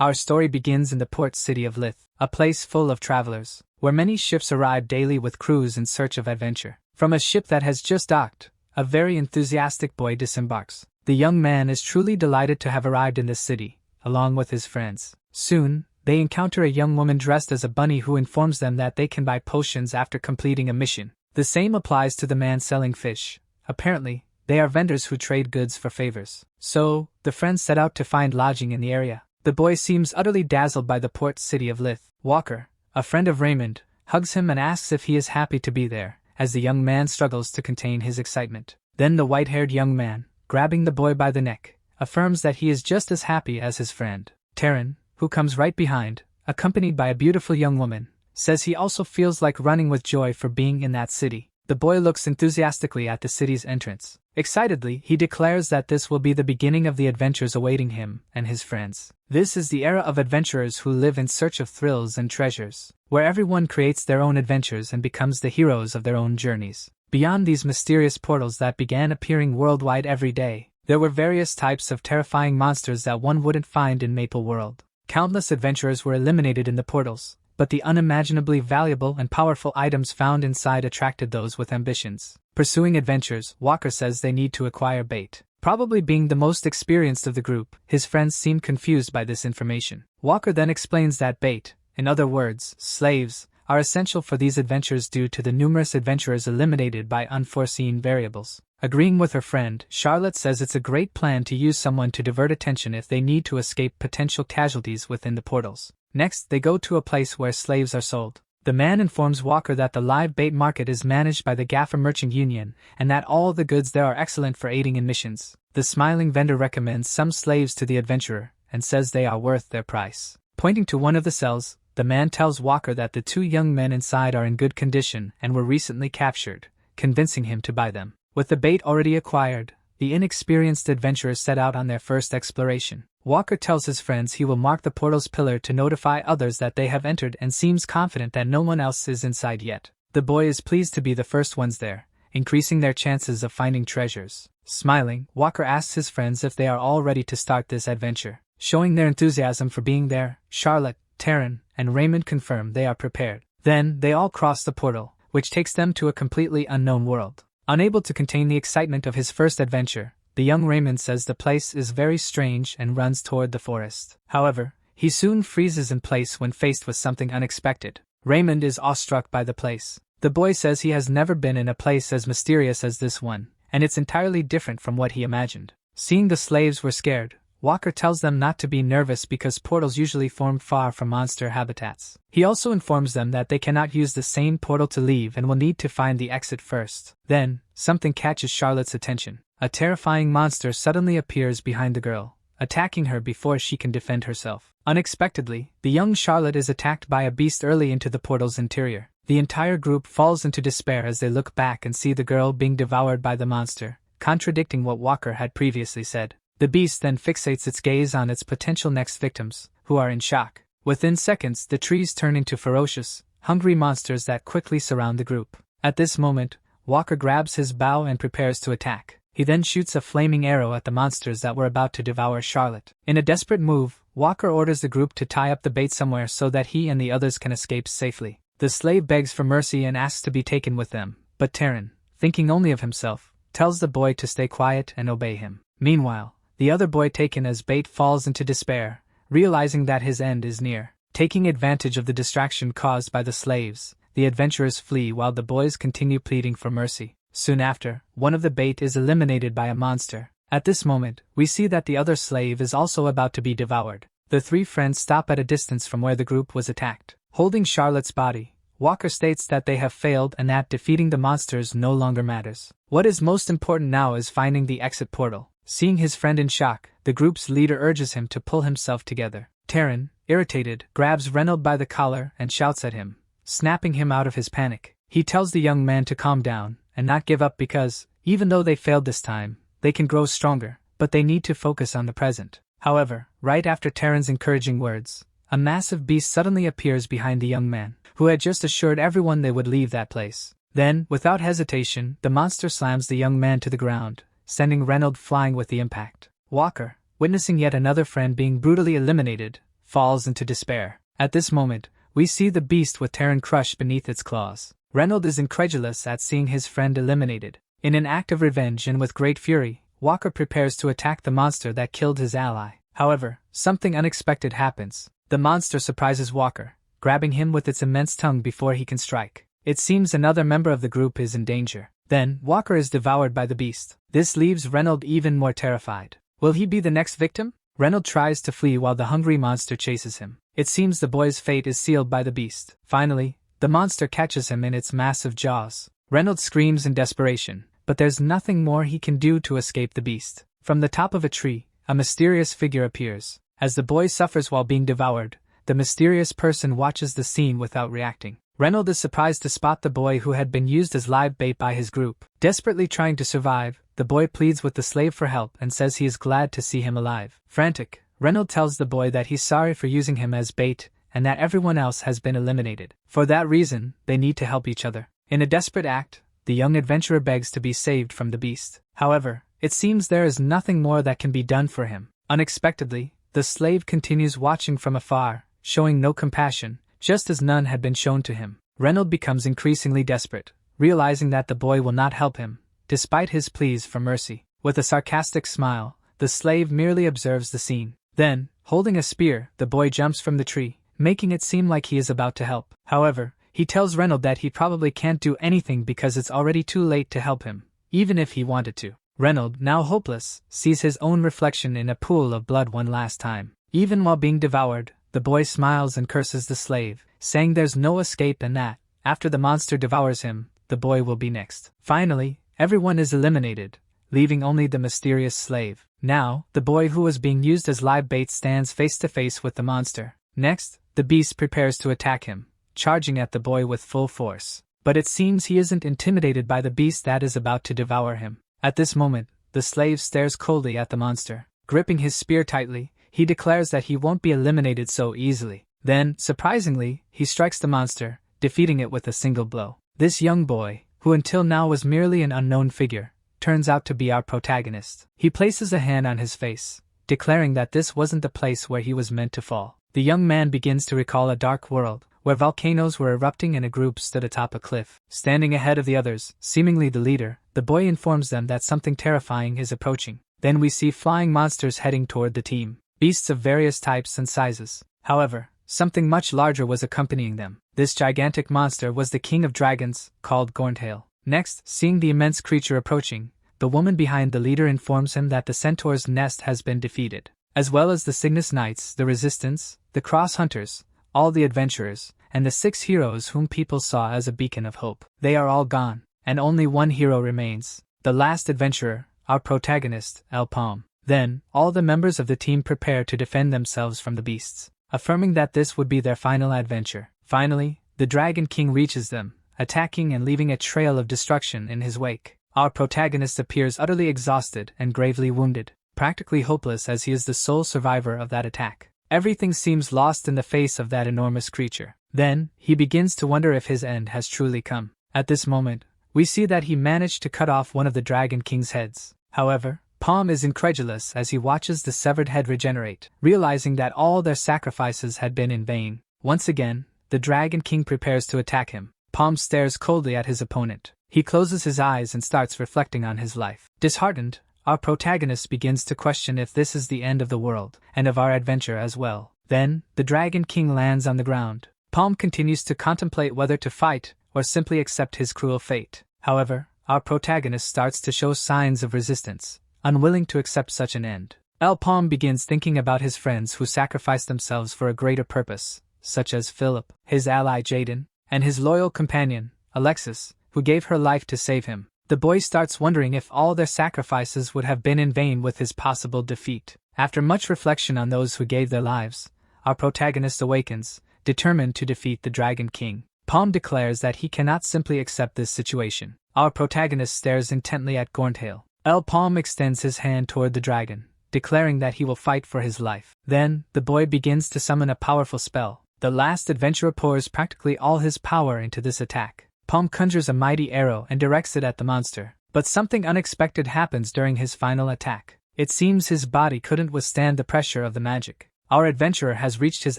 Our story begins in the port city of Lith, a place full of travelers, where many ships arrive daily with crews in search of adventure. From a ship that has just docked, a very enthusiastic boy disembarks. The young man is truly delighted to have arrived in this city, along with his friends. Soon, they encounter a young woman dressed as a bunny who informs them that they can buy potions after completing a mission. The same applies to the man selling fish. Apparently, they are vendors who trade goods for favors. So, the friends set out to find lodging in the area. The boy seems utterly dazzled by the port city of Lith. Walker, a friend of Raymond, hugs him and asks if he is happy to be there, as the young man struggles to contain his excitement. Then the white-haired young man, grabbing the boy by the neck, affirms that he is just as happy as his friend. Taryn, who comes right behind, accompanied by a beautiful young woman, says he also feels like running with joy for being in that city. The boy looks enthusiastically at the city's entrance. Excitedly, he declares that this will be the beginning of the adventures awaiting him and his friends. This is the era of adventurers who live in search of thrills and treasures, where everyone creates their own adventures and becomes the heroes of their own journeys. Beyond these mysterious portals that began appearing worldwide every day, there were various types of terrifying monsters that one wouldn't find in Maple World. Countless adventurers were eliminated in the portals, but the unimaginably valuable and powerful items found inside attracted those with ambitions. Pursuing adventures, Walker says they need to acquire bait. Probably being the most experienced of the group, his friends seem confused by this information. Walker then explains that bait, in other words, slaves, are essential for these adventures due to the numerous adventurers eliminated by unforeseen variables. Agreeing with her friend, Charlotte says it's a great plan to use someone to divert attention if they need to escape potential casualties within the portals. Next, they go to a place where slaves are sold. The man informs Walker that the live bait market is managed by the Gaffer Merchant Union, and that all the goods there are excellent for aiding in missions. The smiling vendor recommends some slaves to the adventurer, and says they are worth their price. Pointing to one of the cells, the man tells Walker that the two young men inside are in good condition and were recently captured, convincing him to buy them. With the bait already acquired, the inexperienced adventurers set out on their first exploration. Walker tells his friends he will mark the portal's pillar to notify others that they have entered and seems confident that no one else is inside yet. The boy is pleased to be the first ones there, increasing their chances of finding treasures. Smiling, Walker asks his friends if they are all ready to start this adventure. Showing their enthusiasm for being there, Charlotte, Taryn, and Raymond confirm they are prepared. Then, they all cross the portal, which takes them to a completely unknown world. Unable to contain the excitement of his first adventure, the young Raymond says the place is very strange and runs toward the forest. However, he soon freezes in place when faced with something unexpected. Raymond is awestruck by the place. The boy says he has never been in a place as mysterious as this one, and it's entirely different from what he imagined. Seeing the slaves were scared, Walker tells them not to be nervous because portals usually form far from monster habitats. He also informs them that they cannot use the same portal to leave and will need to find the exit first. Then, something catches Charlotte's attention. A terrifying monster suddenly appears behind the girl, attacking her before she can defend herself. Unexpectedly, the young Charlotte is attacked by a beast early into the portal's interior. The entire group falls into despair as they look back and see the girl being devoured by the monster, contradicting what Walker had previously said. The beast then fixates its gaze on its potential next victims, who are in shock. Within seconds, the trees turn into ferocious, hungry monsters that quickly surround the group. At this moment, Walker grabs his bow and prepares to attack. He then shoots a flaming arrow at the monsters that were about to devour Charlotte. In a desperate move, Walker orders the group to tie up the bait somewhere so that he and the others can escape safely. The slave begs for mercy and asks to be taken with them, but Taryn, thinking only of himself, tells the boy to stay quiet and obey him. Meanwhile, the other boy taken as bait falls into despair, realizing that his end is near. Taking advantage of the distraction caused by the slaves, the adventurers flee while the boys continue pleading for mercy. Soon after, one of the bait is eliminated by a monster. At this moment, we see that the other slave is also about to be devoured. The three friends stop at a distance from where the group was attacked. Holding Charlotte's body, Walker states that they have failed and that defeating the monsters no longer matters. What is most important now is finding the exit portal. Seeing his friend in shock, the group's leader urges him to pull himself together. Taryn, irritated, grabs Reynolds by the collar and shouts at him, snapping him out of his panic. He tells the young man to calm down and not give up because, even though they failed this time, they can grow stronger, but they need to focus on the present. However, right after Taryn's encouraging words, a massive beast suddenly appears behind the young man, who had just assured everyone they would leave that place. Then, without hesitation, the monster slams the young man to the ground, sending Reynolds flying with the impact. Walker, witnessing yet another friend being brutally eliminated, falls into despair. At this moment, we see the beast with Terran crushed beneath its claws. Reynolds is incredulous at seeing his friend eliminated. In an act of revenge and with great fury, Walker prepares to attack the monster that killed his ally. However, something unexpected happens. The monster surprises Walker, grabbing him with its immense tongue before he can strike. It seems another member of the group is in danger. Then, Walker is devoured by the beast. This leaves Reynolds even more terrified. Will he be the next victim? Reynolds tries to flee while the hungry monster chases him. It seems the boy's fate is sealed by the beast. Finally, the monster catches him in its massive jaws. Reynolds screams in desperation, but there's nothing more he can do to escape the beast. From the top of a tree, a mysterious figure appears. As the boy suffers while being devoured, the mysterious person watches the scene without reacting. Reynolds is surprised to spot the boy who had been used as live bait by his group. Desperately trying to survive, the boy pleads with the slave for help and says he is glad to see him alive. Frantic, Reynolds tells the boy that he's sorry for using him as bait and that everyone else has been eliminated. For that reason, they need to help each other. In a desperate act, the young adventurer begs to be saved from the beast. However, it seems there is nothing more that can be done for him. Unexpectedly, the slave continues watching from afar, showing no compassion, just as none had been shown to him. Reynolds becomes increasingly desperate, realizing that the boy will not help him, despite his pleas for mercy. With a sarcastic smile, the slave merely observes the scene. Then, holding a spear, the boy jumps from the tree, making it seem like he is about to help. However, he tells Reynolds that he probably can't do anything because it's already too late to help him, even if he wanted to. Reynolds, now hopeless, sees his own reflection in a pool of blood one last time. Even while being devoured, the boy smiles and curses the slave, saying there's no escape and that, after the monster devours him, the boy will be next. Finally, everyone is eliminated, leaving only the mysterious slave. Now, the boy who was being used as live bait stands face to face with the monster. Next, the beast prepares to attack him, charging at the boy with full force. But it seems he isn't intimidated by the beast that is about to devour him. At this moment, the slave stares coldly at the monster. Gripping his spear tightly, he declares that he won't be eliminated so easily. Then, surprisingly, he strikes the monster, defeating it with a single blow. This young boy, who until now was merely an unknown figure, turns out to be our protagonist. He places a hand on his face, declaring that this wasn't the place where he was meant to fall. The young man begins to recall a dark world, where volcanoes were erupting and a group stood atop a cliff. Standing ahead of the others, seemingly the leader, the boy informs them that something terrifying is approaching. Then we see flying monsters heading toward the team. Beasts of various types and sizes. However, something much larger was accompanying them. This gigantic monster was the king of dragons, called Gorntail. Next, seeing the immense creature approaching, the woman behind the leader informs him that the centaur's nest has been defeated. As well as the Cygnus Knights, the Resistance, the Cross Hunters, all the adventurers, and the 6 heroes whom people saw as a beacon of hope. They are all gone, and only one hero remains. The last adventurer, our protagonist, El Palm. Then, all the members of the team prepare to defend themselves from the beasts, affirming that this would be their final adventure. Finally, the Dragon King reaches them, attacking and leaving a trail of destruction in his wake. Our protagonist appears utterly exhausted and gravely wounded, practically hopeless as he is the sole survivor of that attack. Everything seems lost in the face of that enormous creature. Then, he begins to wonder if his end has truly come. At this moment, we see that he managed to cut off one of the Dragon King's heads. However, Palm is incredulous as he watches the severed head regenerate, realizing that all their sacrifices had been in vain. Once again, the Dragon King prepares to attack him. Palm stares coldly at his opponent. He closes his eyes and starts reflecting on his life. Disheartened, our protagonist begins to question if this is the end of the world, and of our adventure as well. Then, the Dragon King lands on the ground. Palm continues to contemplate whether to fight or simply accept his cruel fate. However, our protagonist starts to show signs of resistance, unwilling to accept such an end. El Palm begins thinking about his friends who sacrificed themselves for a greater purpose, such as Philip, his ally Jaden, and his loyal companion, Alexis, who gave her life to save him. The boy starts wondering if all their sacrifices would have been in vain with his possible defeat. After much reflection on those who gave their lives, our protagonist awakens, determined to defeat the Dragon King. Palm declares that he cannot simply accept this situation. Our protagonist stares intently at Gorntail. El Palm extends his hand toward the dragon, declaring that he will fight for his life. Then, the boy begins to summon a powerful spell. The last adventurer pours practically all his power into this attack. Palm conjures a mighty arrow and directs it at the monster. But something unexpected happens during his final attack. It seems his body couldn't withstand the pressure of the magic. Our adventurer has reached his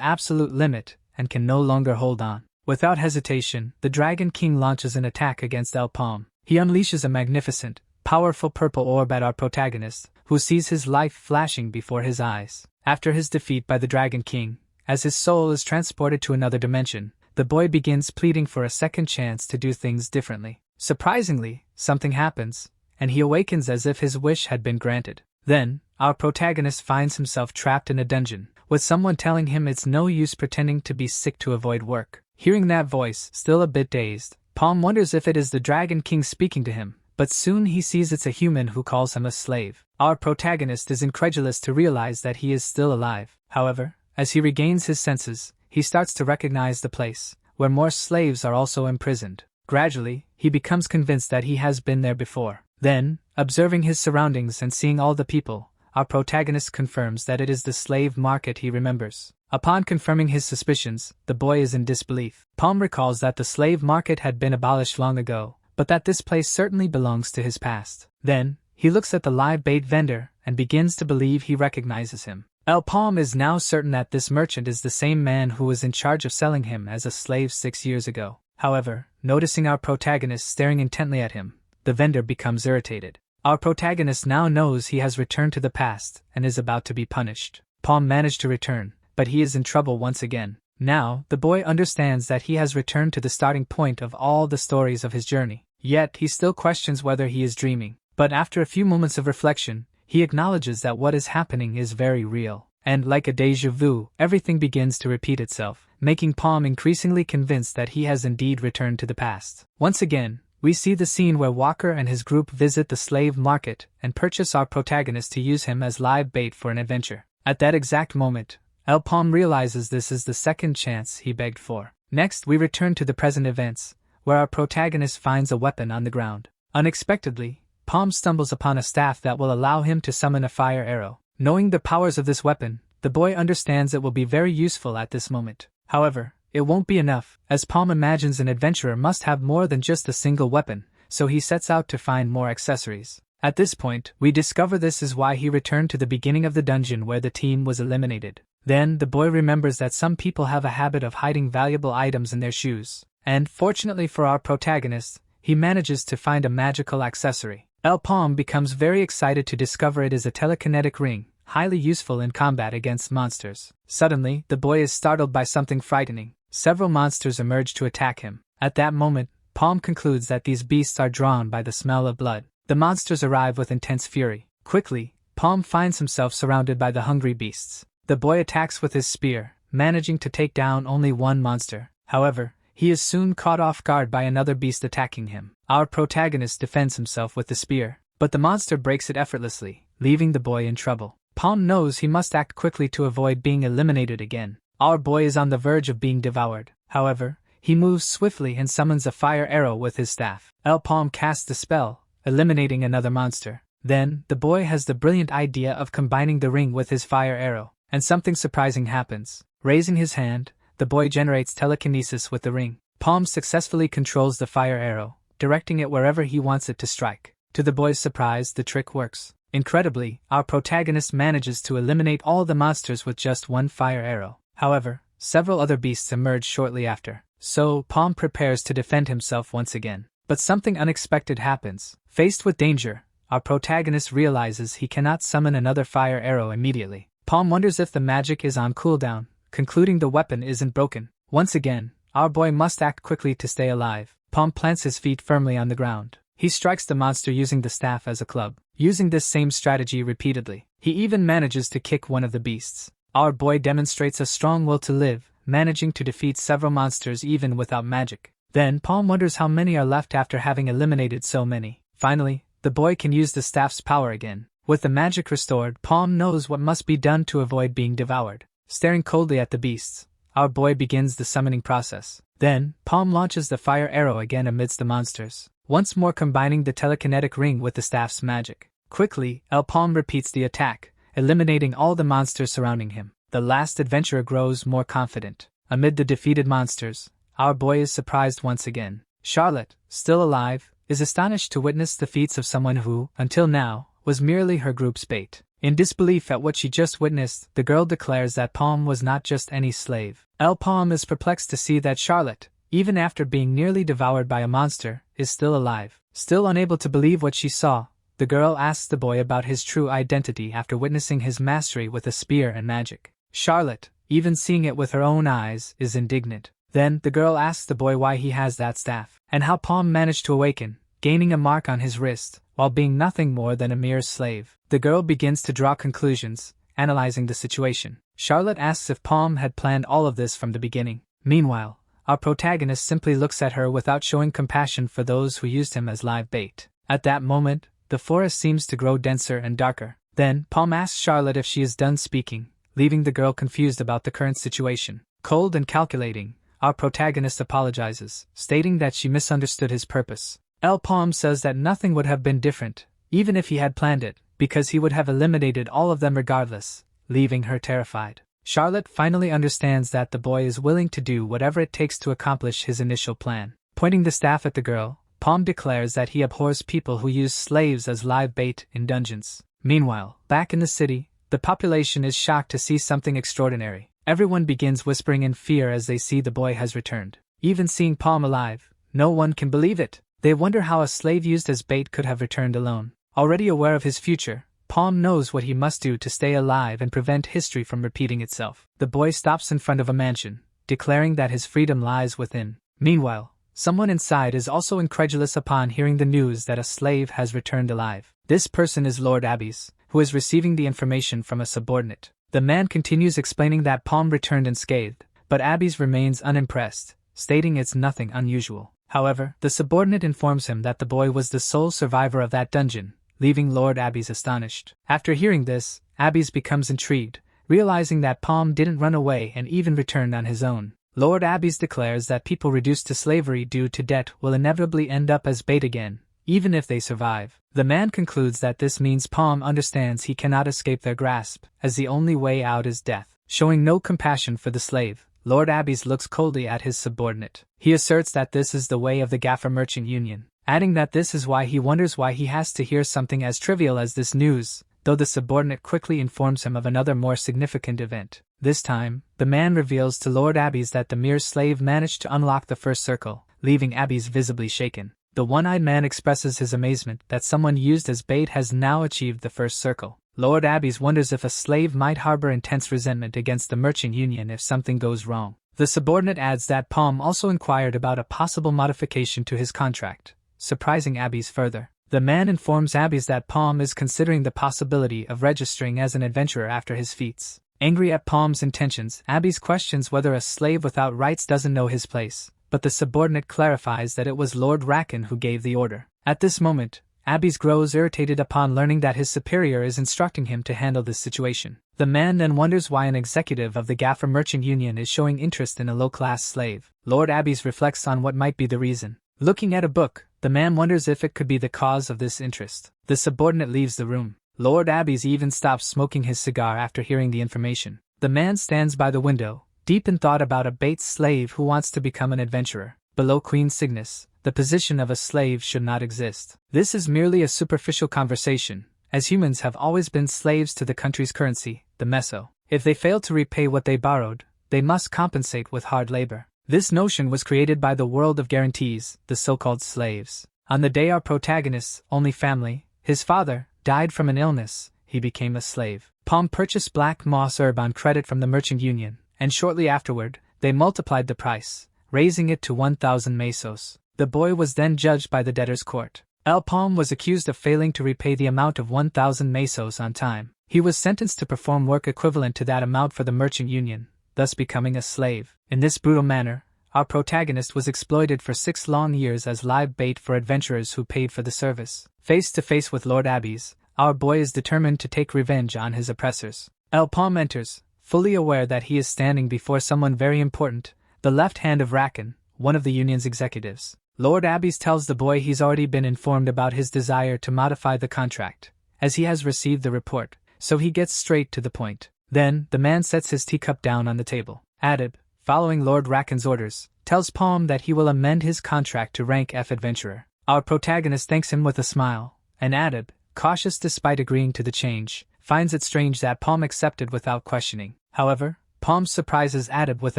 absolute limit and can no longer hold on. Without hesitation, the Dragon King launches an attack against El Palm. He unleashes a magnificent, powerful purple orb at our protagonist, who sees his life flashing before his eyes. After his defeat by the Dragon King, as his soul is transported to another dimension, the boy begins pleading for a second chance to do things differently. Surprisingly, something happens, and he awakens as if his wish had been granted. Then, our protagonist finds himself trapped in a dungeon, with someone telling him it's no use pretending to be sick to avoid work. Hearing that voice, still a bit dazed, Palm wonders if it is the Dragon King speaking to him, but soon he sees it's a human who calls him a slave. Our protagonist is incredulous to realize that he is still alive. However, as he regains his senses, he starts to recognize the place, where more slaves are also imprisoned. Gradually, he becomes convinced that he has been there before. Then, observing his surroundings and seeing all the people, our protagonist confirms that it is the slave market he remembers. Upon confirming his suspicions, the boy is in disbelief. Palm recalls that the slave market had been abolished long ago, but that this place certainly belongs to his past. Then, he looks at the live bait vendor and begins to believe he recognizes him. El Palm is now certain that this merchant is the same man who was in charge of selling him as a slave 6 years ago. However, noticing our protagonist staring intently at him, the vendor becomes irritated. Our protagonist now knows he has returned to the past and is about to be punished. Palm managed to return, but he is in trouble once again. Now, the boy understands that he has returned to the starting point of all the stories of his journey. Yet, he still questions whether he is dreaming. But after a few moments of reflection, he acknowledges that what is happening is very real. And like a déjà vu, everything begins to repeat itself, making Palm increasingly convinced that he has indeed returned to the past. Once again, we see the scene where Walker and his group visit the slave market and purchase our protagonist to use him as live bait for an adventure. At that exact moment, El Palm realizes this is the second chance he begged for. Next, we return to the present events, where our protagonist finds a weapon on the ground. Unexpectedly, Palm stumbles upon a staff that will allow him to summon a fire arrow. Knowing the powers of this weapon, the boy understands it will be very useful at this moment. However, it won't be enough, as Palm imagines an adventurer must have more than just a single weapon, so he sets out to find more accessories. At this point, we discover this is why he returned to the beginning of the dungeon where the team was eliminated. Then, the boy remembers that some people have a habit of hiding valuable items in their shoes, and fortunately for our protagonist, he manages to find a magical accessory. El Palm becomes very excited to discover it is a telekinetic ring, highly useful in combat against monsters. Suddenly, the boy is startled by something frightening. Several monsters emerge to attack him. At that moment, Palm concludes that these beasts are drawn by the smell of blood. The monsters arrive with intense fury. Quickly, Palm finds himself surrounded by the hungry beasts. The boy attacks with his spear, managing to take down only one monster. However, he is soon caught off guard by another beast attacking him. Our protagonist defends himself with the spear, but the monster breaks it effortlessly, leaving the boy in trouble. Palm knows he must act quickly to avoid being eliminated again. Our boy is on the verge of being devoured. However, he moves swiftly and summons a fire arrow with his staff. El Palm casts the spell, eliminating another monster. Then, the boy has the brilliant idea of combining the ring with his fire arrow, and something surprising happens. Raising his hand, the boy generates telekinesis with the ring. Palm successfully controls the fire arrow, directing it wherever he wants it to strike. To the boy's surprise, the trick works. Incredibly, our protagonist manages to eliminate all the monsters with just one fire arrow. However, several other beasts emerge shortly after, so Palm prepares to defend himself once again. But something unexpected happens. Faced with danger, our protagonist realizes he cannot summon another fire arrow immediately. Palm wonders if the magic is on cooldown, concluding the weapon isn't broken. Once again, our boy must act quickly to stay alive. Palm plants his feet firmly on the ground. He strikes the monster using the staff as a club. Using this same strategy repeatedly, he even manages to kick one of the beasts. Our boy demonstrates a strong will to live, managing to defeat several monsters even without magic. Then Palm wonders how many are left after having eliminated so many. Finally, the boy can use the staff's power again. With the magic restored, Palm knows what must be done to avoid being devoured. Staring coldly at the beasts, our boy begins the summoning process. Then, Palm launches the fire arrow again amidst the monsters, once more combining the telekinetic ring with the staff's magic. Quickly, El Palm repeats the attack, eliminating all the monsters surrounding him. The last adventurer grows more confident. Amid the defeated monsters, our boy is surprised once again. Charlotte, still alive, is astonished to witness the feats of someone who, until now, was merely her group's bait. In disbelief at what she just witnessed, the girl declares that Palm was not just any slave. Palm is perplexed to see that Charlotte, even after being nearly devoured by a monster, is still alive. Still unable to believe what she saw, the girl asks the boy about his true identity after witnessing his mastery with a spear and magic. Charlotte, even seeing it with her own eyes, is indignant. Then, the girl asks the boy why he has that staff, and how Palm managed to awaken, gaining a mark on his wrist, while being nothing more than a mere slave. The girl begins to draw conclusions, analyzing the situation. Charlotte asks if Palm had planned all of this from the beginning. Meanwhile, our protagonist simply looks at her without showing compassion for those who used him as live bait. At that moment, the forest seems to grow denser and darker. Then, Palm asks Charlotte if she is done speaking, leaving the girl confused about the current situation. Cold and calculating, our protagonist apologizes, stating that she misunderstood his purpose. Palm says that nothing would have been different, even if he had planned it, because he would have eliminated all of them regardless, leaving her terrified. Charlotte finally understands that the boy is willing to do whatever it takes to accomplish his initial plan. Pointing the staff at the girl, Palm declares that he abhors people who use slaves as live bait in dungeons. Meanwhile, back in the city, the population is shocked to see something extraordinary. Everyone begins whispering in fear as they see the boy has returned. Even seeing Palm alive, no one can believe it. They wonder how a slave used as bait could have returned alone. Already aware of his future, Palm knows what he must do to stay alive and prevent history from repeating itself. The boy stops in front of a mansion, declaring that his freedom lies within. Meanwhile, someone inside is also incredulous upon hearing the news that a slave has returned alive. This person is Lord Abbes, who is receiving the information from a subordinate. The man continues explaining that Palm returned unscathed, but Abbes remains unimpressed, stating it's nothing unusual. However, the subordinate informs him that the boy was the sole survivor of that dungeon, leaving Lord Abbes astonished. After hearing this, Abbes becomes intrigued, realizing that Palm didn't run away and even returned on his own. Lord Abbes declares that people reduced to slavery due to debt will inevitably end up as bait again, even if they survive. The man concludes that this means Palm understands he cannot escape their grasp, as the only way out is death. Showing no compassion for the slave, Lord Abbes looks coldly at his subordinate. He asserts that this is the way of the Gaffer Merchant Union, adding that this is why he wonders why he has to hear something as trivial as this news, though the subordinate quickly informs him of another more significant event. This time, the man reveals to Lord Abbes that the mere slave managed to unlock the first circle, leaving Abbes visibly shaken. The one-eyed man expresses his amazement that someone used as bait has now achieved the first circle. Lord Abbes wonders if a slave might harbor intense resentment against the merchant union if something goes wrong. The subordinate adds that Palm also inquired about a possible modification to his contract, surprising Abbes further. The man informs Abbes that Palm is considering the possibility of registering as an adventurer after his feats. Angry at Palm's intentions, Abbes questions whether a slave without rights doesn't know his place, but the subordinate clarifies that it was Lord Racken who gave the order. At this moment, Abbes grows irritated upon learning that his superior is instructing him to handle this situation. The man then wonders why an executive of the Gaffer Merchant Union is showing interest in a low-class slave. Lord Abbes reflects on what might be the reason. Looking at a book, the man wonders if it could be the cause of this interest. The subordinate leaves the room. Lord Abbes even stops smoking his cigar after hearing the information. The man stands by the window, deep in thought about a bait slave who wants to become an adventurer. Below Queen Cygnus, the position of a slave should not exist. This is merely a superficial conversation, as humans have always been slaves to the country's currency, the meso. If they fail to repay what they borrowed, they must compensate with hard labor. This notion was created by the world of guarantees, the so-called slaves. On the day our protagonist's only family, his father, died from an illness, he became a slave. Palm purchased black moss herb on credit from the merchant union, and shortly afterward, they multiplied the price, raising it to 1,000 mesos. The boy was then judged by the debtor's court. Palm was accused of failing to repay the amount of 1,000 mesos on time. He was sentenced to perform work equivalent to that amount for the merchant union, thus becoming a slave. In this brutal manner, our protagonist was exploited for 6 long years as live bait for adventurers who paid for the service. Face to face with Lord Abbes, our boy is determined to take revenge on his oppressors. Palm enters, fully aware that he is standing before someone very important, the left hand of Racken, one of the union's executives. Lord Abbes tells the boy he's already been informed about his desire to modify the contract, as he has received the report, so he gets straight to the point. Then, the man sets his teacup down on the table. Adib, following Lord Racken's orders, tells Palm that he will amend his contract to rank F adventurer. Our protagonist thanks him with a smile, and Adib, cautious despite agreeing to the change, finds it strange that Palm accepted without questioning. However, Palm surprises Adab with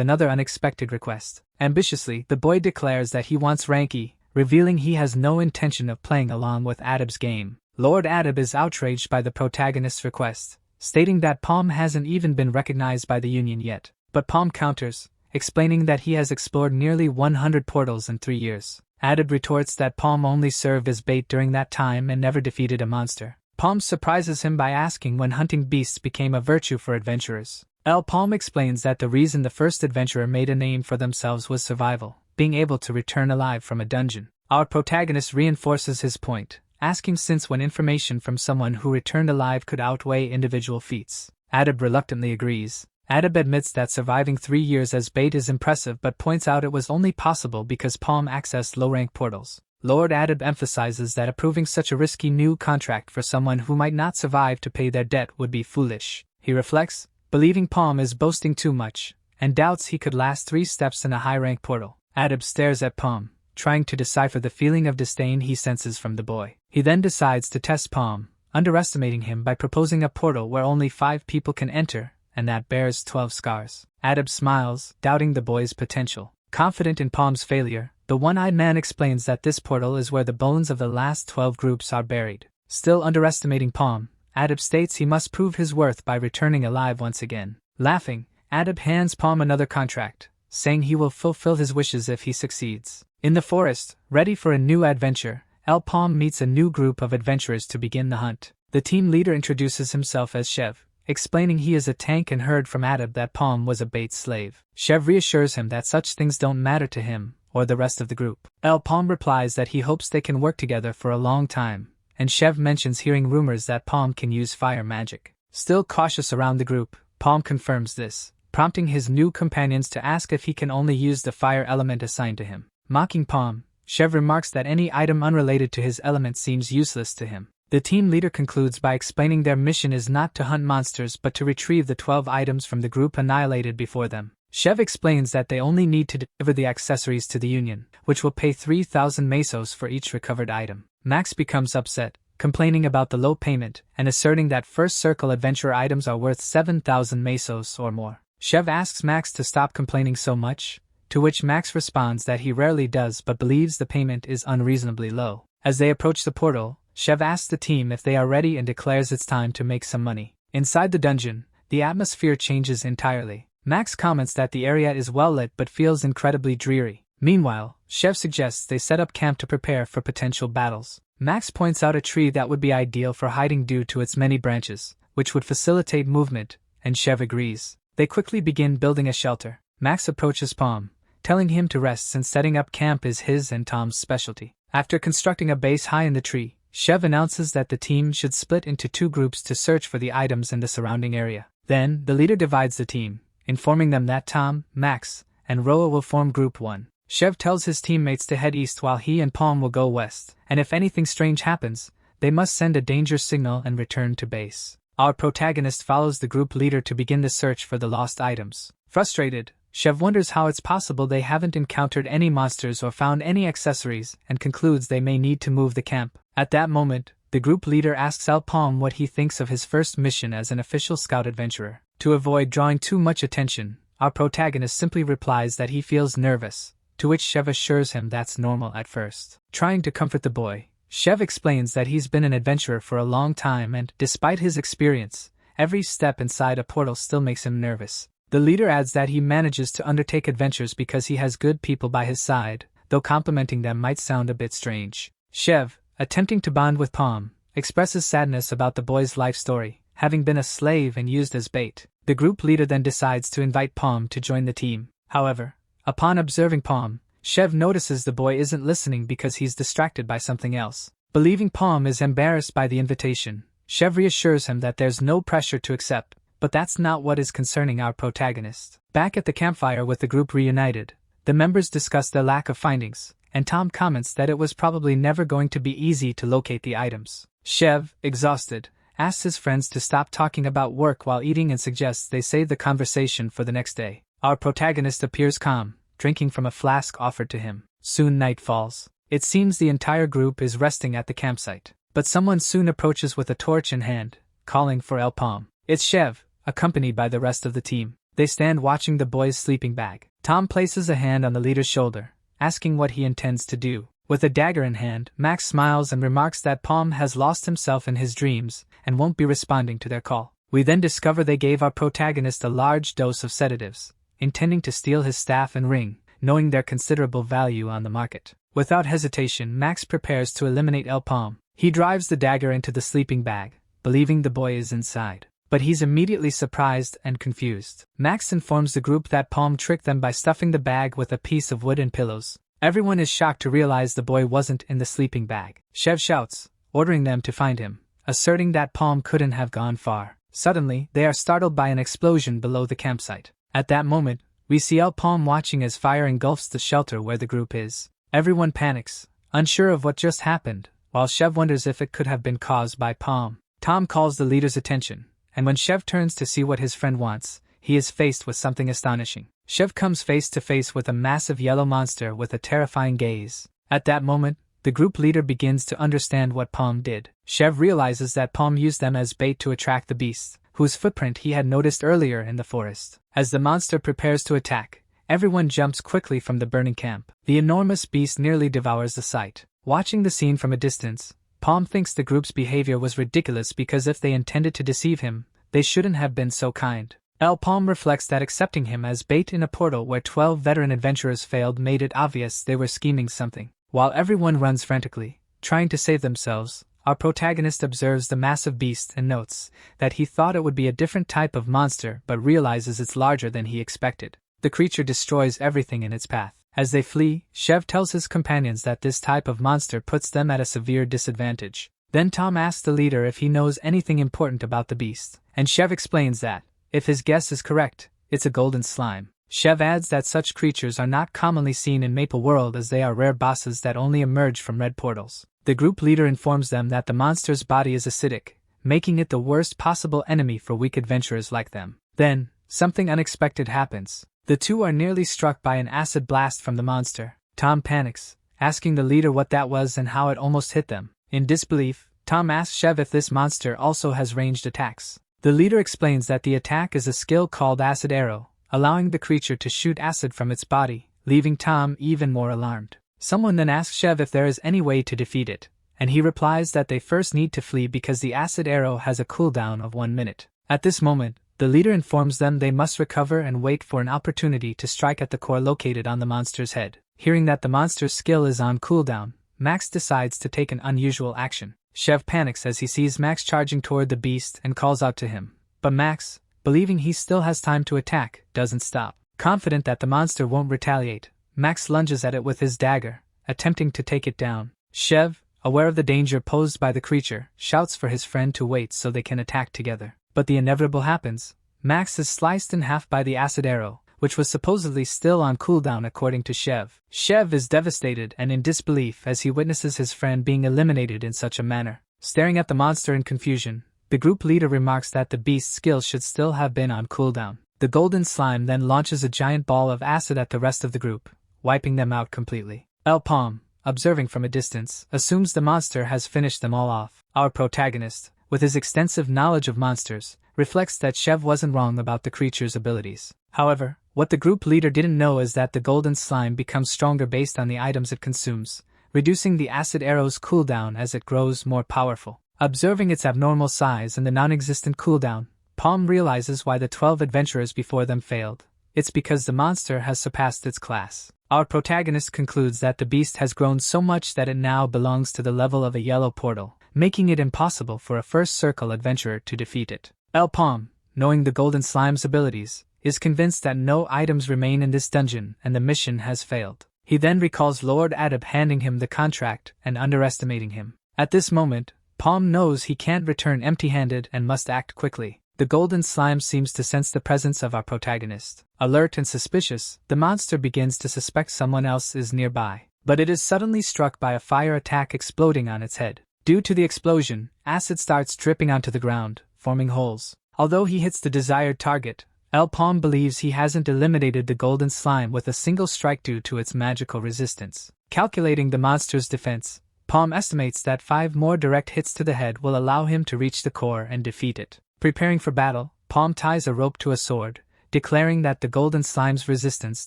another unexpected request. Ambitiously, the boy declares that he wants Ranky, revealing he has no intention of playing along with Adab's game. Lord Adab is outraged by the protagonist's request, stating that Palm hasn't even been recognized by the Union yet. But Palm counters, explaining that he has explored nearly 100 portals in 3 years. Adab retorts that Palm only served as bait during that time and never defeated a monster. Palm surprises him by asking when hunting beasts became a virtue for adventurers. Palm explains that the reason the first adventurer made a name for themselves was survival, being able to return alive from a dungeon. Our protagonist reinforces his point, asking since when information from someone who returned alive could outweigh individual feats. Adab reluctantly agrees. Adab admits that surviving 3 years as bait is impressive but points out it was only possible because Palm accessed low-rank portals. Lord Adab emphasizes that approving such a risky new contract for someone who might not survive to pay their debt would be foolish. He reflects, believing Palm is boasting too much, and doubts he could last 3 steps in a high-rank portal. Adab stares at Palm, trying to decipher the feeling of disdain he senses from the boy. He then decides to test Palm, underestimating him by proposing a portal where only 5 people can enter, and that bears 12 scars. Adab smiles, doubting the boy's potential. Confident in Palm's failure, the one-eyed man explains that this portal is where the bones of the last 12 groups are buried. Still underestimating Palm, Adab states he must prove his worth by returning alive once again. Laughing, Adab hands Palm another contract, saying he will fulfill his wishes if he succeeds. In the forest, ready for a new adventure, Palm meets a new group of adventurers to begin the hunt. The team leader introduces himself as Chev, explaining he is a tank and heard from Adab that Palm was a bait slave. Chev reassures him that such things don't matter to him or the rest of the group. Palm replies that he hopes they can work together for a long time, and Chev mentions hearing rumors that Palm can use fire magic. Still cautious around the group, Palm confirms this, prompting his new companions to ask if he can only use the fire element assigned to him. Mocking Palm, Chev remarks that any item unrelated to his element seems useless to him. The team leader concludes by explaining their mission is not to hunt monsters but to retrieve the 12 items from the group annihilated before them. Chev explains that they only need to deliver the accessories to the Union, which will pay 3,000 mesos for each recovered item. Max becomes upset, complaining about the low payment and asserting that First Circle adventure items are worth 7,000 mesos or more. Chev asks Max to stop complaining so much, to which Max responds that he rarely does but believes the payment is unreasonably low. As they approach the portal, Chev asks the team if they are ready and declares it's time to make some money. Inside the dungeon, the atmosphere changes entirely. Max comments that the area is well lit but feels incredibly dreary. Meanwhile, Chev suggests they set up camp to prepare for potential battles. Max points out a tree that would be ideal for hiding due to its many branches, which would facilitate movement, and Chev agrees. They quickly begin building a shelter. Max approaches Palm, telling him to rest since setting up camp is his and Tom's specialty. After constructing a base high in the tree, Chev announces that the team should split into 2 groups to search for the items in the surrounding area. Then, the leader divides the team, informing them that Tom, Max, and Roa will form Group 1. Chev tells his teammates to head east while he and Palm will go west, and if anything strange happens, they must send a danger signal and return to base. Our protagonist follows the group leader to begin the search for the lost items. Frustrated, Chev wonders how it's possible they haven't encountered any monsters or found any accessories and concludes they may need to move the camp. At that moment, the group leader asks Palm what he thinks of his first mission as an official scout adventurer. To avoid drawing too much attention, our protagonist simply replies that he feels nervous, to which Chev assures him that's normal at first. Trying to comfort the boy, Chev explains that he's been an adventurer for a long time and, despite his experience, every step inside a portal still makes him nervous. The leader adds that he manages to undertake adventures because he has good people by his side, though complimenting them might sound a bit strange. Chev, attempting to bond with Palm, expresses sadness about the boy's life story, having been a slave and used as bait. The group leader then decides to invite Palm to join the team. However, upon observing Palm, Chev notices the boy isn't listening because he's distracted by something else. Believing Palm is embarrassed by the invitation, Chev reassures him that there's no pressure to accept, but that's not what is concerning our protagonist. Back at the campfire with the group reunited, the members discuss their lack of findings, and Tom comments that it was probably never going to be easy to locate the items. Chev, exhausted, asks his friends to stop talking about work while eating and suggests they save the conversation for the next day. Our protagonist appears calm, drinking from a flask offered to him. Soon night falls. It seems the entire group is resting at the campsite, but someone soon approaches with a torch in hand, calling for El Palm. It's Chev, accompanied by the rest of the team. They stand watching the boy's sleeping bag. Tom places a hand on the leader's shoulder, asking what he intends to do. With a dagger in hand, Max smiles and remarks that Palm has lost himself in his dreams and won't be responding to their call. We then discover they gave our protagonist a large dose of sedatives, intending to steal his staff and ring, knowing their considerable value on the market. Without hesitation, Max prepares to eliminate El Palm. He drives the dagger into the sleeping bag, believing the boy is inside. But he's immediately surprised and confused. Max informs the group that Palm tricked them by stuffing the bag with a piece of wood and pillows. Everyone is shocked to realize the boy wasn't in the sleeping bag. Chev shouts, ordering them to find him, asserting that Palm couldn't have gone far. Suddenly, they are startled by an explosion below the campsite. At that moment, we see El Palm watching as fire engulfs the shelter where the group is. Everyone panics, unsure of what just happened, while Chev wonders if it could have been caused by Palm. Tom calls the leader's attention, and when Chev turns to see what his friend wants, he is faced with something astonishing. Chev comes face to face with a massive yellow monster with a terrifying gaze. At that moment, the group leader begins to understand what Palm did. Chev realizes that Palm used them as bait to attract the beast, whose footprint he had noticed earlier in the forest. As the monster prepares to attack, everyone jumps quickly from the burning camp. The enormous beast nearly devours the site. Watching the scene from a distance, Palm thinks the group's behavior was ridiculous because if they intended to deceive him, they shouldn't have been so kind. El Palm reflects that accepting him as bait in a portal where 12 veteran adventurers failed made it obvious they were scheming something. While everyone runs frantically, trying to save themselves, our protagonist observes the massive beast and notes that he thought it would be a different type of monster but realizes it's larger than he expected. The creature destroys everything in its path. As they flee, Chev tells his companions that this type of monster puts them at a severe disadvantage. Then Tom asks the leader if he knows anything important about the beast, and Chev explains that, if his guess is correct, it's a golden slime. Chev adds that such creatures are not commonly seen in Maple World as they are rare bosses that only emerge from red portals. The group leader informs them that the monster's body is acidic, making it the worst possible enemy for weak adventurers like them. Then, something unexpected happens. The two are nearly struck by an acid blast from the monster. Tom panics, asking the leader what that was and how it almost hit them. In disbelief, Tom asks Chev if this monster also has ranged attacks. The leader explains that the attack is a skill called Acid Arrow, allowing the creature to shoot acid from its body, leaving Tom even more alarmed. Someone then asks Chev if there is any way to defeat it, and he replies that they first need to flee because the acid arrow has a cooldown of 1 minute. At this moment, the leader informs them they must recover and wait for an opportunity to strike at the core located on the monster's head. Hearing that the monster's skill is on cooldown, Max decides to take an unusual action. Chev panics as he sees Max charging toward the beast and calls out to him, but Max, believing he still has time to attack, doesn't stop. Confident that the monster won't retaliate, Max lunges at it with his dagger, attempting to take it down. Chev, aware of the danger posed by the creature, shouts for his friend to wait so they can attack together. But the inevitable happens. Max is sliced in half by the acid arrow, which was supposedly still on cooldown according to Chev. Chev is devastated and in disbelief as he witnesses his friend being eliminated in such a manner. Staring at the monster in confusion, the group leader remarks that the beast's skill should still have been on cooldown. The golden slime then launches a giant ball of acid at the rest of the group, wiping them out completely. El Palm, observing from a distance, assumes the monster has finished them all off. Our protagonist, with his extensive knowledge of monsters, reflects that Chev wasn't wrong about the creature's abilities. However, what the group leader didn't know is that the golden slime becomes stronger based on the items it consumes, reducing the acid arrow's cooldown as it grows more powerful. Observing its abnormal size and the non-existent cooldown, Palm realizes why the 12 adventurers before them failed. It's because the monster has surpassed its class. Our protagonist concludes that the beast has grown so much that it now belongs to the level of a yellow portal, making it impossible for a first circle adventurer to defeat it. El Palm, knowing the golden slime's abilities, is convinced that no items remain in this dungeon and the mission has failed. He then recalls Lord Adab handing him the contract and underestimating him. At this moment, Palm knows he can't return empty-handed and must act quickly. The golden slime seems to sense the presence of our protagonist. Alert and suspicious, the monster begins to suspect someone else is nearby. But it is suddenly struck by a fire attack exploding on its head. Due to the explosion, acid starts dripping onto the ground, forming holes. Although he hits the desired target, El Palm believes he hasn't eliminated the golden slime with a single strike due to its magical resistance. Calculating the monster's defense, Palm estimates that 5 more direct hits to the head will allow him to reach the core and defeat it. Preparing for battle, Palm ties a rope to a sword, declaring that the golden slime's resistance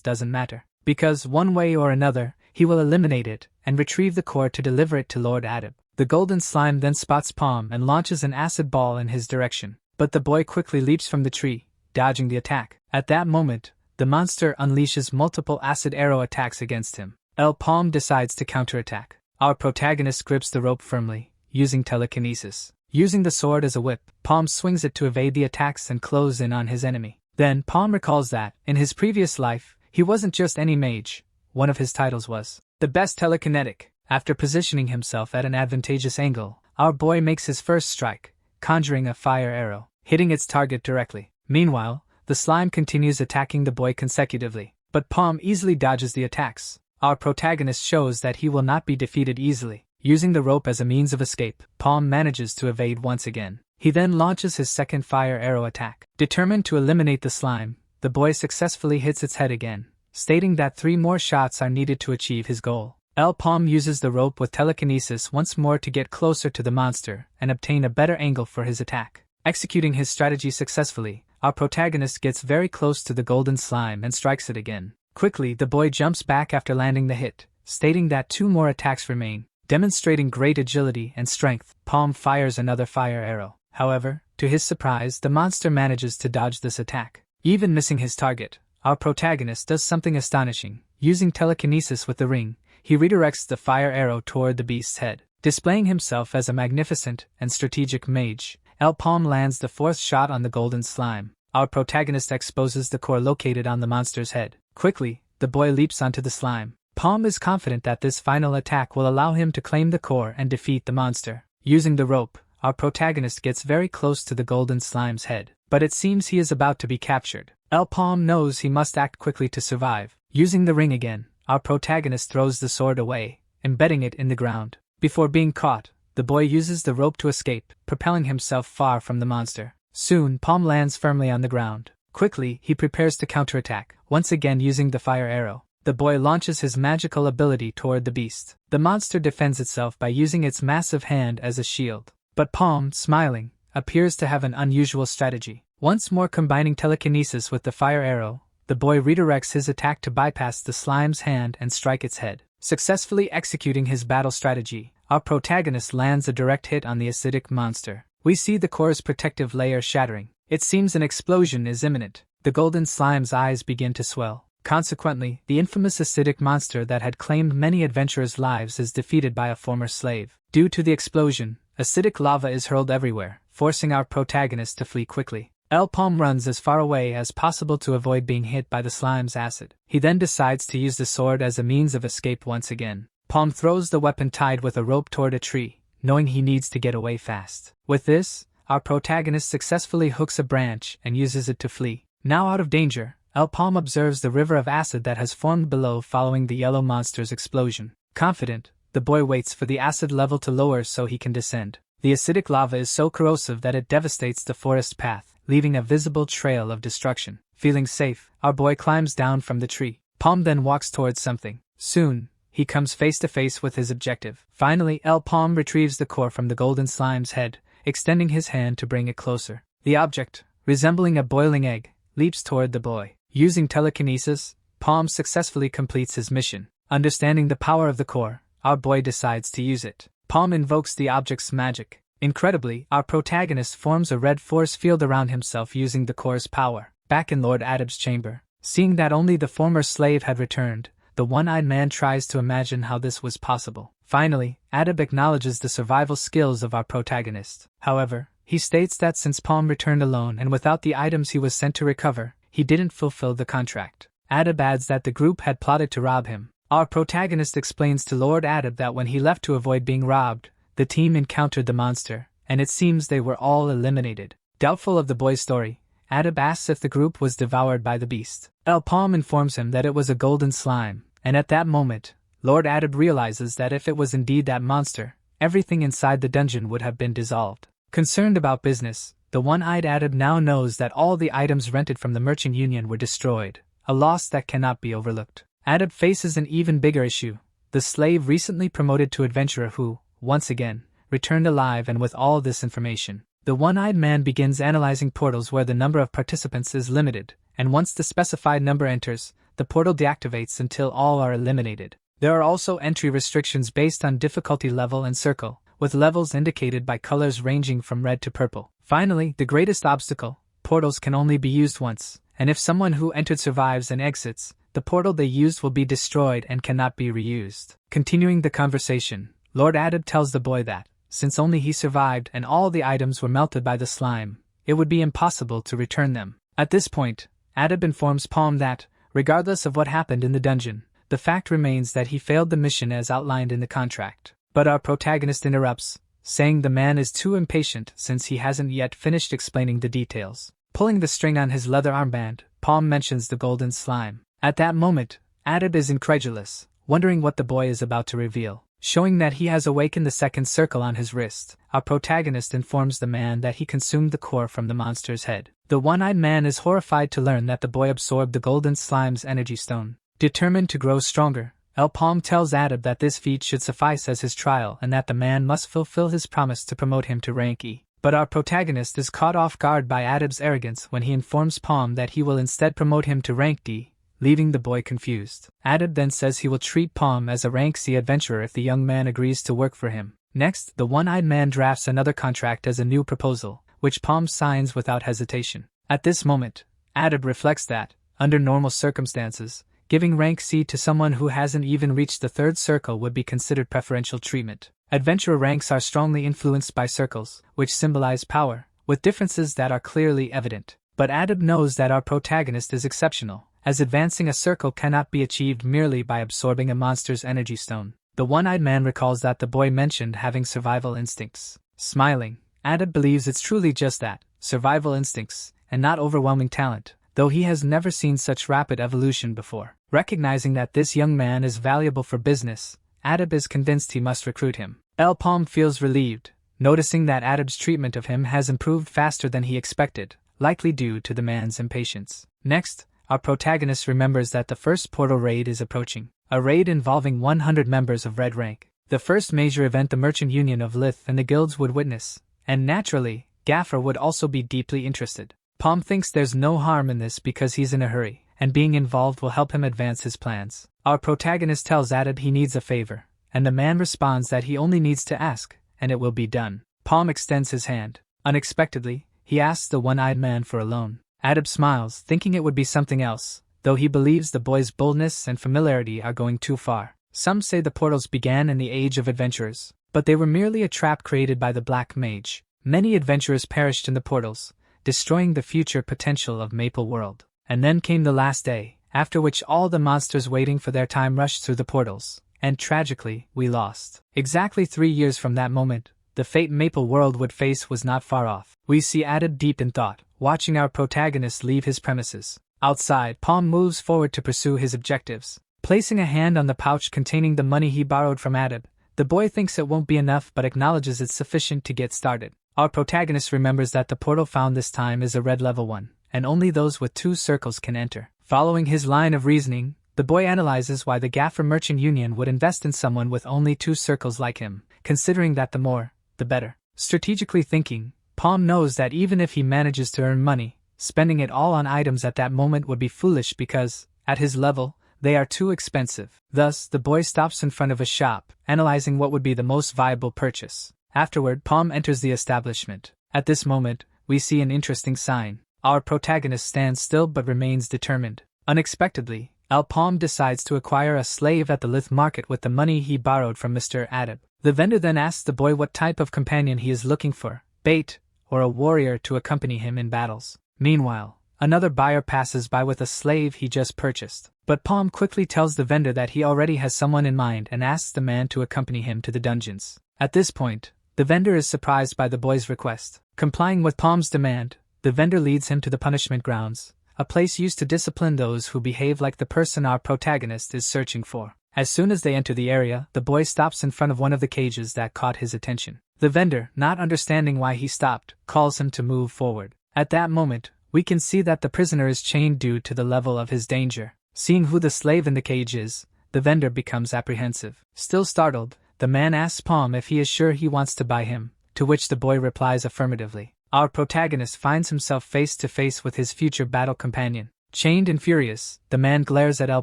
doesn't matter, because one way or another, he will eliminate it and retrieve the core to deliver it to Lord Adab. The golden slime then spots Palm and launches an acid ball in his direction, but the boy quickly leaps from the tree, dodging the attack. At that moment, the monster unleashes multiple acid arrow attacks against him. Palm decides to counterattack. Our protagonist grips the rope firmly, using telekinesis. Using the sword as a whip, Palm swings it to evade the attacks and close in on his enemy. Then, Palm recalls that, in his previous life, he wasn't just any mage. One of his titles was the best telekinetic. After positioning himself at an advantageous angle, our boy makes his first strike, conjuring a fire arrow, hitting its target directly. Meanwhile, the slime continues attacking the boy consecutively, but Palm easily dodges the attacks. Our protagonist shows that he will not be defeated easily. Using the rope as a means of escape, Palm manages to evade once again. He then launches his second fire arrow attack. Determined to eliminate the slime, the boy successfully hits its head again, stating that 3 more shots are needed to achieve his goal. Palm uses the rope with telekinesis once more to get closer to the monster and obtain a better angle for his attack. Executing his strategy successfully, our protagonist gets very close to the golden slime and strikes it again. Quickly, the boy jumps back after landing the hit, stating that 2 more attacks remain. Demonstrating great agility and strength, Palm fires another fire arrow. However, to his surprise, the monster manages to dodge this attack. Even missing his target, our protagonist does something astonishing. Using telekinesis with the ring, he redirects the fire arrow toward the beast's head. Displaying himself as a magnificent and strategic mage, Palm lands the 4th shot on the golden slime. Our protagonist exposes the core located on the monster's head. Quickly, the boy leaps onto the slime. Palm is confident that this final attack will allow him to claim the core and defeat the monster. Using the rope, our protagonist gets very close to the golden slime's head, but it seems he is about to be captured. Palm knows he must act quickly to survive. Using the ring again, our protagonist throws the sword away, embedding it in the ground. Before being caught, the boy uses the rope to escape, propelling himself far from the monster. Soon, Palm lands firmly on the ground. Quickly, he prepares to counterattack, once again using the fire arrow. The boy launches his magical ability toward the beast. The monster defends itself by using its massive hand as a shield. But Palm, smiling, appears to have an unusual strategy. Once more combining telekinesis with the fire arrow, the boy redirects his attack to bypass the slime's hand and strike its head. Successfully executing his battle strategy, our protagonist lands a direct hit on the acidic monster. We see the core's protective layer shattering. It seems an explosion is imminent. The golden slime's eyes begin to swell. Consequently, the infamous acidic monster that had claimed many adventurers' lives is defeated by a former slave. Due to the explosion, acidic lava is hurled everywhere, forcing our protagonist to flee quickly. Palm runs as far away as possible to avoid being hit by the slime's acid. He then decides to use the sword as a means of escape once again. Palm throws the weapon tied with a rope toward a tree, knowing he needs to get away fast. With this, our protagonist successfully hooks a branch and uses it to flee. Now out of danger, Palm observes the river of acid that has formed below following the yellow monster's explosion. Confident, the boy waits for the acid level to lower so he can descend. The acidic lava is so corrosive that it devastates the forest path, leaving a visible trail of destruction. Feeling safe, our boy climbs down from the tree. Palm then walks towards something. Soon, he comes face to face with his objective. Finally, Palm retrieves the core from the golden slime's head, extending his hand to bring it closer. The object, resembling a boiling egg, leaps toward the boy. Using telekinesis, Palm successfully completes his mission. Understanding the power of the core, our boy decides to use it. Palm invokes the object's magic. Incredibly, our protagonist forms a red force field around himself using the core's power. Back in Lord Adab's chamber, seeing that only the former slave had returned, the one-eyed man tries to imagine how this was possible. Finally, Adab acknowledges the survival skills of our protagonist. However, he states that since Palm returned alone and without the items he was sent to recover, he didn't fulfill the contract. Adab adds that the group had plotted to rob him. Our protagonist explains to Lord Adab that when he left to avoid being robbed, the team encountered the monster, and it seems they were all eliminated. Doubtful of the boy's story, Adab asks if the group was devoured by the beast. Palm informs him that it was a golden slime, and at that moment, Lord Adab realizes that if it was indeed that monster, everything inside the dungeon would have been dissolved. Concerned about business, the one-eyed Adab now knows that all the items rented from the merchant union were destroyed, a loss that cannot be overlooked. Adab faces an even bigger issue. The the slave recently promoted to adventurer who, once again, returned alive. And with all this information, the one-eyed man begins analyzing portals where the number of participants is limited, and once the specified number enters, the portal deactivates until all are eliminated. There are also entry restrictions based on difficulty level and circle, with levels indicated by colors ranging from red to purple. Finally, the greatest obstacle: portals can only be used once, and if someone who entered survives and exits, the portal they used will be destroyed and cannot be reused. Continuing the conversation, Lord Adab tells the boy that, since only he survived and all the items were melted by the slime, it would be impossible to return them. At this point, Adab informs Palm that, regardless of what happened in the dungeon, the fact remains that he failed the mission as outlined in the contract. But our protagonist interrupts, saying the man is too impatient since he hasn't yet finished explaining the details. Pulling the string on his leather armband, Palm mentions the golden slime. At that moment, Adab is incredulous, wondering what the boy is about to reveal. Showing that he has awakened the second circle on his wrist, our protagonist informs the man that he consumed the core from the monster's head. The one-eyed man is horrified to learn that the boy absorbed the golden slime's energy stone. Determined to grow stronger, El Palm tells Adab that this feat should suffice as his trial and that the man must fulfill his promise to promote him to rank E. But our protagonist is caught off guard by Adab's arrogance when he informs Palm that he will instead promote him to rank D, leaving the boy confused. Adab then says he will treat Palm as a rank C adventurer if the young man agrees to work for him. Next, the one-eyed man drafts another contract as a new proposal, which Palm signs without hesitation. At this moment, Adab reflects that, under normal circumstances, giving rank C to someone who hasn't even reached the third circle would be considered preferential treatment. Adventurer ranks are strongly influenced by circles, which symbolize power, with differences that are clearly evident. But Adab knows that our protagonist is exceptional, as advancing a circle cannot be achieved merely by absorbing a monster's energy stone. The one-eyed man recalls that the boy mentioned having survival instincts. Smiling, Adab believes it's truly just that, survival instincts, and not overwhelming talent, though he has never seen such rapid evolution before. Recognizing that this young man is valuable for business, Adab is convinced he must recruit him. El Palm feels relieved, noticing that Adab's treatment of him has improved faster than he expected, likely due to the man's impatience. Next, our protagonist remembers that the first portal raid is approaching, a raid involving 100 members of Red Rank. The first major event the Merchant Union of Lith and the guilds would witness, and naturally, Gaffer would also be deeply interested. Palm thinks there's no harm in this because he's in a hurry, and being involved will help him advance his plans. Our protagonist tells Adab he needs a favor, and the man responds that he only needs to ask, and it will be done. Palm extends his hand. Unexpectedly, he asks the one-eyed man for a loan. Adab smiles, thinking it would be something else, though he believes the boy's boldness and familiarity are going too far. Some say the portals began in the Age of Adventurers, but they were merely a trap created by the Black Mage. Many adventurers perished in the portals, destroying the future potential of Maple World. And then came the last day, after which all the monsters waiting for their time rushed through the portals, and tragically, we lost. Exactly 3 years from that moment, the fate Maple World would face was not far off. We see Adab deep in thought, watching our protagonist leave his premises. Outside, Palm moves forward to pursue his objectives. Placing a hand on the pouch containing the money he borrowed from Adab, the boy thinks it won't be enough but acknowledges it's sufficient to get started. Our protagonist remembers that the portal found this time is a red level 1, and only those with 2 circles can enter. Following his line of reasoning, the boy analyzes why the Gaffer Merchant Union would invest in someone with only 2 circles like him, considering that the more, the better. Strategically thinking, Palm knows that even if he manages to earn money, spending it all on items at that moment would be foolish because, at his level, they are too expensive. Thus, the boy stops in front of a shop, analyzing what would be the most viable purchase. Afterward, Palm enters the establishment. At this moment, we see an interesting sign. Our protagonist stands still but remains determined. Unexpectedly, El Palm decides to acquire a slave at the Lith market with the money he borrowed from Mr. Adab. The vendor then asks the boy what type of companion he is looking for, bait, or a warrior to accompany him in battles. Meanwhile, another buyer passes by with a slave he just purchased. But Palm quickly tells the vendor that he already has someone in mind and asks the man to accompany him to the dungeons. At this point, the vendor is surprised by the boy's request. Complying with Palm's demand, the vendor leads him to the punishment grounds, a place used to discipline those who behave like the person our protagonist is searching for. As soon as they enter the area, the boy stops in front of one of the cages that caught his attention. The vendor, not understanding why he stopped, calls him to move forward. At that moment, we can see that the prisoner is chained due to the level of his danger. Seeing who the slave in the cage is, the the vendor becomes apprehensive. Still startled, the man asks Palm if he is sure he wants to buy him, to which the boy replies affirmatively. Our protagonist finds himself face to face with his future battle companion. Chained and furious, the man glares at El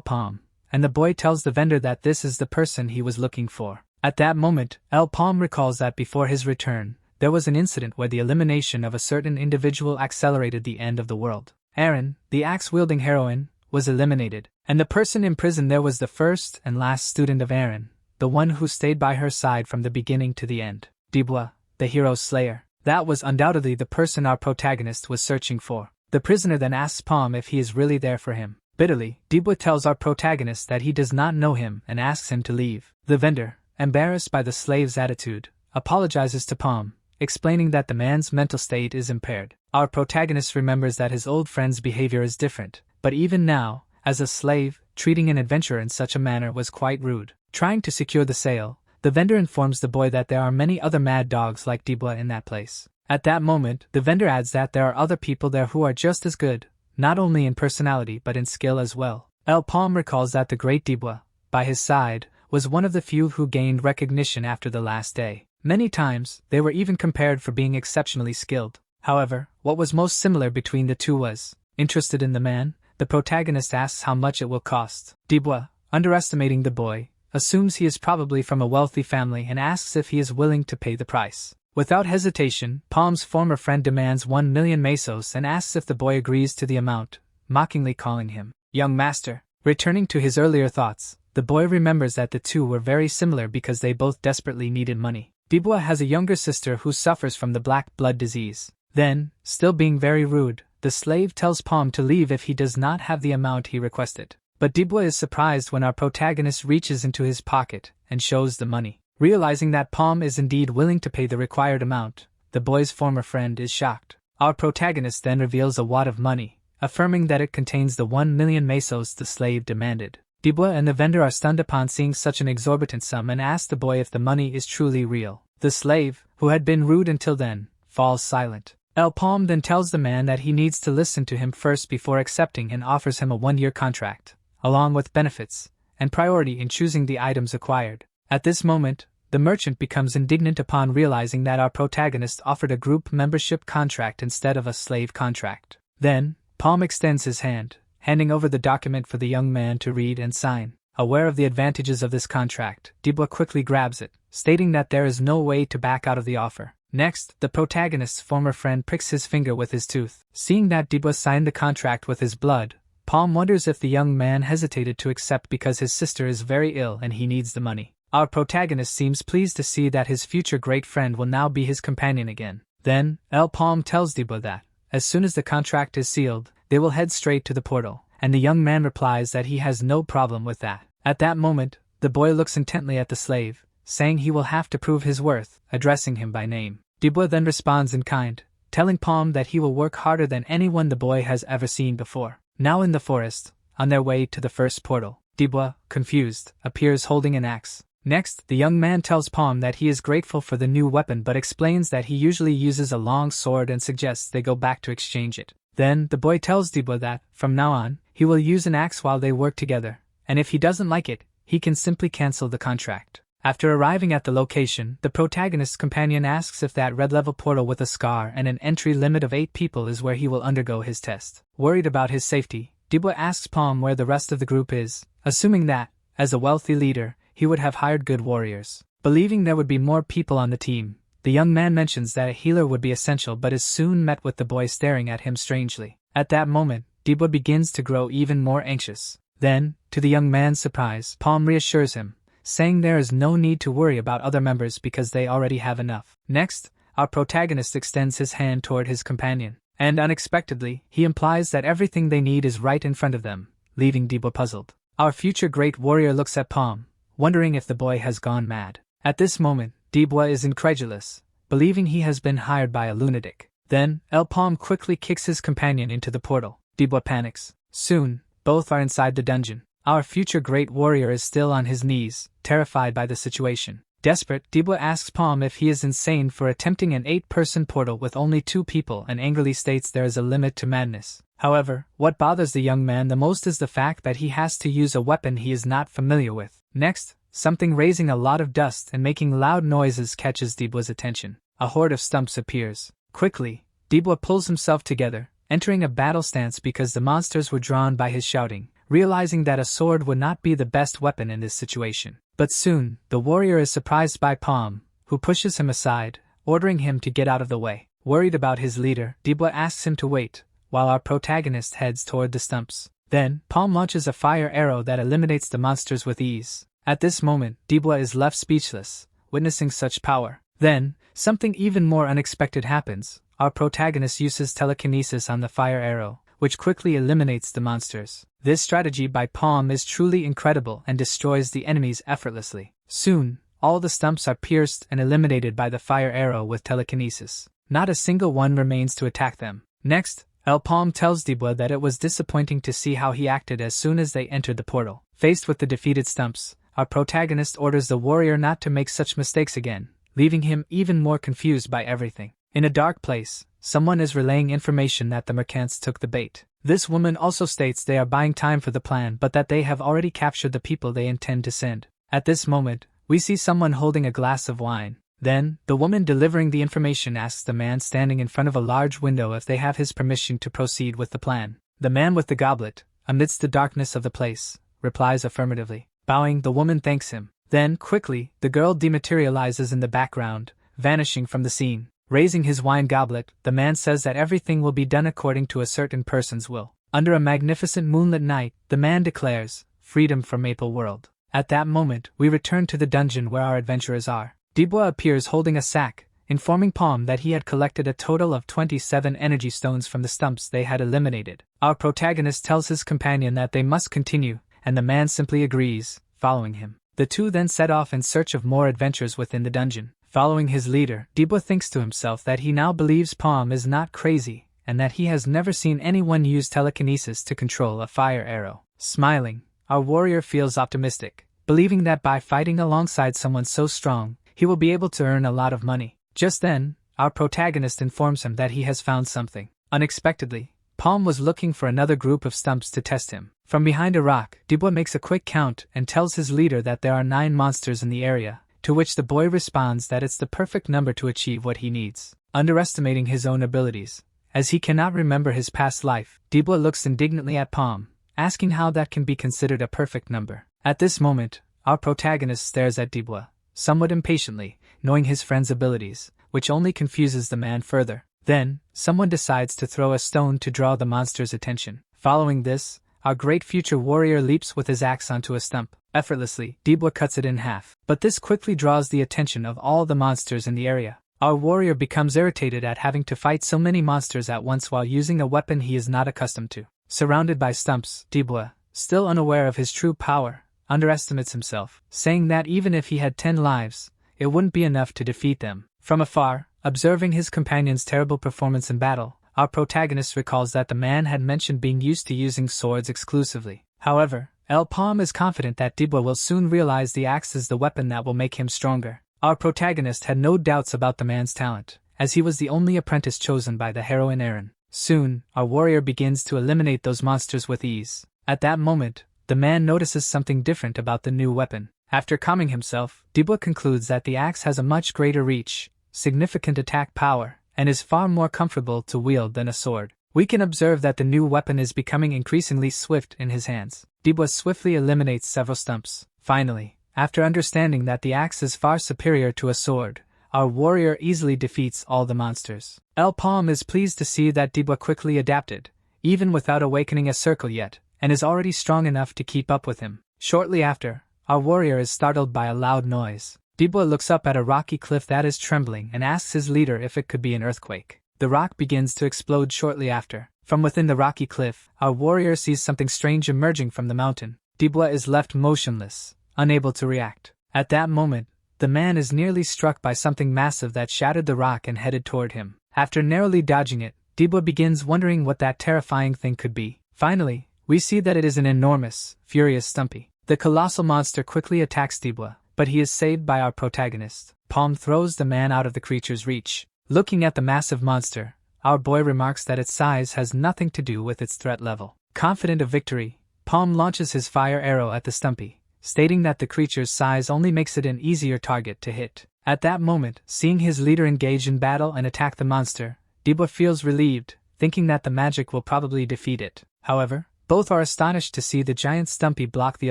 Palm, and the boy tells the vendor that this is the person he was looking for. At that moment, El Palm recalls that before his return, there was an incident where the elimination of a certain individual accelerated the end of the world. Erin, the axe-wielding heroine, was eliminated, and the person imprisoned there was the first and last student of Erin, the one who stayed by her side from the beginning to the end. Dibwa, the hero's slayer. That was undoubtedly the person our protagonist was searching for. The prisoner then asks Palm if he is really there for him. Bitterly, Dibwa tells our protagonist that he does not know him and asks him to leave. The vendor, embarrassed by the slave's attitude, apologizes to Palm, explaining that the man's mental state is impaired. Our protagonist remembers that his old friend's behavior is different, but even now, as a slave, treating an adventurer in such a manner was quite rude. Trying to secure the sale, the vendor informs the boy that there are many other mad dogs like Dibwa in that place. At that moment, the vendor adds that there are other people there who are just as good, not only in personality but in skill as well. El Palm recalls that the great Dibwa, by his side, was one of the few who gained recognition after the last day. Many times, they were even compared for being exceptionally skilled. However, what was most similar between the two was, interested in the man, the protagonist asks how much it will cost. Dibwa, underestimating the boy, assumes he is probably from a wealthy family and asks if he is willing to pay the price. Without hesitation, Palm's former friend demands 1 million mesos and asks if the boy agrees to the amount, mockingly calling him young master. Returning to his earlier thoughts, the boy remembers that the two were very similar because they both desperately needed money. Dibwa has a younger sister who suffers from the black blood disease. Then, still being very rude, the slave tells Palm to leave if he does not have the amount he requested. But Dibwa is surprised when our protagonist reaches into his pocket and shows the money. Realizing that Palm is indeed willing to pay the required amount, the boy's former friend is shocked. Our protagonist then reveals a wad of money, affirming that it contains the 1 million mesos the slave demanded. Dibwa and the vendor are stunned upon seeing such an exorbitant sum and ask the boy if the money is truly real. The slave, who had been rude until then, falls silent. El Palm then tells the man that he needs to listen to him first before accepting and offers him a 1-year contract, along with benefits, and priority in choosing the items acquired. At this moment, the merchant becomes indignant upon realizing that our protagonist offered a group membership contract instead of a slave contract. Then, Palm extends his hand, handing over the document for the young man to read and sign. Aware of the advantages of this contract, Dibwa quickly grabs it, stating that there is no way to back out of the offer. Next, the protagonist's former friend pricks his finger with his tooth. Seeing that Dibwa signed the contract with his blood, Palm wonders if the young man hesitated to accept because his sister is very ill and he needs the money. Our protagonist seems pleased to see that his future great friend will now be his companion again. Then, El Palm tells Dibwa that, as soon as the contract is sealed, they will head straight to the portal, and the young man replies that he has no problem with that. At that moment, the boy looks intently at the slave, saying he will have to prove his worth, addressing him by name. Dibwa then responds in kind, telling Palm that he will work harder than anyone the boy has ever seen before. Now in the forest, on their way to the first portal, Dibwa, confused, appears holding an axe. Next, the young man tells Palm that he is grateful for the new weapon but explains that he usually uses a long sword and suggests they go back to exchange it. Then, the boy tells Dibwa that, from now on, he will use an axe while they work together, and if he doesn't like it, he can simply cancel the contract. After arriving at the location, the protagonist's companion asks if that red-level portal with a scar and an entry limit of 8 people is where he will undergo his test. Worried about his safety, Dibwa asks Palm where the rest of the group is, assuming that, as a wealthy leader, he would have hired good warriors. Believing there would be more people on the team, the young man mentions that a healer would be essential but is soon met with the boy staring at him strangely. At that moment, Dibwa begins to grow even more anxious. Then, to the young man's surprise, Palm reassures him, saying there is no need to worry about other members because they already have enough. Next, our protagonist extends his hand toward his companion, and unexpectedly, he implies that everything they need is right in front of them, leaving Dibwa puzzled. Our future great warrior looks at Palm, wondering if the boy has gone mad. At this moment, Dibwa is incredulous, believing he has been hired by a lunatic. Then, El Palm quickly kicks his companion into the portal. Dibwa panics. Soon, both are inside the dungeon. Our future great warrior is still on his knees, terrified by the situation. Desperate, Dibwa asks Palm if he is insane for attempting an 8-person portal with only 2 people and angrily states there is a limit to madness. However, what bothers the young man the most is the fact that he has to use a weapon he is not familiar with. Next, something raising a lot of dust and making loud noises catches Dibwa's attention. A horde of stumps appears. Quickly, Dibwa pulls himself together, entering a battle stance because the monsters were drawn by his shouting, realizing that a sword would not be the best weapon in this situation. But soon, the warrior is surprised by Palm, who pushes him aside, ordering him to get out of the way. Worried about his leader, Dibwa asks him to wait, while our protagonist heads toward the stumps. Then, Palm launches a fire arrow that eliminates the monsters with ease. At this moment, Dibwa is left speechless, witnessing such power. Then, something even more unexpected happens. Our protagonist uses telekinesis on the fire arrow, which quickly eliminates the monsters. This strategy by Palm is truly incredible and destroys the enemies effortlessly. Soon, all the stumps are pierced and eliminated by the fire arrow with telekinesis. Not a single one remains to attack them. Next, El Palm tells Dibwa that it was disappointing to see how he acted as soon as they entered the portal. Faced with the defeated stumps, our protagonist orders the warrior not to make such mistakes again, leaving him even more confused by everything. In a dark place, someone is relaying information that the merchants took the bait. This woman also states they are buying time for the plan but that they have already captured the people they intend to send. At this moment, we see someone holding a glass of wine. Then, the woman delivering the information asks the man standing in front of a large window if they have his permission to proceed with the plan. The man with the goblet, amidst the darkness of the place, replies affirmatively. Bowing, the woman thanks him. Then, quickly, the girl dematerializes in the background, vanishing from the scene. Raising his wine goblet, the man says that everything will be done according to a certain person's will. Under a magnificent moonlit night, the man declares, "Freedom from Maple World." At that moment, we return to the dungeon where our adventurers are. Dibwa appears holding a sack, informing Palm that he had collected a total of 27 energy stones from the stumps they had eliminated. Our protagonist tells his companion that they must continue, and the man simply agrees, following him. The two then set off in search of more adventures within the dungeon. Following his leader, Dibwa thinks to himself that he now believes Palm is not crazy, and that he has never seen anyone use telekinesis to control a fire arrow. Smiling, our warrior feels optimistic, believing that by fighting alongside someone so strong, he will be able to earn a lot of money. Just then, our protagonist informs him that he has found something. Unexpectedly, Palm was looking for another group of stumps to test him. From behind a rock, Dibwa makes a quick count and tells his leader that there are 9 monsters in the area, to which the boy responds that it's the perfect number to achieve what he needs. Underestimating his own abilities, as he cannot remember his past life, Dibwa looks indignantly at Palm, asking how that can be considered a perfect number. At this moment, our protagonist stares at Dibwa, somewhat impatiently, knowing his friend's abilities, which only confuses the man further. Then, someone decides to throw a stone to draw the monster's attention. Following this, our great future warrior leaps with his axe onto a stump. Effortlessly, Dibwa cuts it in half, but this quickly draws the attention of all the monsters in the area. Our warrior becomes irritated at having to fight so many monsters at once while using a weapon he is not accustomed to. Surrounded by stumps, Dibwa, still unaware of his true power, underestimates himself, saying that even if he had 10 lives, it wouldn't be enough to defeat them. From afar, observing his companion's terrible performance in battle, our protagonist recalls that the man had mentioned being used to using swords exclusively. However, El Palm is confident that Dibwa will soon realize the axe is the weapon that will make him stronger. Our protagonist had no doubts about the man's talent, as he was the only apprentice chosen by the heroine Erin. Soon, our warrior begins to eliminate those monsters with ease. At that moment, the man notices something different about the new weapon. After calming himself, Dibwa concludes that the axe has a much greater reach, significant attack power, and is far more comfortable to wield than a sword. We can observe that the new weapon is becoming increasingly swift in his hands. Dibwa swiftly eliminates several stumps. Finally, after understanding that the axe is far superior to a sword, our warrior easily defeats all the monsters. El Palm is pleased to see that Dibwa quickly adapted, even without awakening a circle yet, and is already strong enough to keep up with him. Shortly after, our warrior is startled by a loud noise. Dibwa looks up at a rocky cliff that is trembling and asks his leader if it could be an earthquake. The rock begins to explode shortly after. From within the rocky cliff, our warrior sees something strange emerging from the mountain. Dibwa is left motionless, unable to react. At that moment, the man is nearly struck by something massive that shattered the rock and headed toward him. After narrowly dodging it, Dibwa begins wondering what that terrifying thing could be. Finally, we see that it is an enormous, furious Stumpy. The colossal monster quickly attacks Dibwa, but he is saved by our protagonist. Palm throws the man out of the creature's reach. Looking at the massive monster, our boy remarks that its size has nothing to do with its threat level. Confident of victory, Palm launches his fire arrow at the Stumpy, stating that the creature's size only makes it an easier target to hit. At that moment, seeing his leader engage in battle and attack the monster, Dibwa feels relieved, thinking that the magic will probably defeat it. However, both are astonished to see the giant Stumpy block the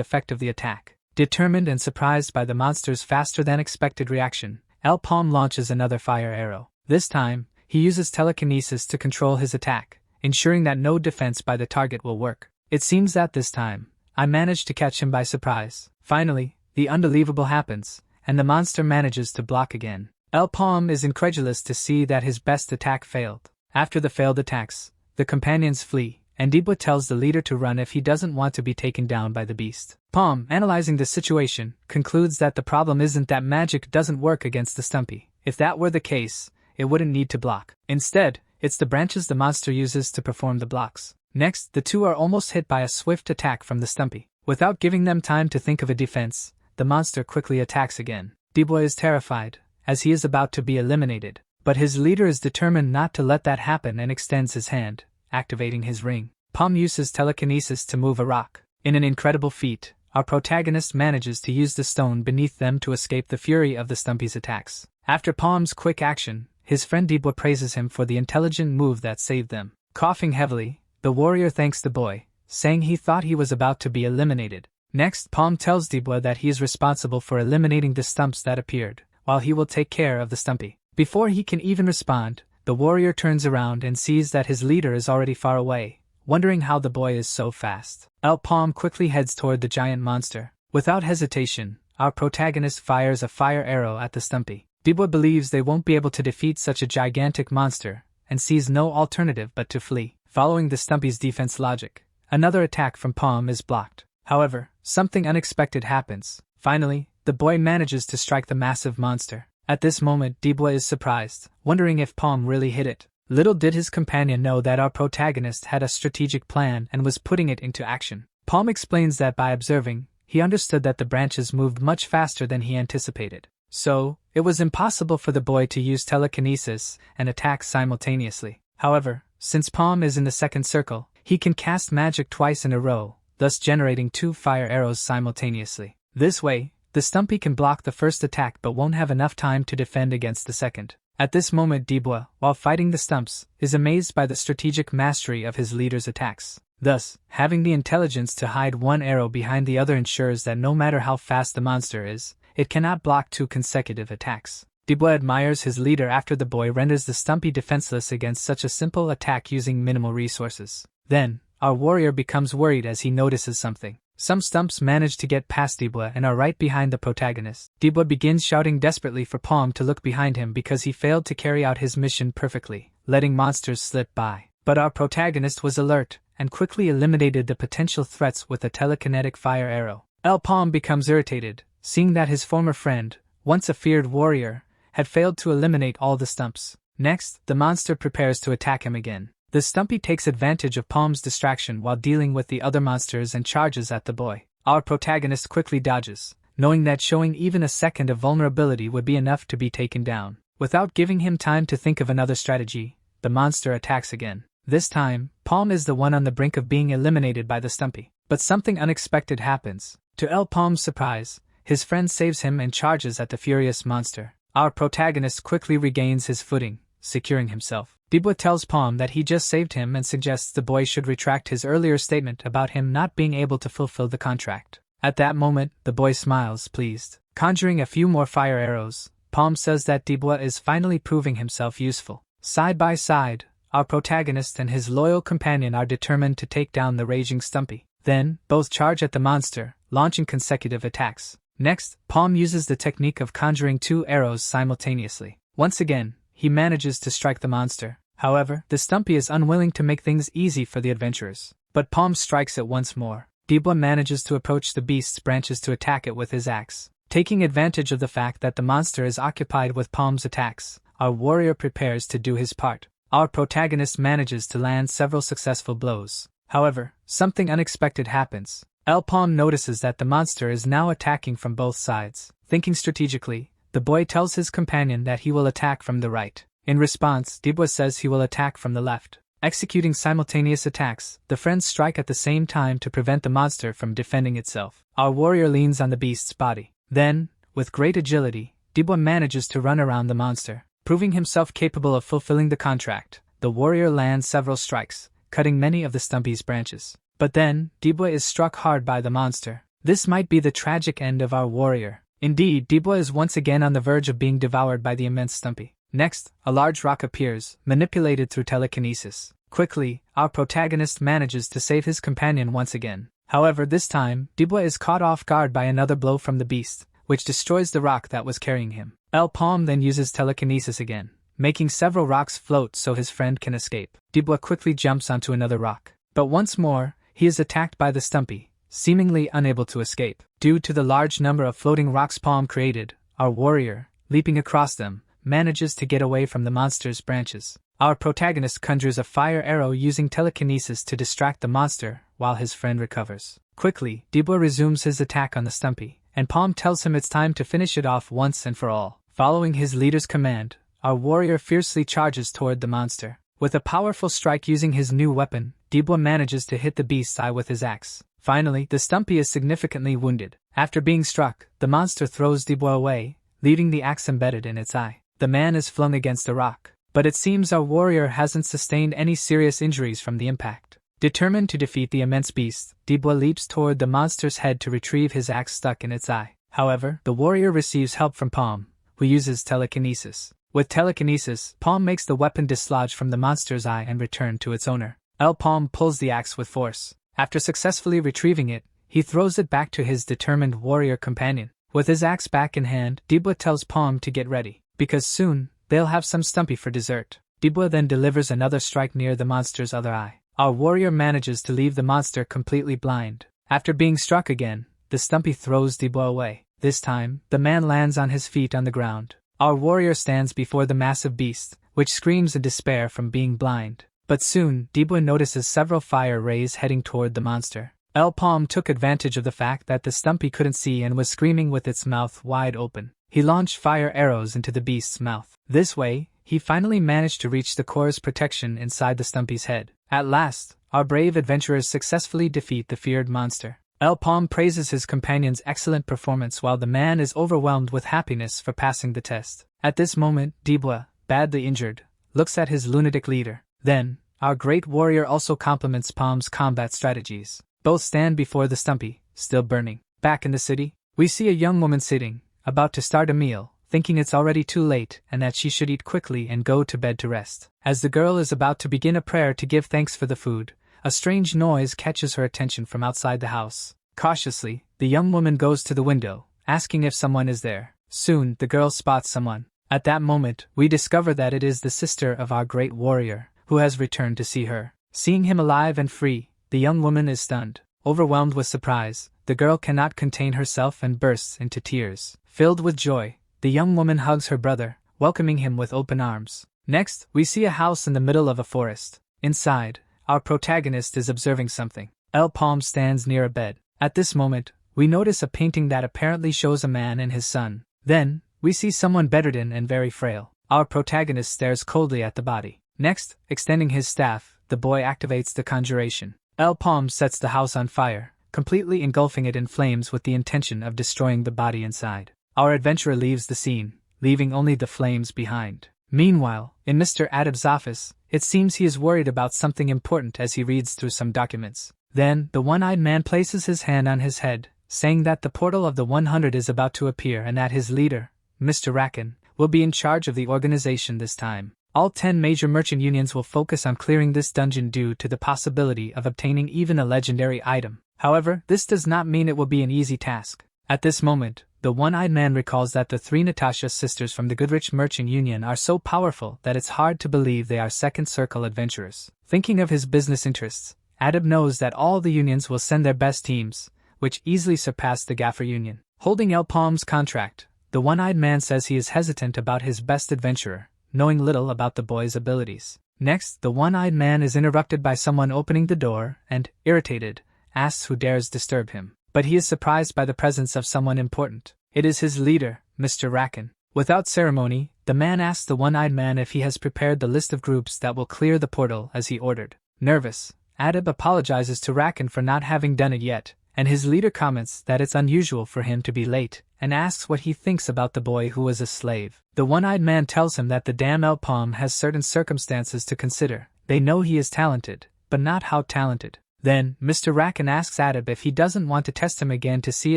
effect of the attack. Determined and surprised by the monster's faster-than-expected reaction, Palm launches another fire arrow. This time, he uses telekinesis to control his attack, ensuring that no defense by the target will work. It seems that this time, I managed to catch him by surprise. Finally, the unbelievable happens, and the monster manages to block again. Palm is incredulous to see that his best attack failed. After the failed attacks, the companions flee, and Dibwa tells the leader to run if he doesn't want to be taken down by the beast. Palm, analyzing the situation, concludes that the problem isn't that magic doesn't work against the Stumpy. If that were the case, it wouldn't need to block. Instead, it's the branches the monster uses to perform the blocks. Next, the two are almost hit by a swift attack from the Stumpy. Without giving them time to think of a defense, the monster quickly attacks again. Dibwa is terrified, as he is about to be eliminated, but his leader is determined not to let that happen and extends his hand, activating his ring. Palm uses telekinesis to move a rock. In an incredible feat, our protagonist manages to use the stone beneath them to escape the fury of the Stumpy's attacks. After Palm's quick action, his friend Dibwa praises him for the intelligent move that saved them. Coughing heavily, the warrior thanks the boy, saying he thought he was about to be eliminated. Next, Palm tells Dibwa that he is responsible for eliminating the stumps that appeared, while he will take care of the Stumpy. Before he can even respond, the warrior turns around and sees that his leader is already far away, wondering how the boy is so fast. Palm quickly heads toward the giant monster. Without hesitation, our protagonist fires a fire arrow at the Stumpy. Dibwa believes they won't be able to defeat such a gigantic monster, and sees no alternative but to flee. Following the Stumpy's defense logic, another attack from Palm is blocked. However, something unexpected happens. Finally, the boy manages to strike the massive monster. At this moment, Dibwa is surprised, wondering if Palm really hit it. Little did his companion know that our protagonist had a strategic plan and was putting it into action. Palm explains that by observing, he understood that the branches moved much faster than he anticipated. So, it was impossible for the boy to use telekinesis and attack simultaneously. However, since Palm is in the second circle, he can cast magic twice in a row, thus generating 2 fire arrows simultaneously. This way, the Stumpy can block the first attack but won't have enough time to defend against the second. At this moment, Dibwa, while fighting the stumps, is amazed by the strategic mastery of his leader's attacks. Thus, having the intelligence to hide one arrow behind the other ensures that no matter how fast the monster is, it cannot block 2 consecutive attacks. Dibwa admires his leader after the boy renders the Stumpy defenseless against such a simple attack using minimal resources. Then, our warrior becomes worried as he notices something. Some stumps manage to get past Dibwa and are right behind the protagonist. Dibwa begins shouting desperately for Palm to look behind him because he failed to carry out his mission perfectly, letting monsters slip by. But our protagonist was alert, and quickly eliminated the potential threats with a telekinetic fire arrow. Palm becomes irritated, seeing that his former friend, once a feared warrior, had failed to eliminate all the stumps. Next, the monster prepares to attack him again. The Stumpy takes advantage of Palm's distraction while dealing with the other monsters and charges at the boy. Our protagonist quickly dodges, knowing that showing even a second of vulnerability would be enough to be taken down. Without giving him time to think of another strategy, the monster attacks again. This time, Palm is the one on the brink of being eliminated by the Stumpy. But something unexpected happens. To Palm's surprise, his friend saves him and charges at the furious monster. Our protagonist quickly regains his footing, securing himself. Dibwa tells Palm that he just saved him and suggests the boy should retract his earlier statement about him not being able to fulfill the contract. At that moment, the boy smiles, pleased. Conjuring a few more fire arrows, Palm says that Dibwa is finally proving himself useful. Side by side, our protagonist and his loyal companion are determined to take down the raging Stumpy. Then, both charge at the monster, launching consecutive attacks. Next, Palm uses the technique of conjuring 2 arrows simultaneously. Once again, he manages to strike the monster. However, the Stumpy is unwilling to make things easy for the adventurers. But Palm strikes it once more. Dibwa manages to approach the beast's branches to attack it with his axe. Taking advantage of the fact that the monster is occupied with Palm's attacks, our warrior prepares to do his part. Our protagonist manages to land several successful blows. However, something unexpected happens. Palm notices that the monster is now attacking from both sides. Thinking strategically, the boy tells his companion that he will attack from the right. In response, Dibwa says he will attack from the left. Executing simultaneous attacks, the friends strike at the same time to prevent the monster from defending itself. Our warrior leans on the beast's body. Then, with great agility, Dibwa manages to run around the monster. Proving himself capable of fulfilling the contract, the warrior lands several strikes, cutting many of the Stumpy's branches. But then, Dibwa is struck hard by the monster. This might be the tragic end of our warrior. Indeed, Dibwa is once again on the verge of being devoured by the immense Stumpy. Next, a large rock appears, manipulated through telekinesis. Quickly, our protagonist manages to save his companion once again. However, this time, Dibwa is caught off guard by another blow from the beast, which destroys the rock that was carrying him. El Palm then uses telekinesis again, making several rocks float so his friend can escape. Dibwa quickly jumps onto another rock. But once more, he is attacked by the Stumpy, seemingly unable to escape. Due to the large number of floating rocks Palm created, our warrior, leaping across them, manages to get away from the monster's branches. Our protagonist conjures a fire arrow using telekinesis to distract the monster while his friend recovers. Quickly, Dibwa resumes his attack on the Stumpy, and Palm tells him it's time to finish it off once and for all. Following his leader's command, our warrior fiercely charges toward the monster. With a powerful strike using his new weapon, Dibwa manages to hit the beast's eye with his axe. Finally, the Stumpy is significantly wounded. After being struck, the monster throws Dibwa away, leaving the axe embedded in its eye. The man is flung against a rock, but it seems our warrior hasn't sustained any serious injuries from the impact. Determined to defeat the immense beast, Dibwa leaps toward the monster's head to retrieve his axe stuck in its eye. However, the warrior receives help from Palm, who uses telekinesis. With telekinesis, Palm makes the weapon dislodge from the monster's eye and return to its owner. El Palm pulls the axe with force. After successfully retrieving it, he throws it back to his determined warrior companion. With his axe back in hand, Dibwa tells Palm to get ready, because soon, they'll have some Stumpy for dessert. Dibwa then delivers another strike near the monster's other eye. Our warrior manages to leave the monster completely blind. After being struck again, the Stumpy throws Dibwa away. This time, the man lands on his feet on the ground. Our warrior stands before the massive beast, which screams in despair from being blind. But soon, Dibwa notices several fire rays heading toward the monster. El Palm took advantage of the fact that the Stumpy couldn't see and was screaming with its mouth wide open. He launched fire arrows into the beast's mouth. This way, he finally managed to reach the core's protection inside the Stumpy's head. At last, our brave adventurers successfully defeat the feared monster. El Palm praises his companion's excellent performance while the man is overwhelmed with happiness for passing the test. At this moment, Dibwa, badly injured, looks at his lunatic leader. Then, our great warrior also compliments Palm's combat strategies. Both stand before the Stumpy, still burning. Back in the city, we see a young woman sitting, about to start a meal, thinking it's already too late and that she should eat quickly and go to bed to rest. As the girl is about to begin a prayer to give thanks for the food, a strange noise catches her attention from outside the house. Cautiously, the young woman goes to the window, asking if someone is there. Soon, the girl spots someone. At that moment, we discover that it is the sister of our great warrior, who has returned to see her. Seeing him alive and free, the young woman is stunned. Overwhelmed with surprise, the girl cannot contain herself and bursts into tears. Filled with joy, the young woman hugs her brother, welcoming him with open arms. Next, we see a house in the middle of a forest. Inside, our protagonist is observing something. El Palm stands near a bed. At this moment, we notice a painting that apparently shows a man and his son. Then, we see someone bedridden and very frail. Our protagonist stares coldly at the body. Next, extending his staff, the boy activates the conjuration. El Palm sets the house on fire, completely engulfing it in flames with the intention of destroying the body inside. Our adventurer leaves the scene, leaving only the flames behind. Meanwhile, in Mr. Adam's office, it seems he is worried about something important as he reads through some documents. Then, the one-eyed man places his hand on his head, saying that the portal of the 100 is about to appear and that his leader, Mr. Racken, will be in charge of the organization this time. All 10 major merchant unions will focus on clearing this dungeon due to the possibility of obtaining even a legendary item. However, this does not mean it will be an easy task. At this moment, the one-eyed man recalls that the 3 Natasha sisters from the Goodrich Merchant Union are so powerful that it's hard to believe they are second-circle adventurers. Thinking of his business interests, Adam knows that all the unions will send their best teams, which easily surpass the Gaffer Union. Holding El Palm's contract, the one-eyed man says he is hesitant about his best adventurer, knowing little about the boy's abilities. Next, the one-eyed man is interrupted by someone opening the door and, irritated, asks who dares disturb him. But he is surprised by the presence of someone important. It is his leader, Mr. Racken. Without ceremony, the man asks the one-eyed man if he has prepared the list of groups that will clear the portal as he ordered. Nervous, Adib apologizes to Rakan for not having done it yet, and his leader comments that it's unusual for him to be late, and asks what he thinks about the boy who was a slave. The one-eyed man tells him that the damn El Palm has certain circumstances to consider. They know he is talented, but not how talented. Then, Mr. Rakan asks Adib if he doesn't want to test him again to see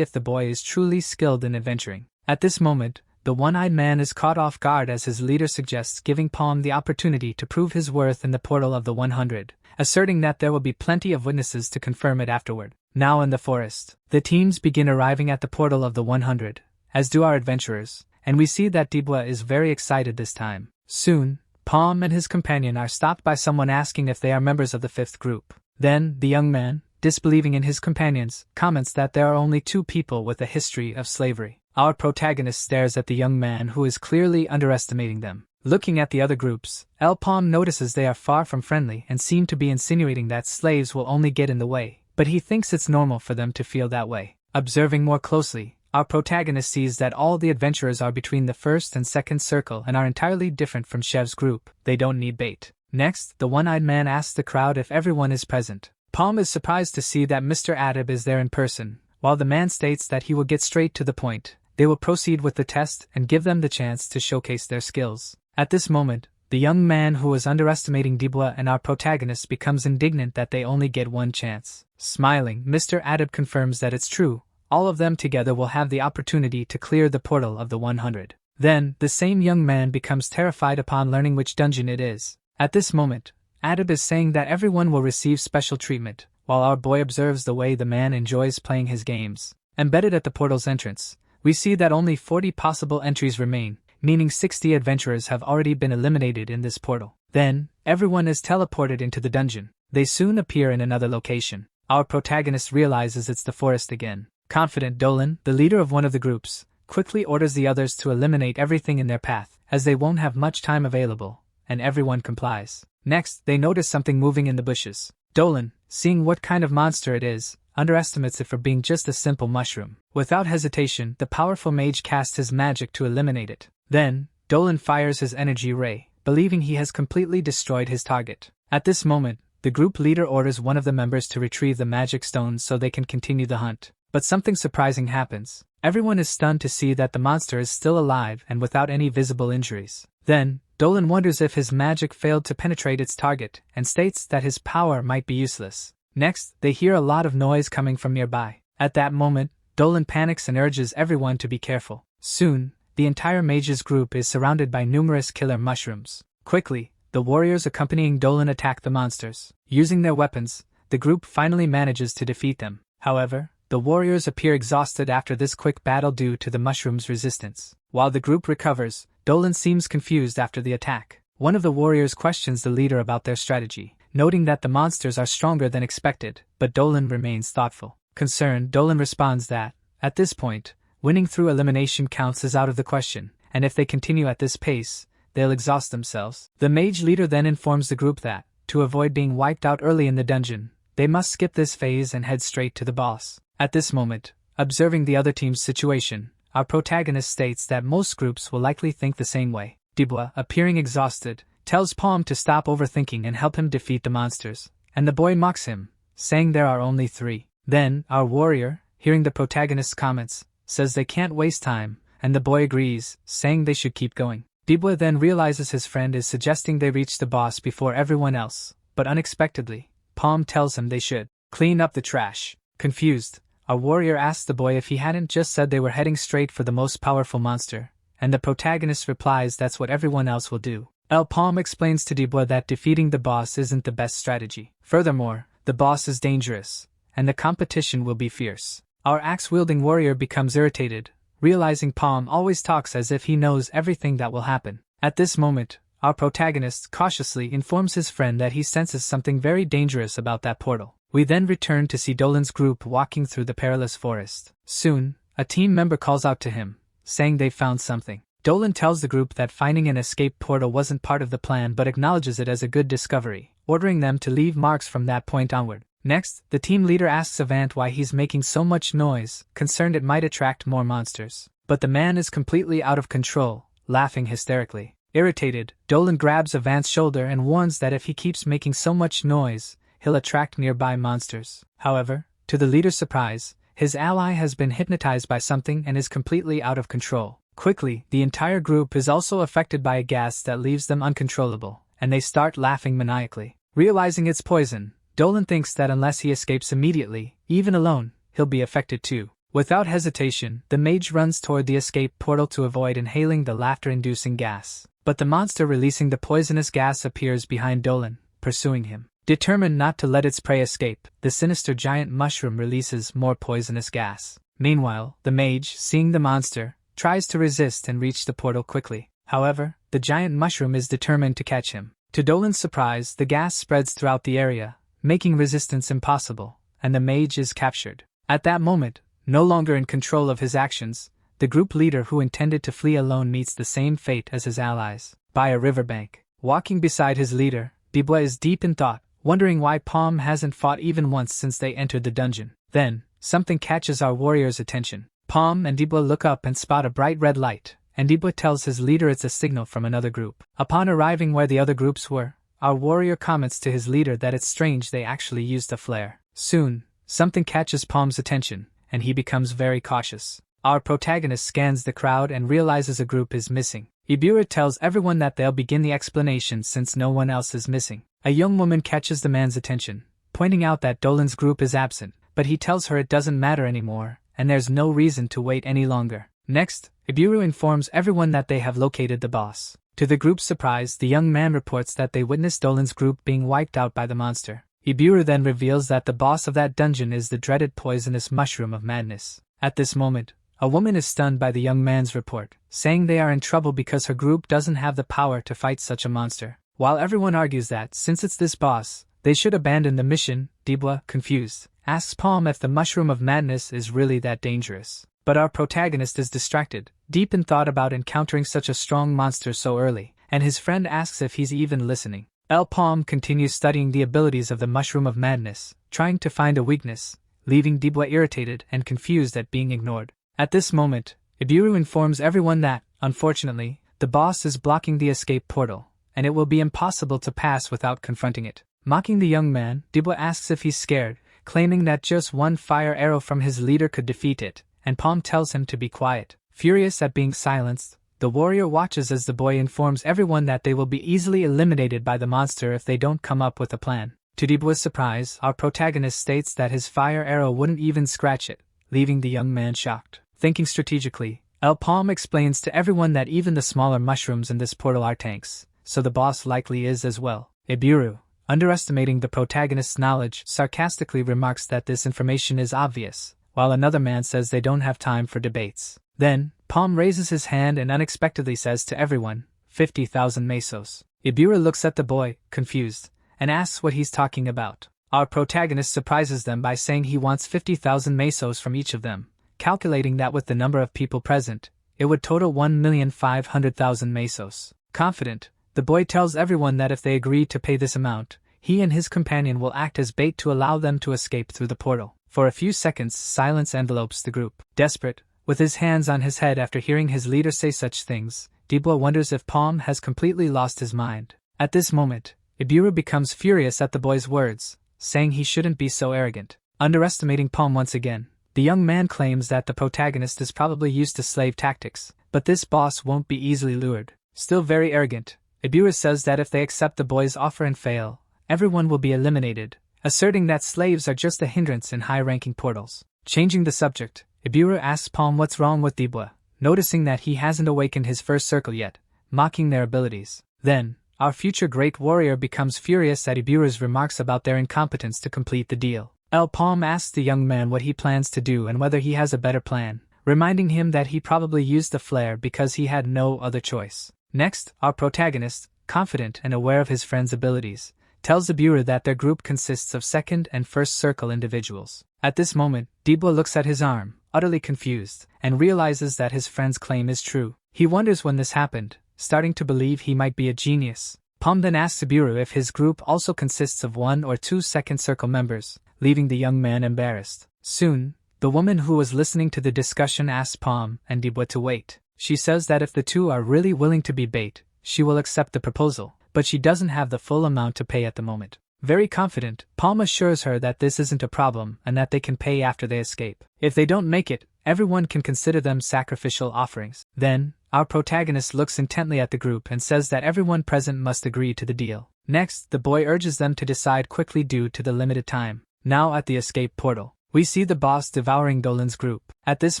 if the boy is truly skilled in adventuring. At this moment, the one-eyed man is caught off guard as his leader suggests giving Palm the opportunity to prove his worth in the portal of the 100, asserting that there will be plenty of witnesses to confirm it afterward. Now in the forest, the teams begin arriving at the portal of the 100, as do our adventurers, and we see that Dibwa is very excited this time. Soon, Palm and his companion are stopped by someone asking if they are members of the 5th group. Then, the young man, disbelieving in his companions, comments that there are only 2 people with a history of slavery. Our protagonist stares at the young man who is clearly underestimating them. Looking at the other groups, El Palm notices they are far from friendly and seem to be insinuating that slaves will only get in the way, but he thinks it's normal for them to feel that way. Observing more closely, our protagonist sees that all the adventurers are between the 1st and 2nd circle and are entirely different from Shev's group. They don't need bait. Next, the one-eyed man asks the crowd if everyone is present. Palm is surprised to see that Mr. Adib is there in person, while the man states that he will get straight to the point. They will proceed with the test and give them the chance to showcase their skills. At this moment, the young man who was underestimating Dibwa and our protagonist becomes indignant that they only get one chance. Smiling, Mr. Adib confirms that it's true. All of them together will have the opportunity to clear the portal of the 100. Then, the same young man becomes terrified upon learning which dungeon it is. At this moment, Adib is saying that everyone will receive special treatment, while our boy observes the way the man enjoys playing his games. Embedded at the portal's entrance, we see that only 40 possible entries remain, meaning 60 adventurers have already been eliminated in this portal. Then, everyone is teleported into the dungeon. They soon appear in another location. Our protagonist realizes it's the forest again. Confident, Dolan, the leader of one of the groups, quickly orders the others to eliminate everything in their path, as they won't have much time available, and everyone complies. Next, they notice something moving in the bushes. Dolan, seeing what kind of monster it is, underestimates it for being just a simple mushroom. Without hesitation, the powerful mage casts his magic to eliminate it. Then, Dolan fires his energy ray, believing he has completely destroyed his target. At this moment, the group leader orders one of the members to retrieve the magic stones so they can continue the hunt. But something surprising happens. Everyone is stunned to see that the monster is still alive and without any visible injuries. Then, Dolan wonders if his magic failed to penetrate its target and states that his power might be useless. Next, they hear a lot of noise coming from nearby. At that moment, Dolan panics and urges everyone to be careful. Soon, the entire mages group is surrounded by numerous killer mushrooms. Quickly, the warriors accompanying Dolan attack the monsters. Using their weapons, the group finally manages to defeat them. However, the warriors appear exhausted after this quick battle due to the mushroom's resistance. While the group recovers, Dolan seems confused after the attack. One of the warriors questions the leader about their strategy, noting that the monsters are stronger than expected, but Dolan remains thoughtful. Concerned, Dolan responds that, at this point, winning through elimination counts is out of the question, and if they continue at this pace, they'll exhaust themselves. The mage leader then informs the group that, to avoid being wiped out early in the dungeon, they must skip this phase and head straight to the boss. At this moment, observing the other team's situation, our protagonist states that most groups will likely think the same way. Dibwa, appearing exhausted, tells Palm to stop overthinking and help him defeat the monsters, and the boy mocks him, saying there are only 3. Then, our warrior, hearing the protagonist's comments, says they can't waste time, and the boy agrees, saying they should keep going. Dibwa then realizes his friend is suggesting they reach the boss before everyone else, but unexpectedly, Palm tells him they should clean up the trash. Confused, our warrior asks the boy if he hadn't just said they were heading straight for the most powerful monster, and the protagonist replies that's what everyone else will do. El Palm explains to Dibwa that defeating the boss isn't the best strategy. Furthermore, the boss is dangerous, and the competition will be fierce. Our axe-wielding warrior becomes irritated, realizing Palm always talks as if he knows everything that will happen. At this moment, our protagonist cautiously informs his friend that he senses something very dangerous about that portal. We then return to see Dolan's group walking through the perilous forest. Soon, a team member calls out to him, saying they've found something. Dolan tells the group that finding an escape portal wasn't part of the plan but acknowledges it as a good discovery, ordering them to leave marks from that point onward. Next, the team leader asks Avant why he's making so much noise, concerned it might attract more monsters. But the man is completely out of control, laughing hysterically. Irritated, Dolan grabs Avant's shoulder and warns that if he keeps making so much noise, he'll attract nearby monsters. However, to the leader's surprise, his ally has been hypnotized by something and is completely out of control. Quickly, the entire group is also affected by a gas that leaves them uncontrollable, and they start laughing maniacally. Realizing it's poison, Dolan thinks that unless he escapes immediately, even alone, he'll be affected too. Without hesitation, the mage runs toward the escape portal to avoid inhaling the laughter-inducing gas. But the monster releasing the poisonous gas appears behind Dolan, pursuing him. Determined not to let its prey escape, the sinister giant mushroom releases more poisonous gas. Meanwhile, the mage, seeing the monster, tries to resist and reach the portal quickly. However, the giant mushroom is determined to catch him. To Dolan's surprise, the gas spreads throughout the area, making resistance impossible, and the mage is captured. At that moment, no longer in control of his actions, the group leader who intended to flee alone meets the same fate as his allies. By a riverbank, walking beside his leader, Dubois is deep in thought, wondering why Palm hasn't fought even once since they entered the dungeon. Then, something catches our warrior's attention. Palm and Dubois look up and spot a bright red light, and Dubois tells his leader it's a signal from another group. Upon arriving where the other groups were, our warrior comments to his leader that it's strange they actually used a flare. Soon, something catches Palm's attention, and he becomes very cautious. Our protagonist scans the crowd and realizes a group is missing. Ibura tells everyone that they'll begin the explanation since no one else is missing. A young woman catches the man's attention, pointing out that Dolan's group is absent, but he tells her it doesn't matter anymore, and there's no reason to wait any longer. Next, Iburu informs everyone that they have located the boss. To the group's surprise, the young man reports that they witnessed Dolan's group being wiped out by the monster. Iburu then reveals that the boss of that dungeon is the dreaded poisonous mushroom of madness. At this moment, a woman is stunned by the young man's report, saying they are in trouble because her group doesn't have the power to fight such a monster. While everyone argues that, since it's this boss, they should abandon the mission, Dubois, confused, asks Palm if the mushroom of madness is really that dangerous. But our protagonist is distracted, deep in thought about encountering such a strong monster so early, and his friend asks if he's even listening. El Palm continues studying the abilities of the mushroom of madness, trying to find a weakness, leaving Dubois irritated and confused at being ignored. At this moment, Iburu informs everyone that, unfortunately, the boss is blocking the escape portal, and it will be impossible to pass without confronting it. Mocking the young man, Dubois asks if he's scared, claiming that just one fire arrow from his leader could defeat it, and Palm tells him to be quiet. Furious at being silenced, the warrior watches as the boy informs everyone that they will be easily eliminated by the monster if they don't come up with a plan. To Dubois' surprise, our protagonist states that his fire arrow wouldn't even scratch it, leaving the young man shocked. Thinking strategically, El Palm explains to everyone that even the smaller mushrooms in this portal are tanks, so the boss likely is as well. Iburu, underestimating the protagonist's knowledge, sarcastically remarks that this information is obvious, while another man says they don't have time for debates. Then, Palm raises his hand and unexpectedly says to everyone, 50,000 mesos. Iburu looks at the boy, confused, and asks what he's talking about. Our protagonist surprises them by saying he wants 50,000 mesos from each of them, calculating that with the number of people present, it would total 1,500,000 mesos. Confident, the boy tells everyone that if they agree to pay this amount, he and his companion will act as bait to allow them to escape through the portal. For a few seconds, silence envelopes the group. Desperate, with his hands on his head after hearing his leader say such things, Dubois wonders if Palm has completely lost his mind. At this moment, Iburu becomes furious at the boy's words, saying he shouldn't be so arrogant. Underestimating Palm once again, the young man claims that the protagonist is probably used to slave tactics, but this boss won't be easily lured. Still very arrogant, Iburu says that if they accept the boy's offer and fail, everyone will be eliminated, asserting that slaves are just a hindrance in high-ranking portals. Changing the subject, Iburu asks Palm what's wrong with Dubois, noticing that he hasn't awakened his first circle yet, mocking their abilities. Then, our future great warrior becomes furious at Iburu's remarks about their incompetence to complete the deal. El Palm asks the young man what he plans to do and whether he has a better plan, reminding him that he probably used the flare because he had no other choice. Next, our protagonist, confident and aware of his friend's abilities, tells Iburu that their group consists of second and first circle individuals. At this moment, Dubois looks at his arm, utterly confused, and realizes that his friend's claim is true. He wonders when this happened, starting to believe he might be a genius. Palm then asks Iburu if his group also consists of 1 or 2 second circle members, leaving the young man embarrassed. Soon, the woman who was listening to the discussion asks Palm and Dubois to wait. She says that if the two are really willing to be bait, she will accept the proposal, but she doesn't have the full amount to pay at the moment. Very confident, Palm assures her that this isn't a problem and that they can pay after they escape. If they don't make it, everyone can consider them sacrificial offerings. Then, our protagonist looks intently at the group and says that everyone present must agree to the deal. Next, the boy urges them to decide quickly due to the limited time. Now at the escape portal, we see the boss devouring Dolan's group. At this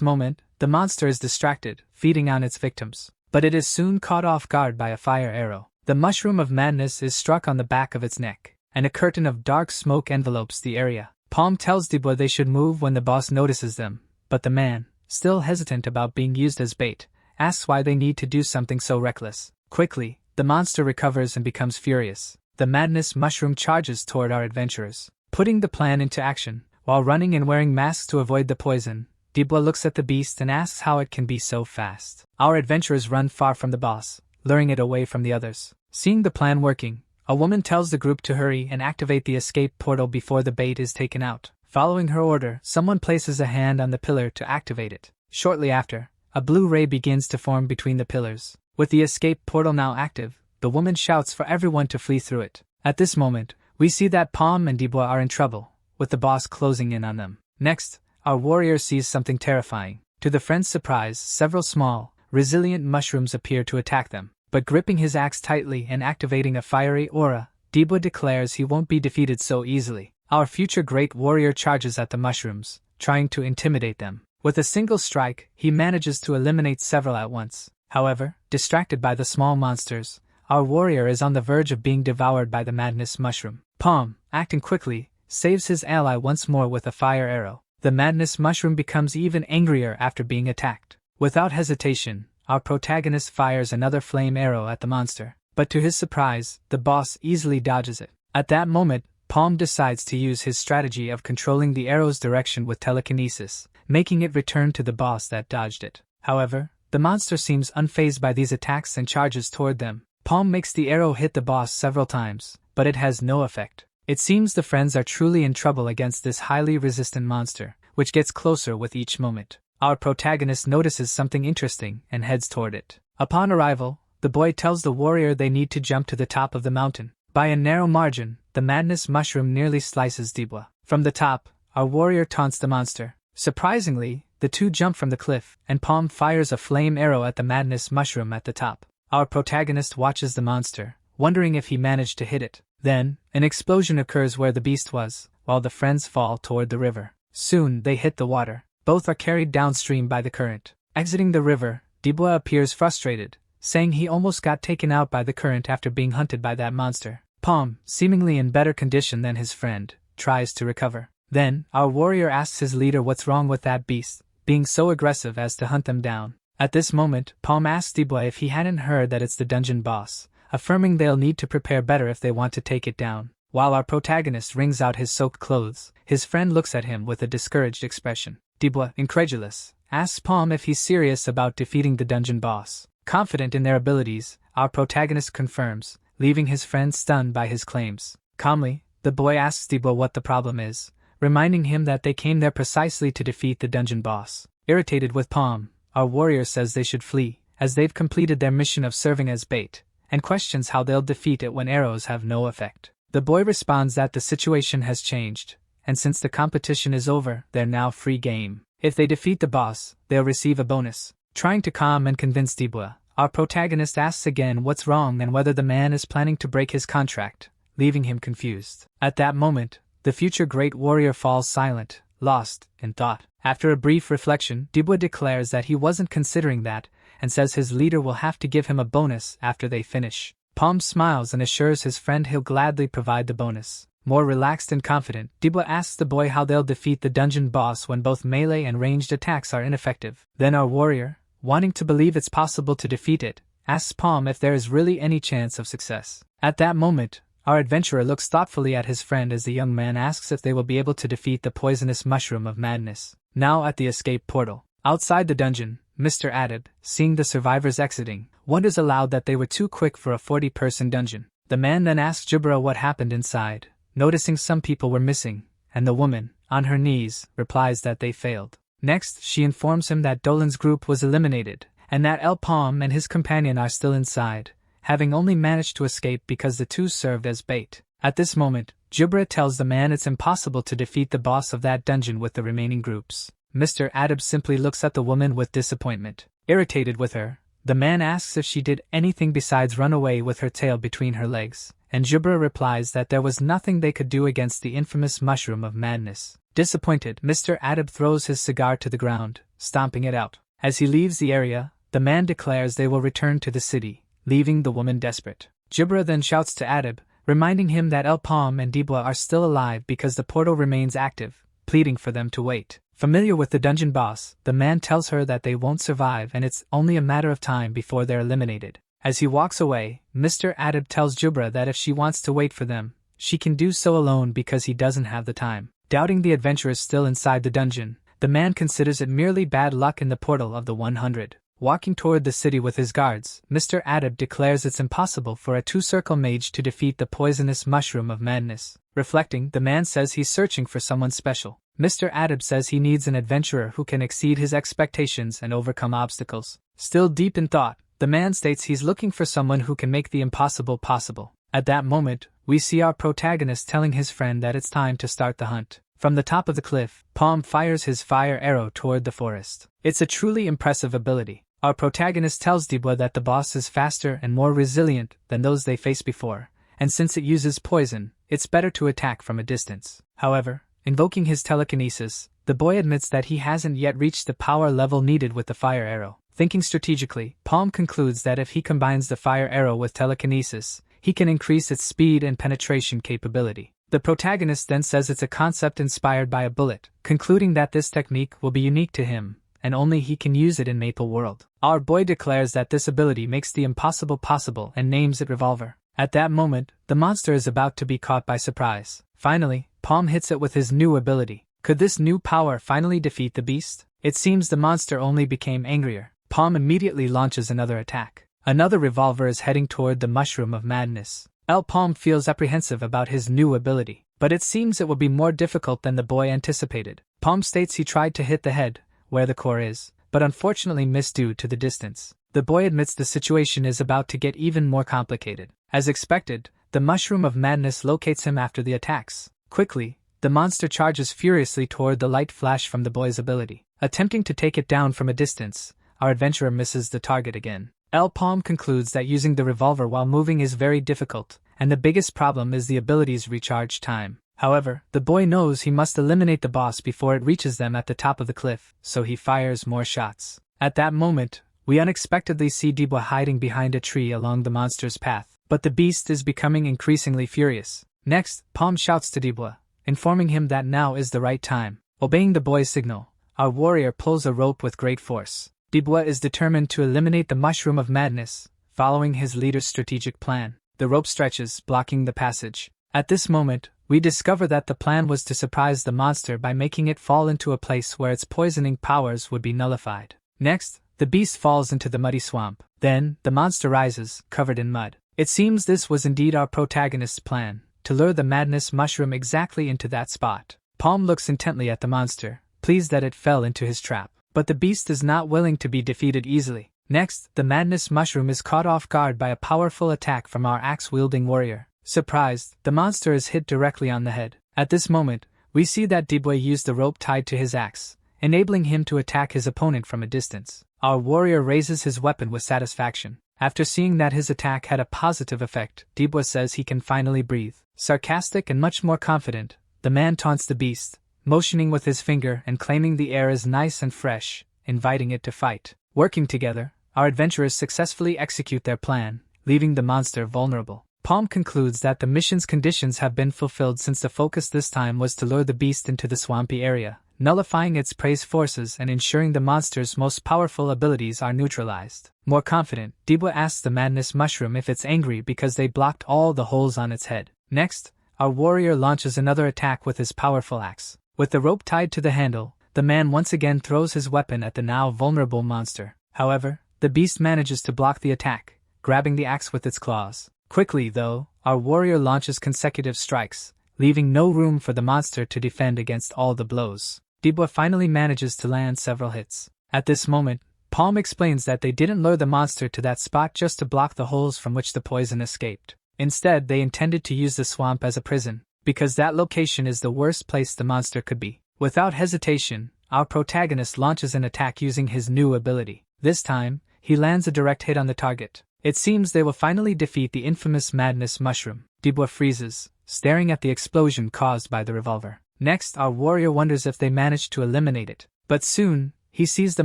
moment, the monster is distracted, feeding on its victims. But it is soon caught off guard by a fire arrow. The mushroom of madness is struck on the back of its neck, and a curtain of dark smoke envelopes the area. Palm tells Dubois they should move when the boss notices them, but the man, still hesitant about being used as bait, asks why they need to do something so reckless. Quickly, the monster recovers and becomes furious. The madness mushroom charges toward our adventurers, putting the plan into action. While running and wearing masks to avoid the poison, Dubois looks at the beast and asks how it can be so fast. Our adventurers run far from the boss, luring it away from the others. Seeing the plan working, a woman tells the group to hurry and activate the escape portal before the bait is taken out. Following her order, someone places a hand on the pillar to activate it. Shortly after, a blue ray begins to form between the pillars. With the escape portal now active, the woman shouts for everyone to flee through it. At this moment, we see that Palm and Dubois are in trouble, with the boss closing in on them. Next, our warrior sees something terrifying. To the friend's surprise, several small, resilient mushrooms appear to attack them. But gripping his axe tightly and activating a fiery aura, Dubois declares he won't be defeated so easily. Our future great warrior charges at the mushrooms, trying to intimidate them. With a single strike, he manages to eliminate several at once. However, distracted by the small monsters, our warrior is on the verge of being devoured by the madness mushroom. Palm, acting quickly, saves his ally once more with a fire arrow. The madness mushroom becomes even angrier after being attacked. Without hesitation, our protagonist fires another flame arrow at the monster, but to his surprise, the boss easily dodges it. At that moment, Palm decides to use his strategy of controlling the arrow's direction with telekinesis, making it return to the boss that dodged it. However, the monster seems unfazed by these attacks and charges toward them. Palm makes the arrow hit the boss several times, but it has no effect. It seems the friends are truly in trouble against this highly resistant monster, which gets closer with each moment. Our protagonist notices something interesting and heads toward it. Upon arrival, the boy tells the warrior they need to jump to the top of the mountain. By a narrow margin, the madness mushroom nearly slices Dubois. From the top, our warrior taunts the monster. Surprisingly, the two jump from the cliff, and Palm fires a flame arrow at the madness mushroom at the top. Our protagonist watches the monster, wondering if he managed to hit it. Then, an explosion occurs where the beast was, while the friends fall toward the river. Soon, they hit the water. Both are carried downstream by the current. Exiting the river, Dubois appears frustrated, saying he almost got taken out by the current after being hunted by that monster. Palm, seemingly in better condition than his friend, tries to recover. Then, our warrior asks his leader what's wrong with that beast, being so aggressive as to hunt them down. At this moment, Palm asks Dubois if he hadn't heard that it's the dungeon boss, affirming they'll need to prepare better if they want to take it down. While our protagonist wrings out his soaked clothes, his friend looks at him with a discouraged expression. Dubois, incredulous, asks Palm if he's serious about defeating the dungeon boss. Confident in their abilities, our protagonist confirms, leaving his friend stunned by his claims. Calmly, the boy asks Dubois what the problem is, reminding him that they came there precisely to defeat the dungeon boss. Irritated with Palm, our warrior says they should flee, as they've completed their mission of serving as bait, and questions how they'll defeat it when arrows have no effect. The boy responds that the situation has changed, and since the competition is over, they're now free game. If they defeat the boss, they'll receive a bonus. Trying to calm and convince Dubois, our protagonist asks again what's wrong and whether the man is planning to break his contract, leaving him confused. At that moment, the future great warrior falls silent, lost in thought. After a brief reflection, Dubois declares that he wasn't considering that, and says his leader will have to give him a bonus after they finish. Palm smiles and assures his friend he'll gladly provide the bonus. More relaxed and confident, Dubois asks the boy how they'll defeat the dungeon boss when both melee and ranged attacks are ineffective. Then our warrior, wanting to believe it's possible to defeat it, asks Palm if there is really any chance of success. At that moment, our adventurer looks thoughtfully at his friend as the young man asks if they will be able to defeat the poisonous mushroom of madness. Now at the escape portal. Outside the dungeon, Mr. Adib, seeing the survivors exiting, wonders aloud that they were too quick for a 40-person dungeon. The man then asks Jibra what happened inside, noticing some people were missing, and the woman, on her knees, replies that they failed. Next, she informs him that Dolan's group was eliminated, and that El Palm and his companion are still inside, having only managed to escape because the two served as bait. At this moment, Jubra tells the man it's impossible to defeat the boss of that dungeon with the remaining groups. Mr. Adab simply looks at the woman with disappointment. Irritated with her, the man asks if she did anything besides run away with her tail between her legs, and Jubra replies that there was nothing they could do against the infamous mushroom of madness. Disappointed, Mr. Adab throws his cigar to the ground, stomping it out. As he leaves the area, the man declares they will return to the city, leaving the woman desperate. Jubra then shouts to Adab, reminding him that El Palm and Dibwa are still alive because the portal remains active, pleading for them to wait. Familiar with the dungeon boss, the man tells her that they won't survive and it's only a matter of time before they're eliminated. As he walks away, Mr. Adab tells Jubra that if she wants to wait for them, she can do so alone because he doesn't have the time. Doubting the adventurers still inside the dungeon, the man considers it merely bad luck in the portal of the 100. Walking toward the city with his guards, Mr. Adab declares it's impossible for a two-circle mage to defeat the poisonous mushroom of madness. Reflecting, the man says he's searching for someone special. Mr. Adab says he needs an adventurer who can exceed his expectations and overcome obstacles. Still deep in thought, the man states he's looking for someone who can make the impossible possible. At that moment, we see our protagonist telling his friend that it's time to start the hunt. From the top of the cliff, Palm fires his fire arrow toward the forest. It's a truly impressive ability. Our protagonist tells Dibwa that the boss is faster and more resilient than those they faced before, and since it uses poison, it's better to attack from a distance. However, invoking his telekinesis, the boy admits that he hasn't yet reached the power level needed with the fire arrow. Thinking strategically, Palm concludes that if he combines the fire arrow with telekinesis, he can increase its speed and penetration capability. The protagonist then says it's a concept inspired by a bullet, concluding that this technique will be unique to him, and only he can use it in Maple World. Our boy declares that this ability makes the impossible possible and names it Revolver. At that moment, the monster is about to be caught by surprise. Finally, Palm hits it with his new ability. Could this new power finally defeat the beast? It seems the monster only became angrier. Palm immediately launches another attack. Another revolver is heading toward the mushroom of madness. El Palm feels apprehensive about his new ability, but it seems it will be more difficult than the boy anticipated. Palm states he tried to hit the head, where the core is, but unfortunately missed due to the distance. The boy admits the situation is about to get even more complicated. As expected, the mushroom of madness locates him after the attacks. Quickly, the monster charges furiously toward the light flash from the boy's ability. Attempting to take it down from a distance, our adventurer misses the target again. El Palm concludes that using the revolver while moving is very difficult, and the biggest problem is the ability's recharge time. However, the boy knows he must eliminate the boss before it reaches them at the top of the cliff, so he fires more shots. At that moment, we unexpectedly see Dibwa hiding behind a tree along the monster's path, but the beast is becoming increasingly furious. Next, Palm shouts to Dibwa, informing him that now is the right time. Obeying the boy's signal, our warrior pulls a rope with great force. Dibwa is determined to eliminate the mushroom of madness, following his leader's strategic plan. The rope stretches, blocking the passage. At this moment, we discover that the plan was to surprise the monster by making it fall into a place where its poisoning powers would be nullified. Next, the beast falls into the muddy swamp. Then, the monster rises, covered in mud. It seems this was indeed our protagonist's plan, to lure the madness mushroom exactly into that spot. Palm looks intently at the monster, pleased that it fell into his trap. But the beast is not willing to be defeated easily. Next, the madness mushroom is caught off guard by a powerful attack from our axe-wielding warrior. Surprised, the monster is hit directly on the head. At this moment, we see that Dibwa used the rope tied to his axe, enabling him to attack his opponent from a distance. Our warrior raises his weapon with satisfaction. After seeing that his attack had a positive effect, Dibwa says he can finally breathe. Sarcastic and much more confident, the man taunts the beast, motioning with his finger and claiming the air is nice and fresh, inviting it to fight. Working together, our adventurers successfully execute their plan, leaving the monster vulnerable. Palm concludes that the mission's conditions have been fulfilled since the focus this time was to lure the beast into the swampy area, nullifying its prey's forces and ensuring the monster's most powerful abilities are neutralized. More confident, Dibwa asks the madness mushroom if it's angry because they blocked all the holes on its head. Next, our warrior launches another attack with his powerful axe. With the rope tied to the handle, the man once again throws his weapon at the now vulnerable monster. However, the beast manages to block the attack, grabbing the axe with its claws. Quickly, though, our warrior launches consecutive strikes, leaving no room for the monster to defend against all the blows. Dibwa finally manages to land several hits. At this moment, Palm explains that they didn't lure the monster to that spot just to block the holes from which the poison escaped. Instead, they intended to use the swamp as a prison, because that location is the worst place the monster could be. Without hesitation, our protagonist launches an attack using his new ability. This time, he lands a direct hit on the target. It seems they will finally defeat the infamous madness mushroom. Dibwa freezes, staring at the explosion caused by the revolver. Next, our warrior wonders if they managed to eliminate it. But soon, he sees the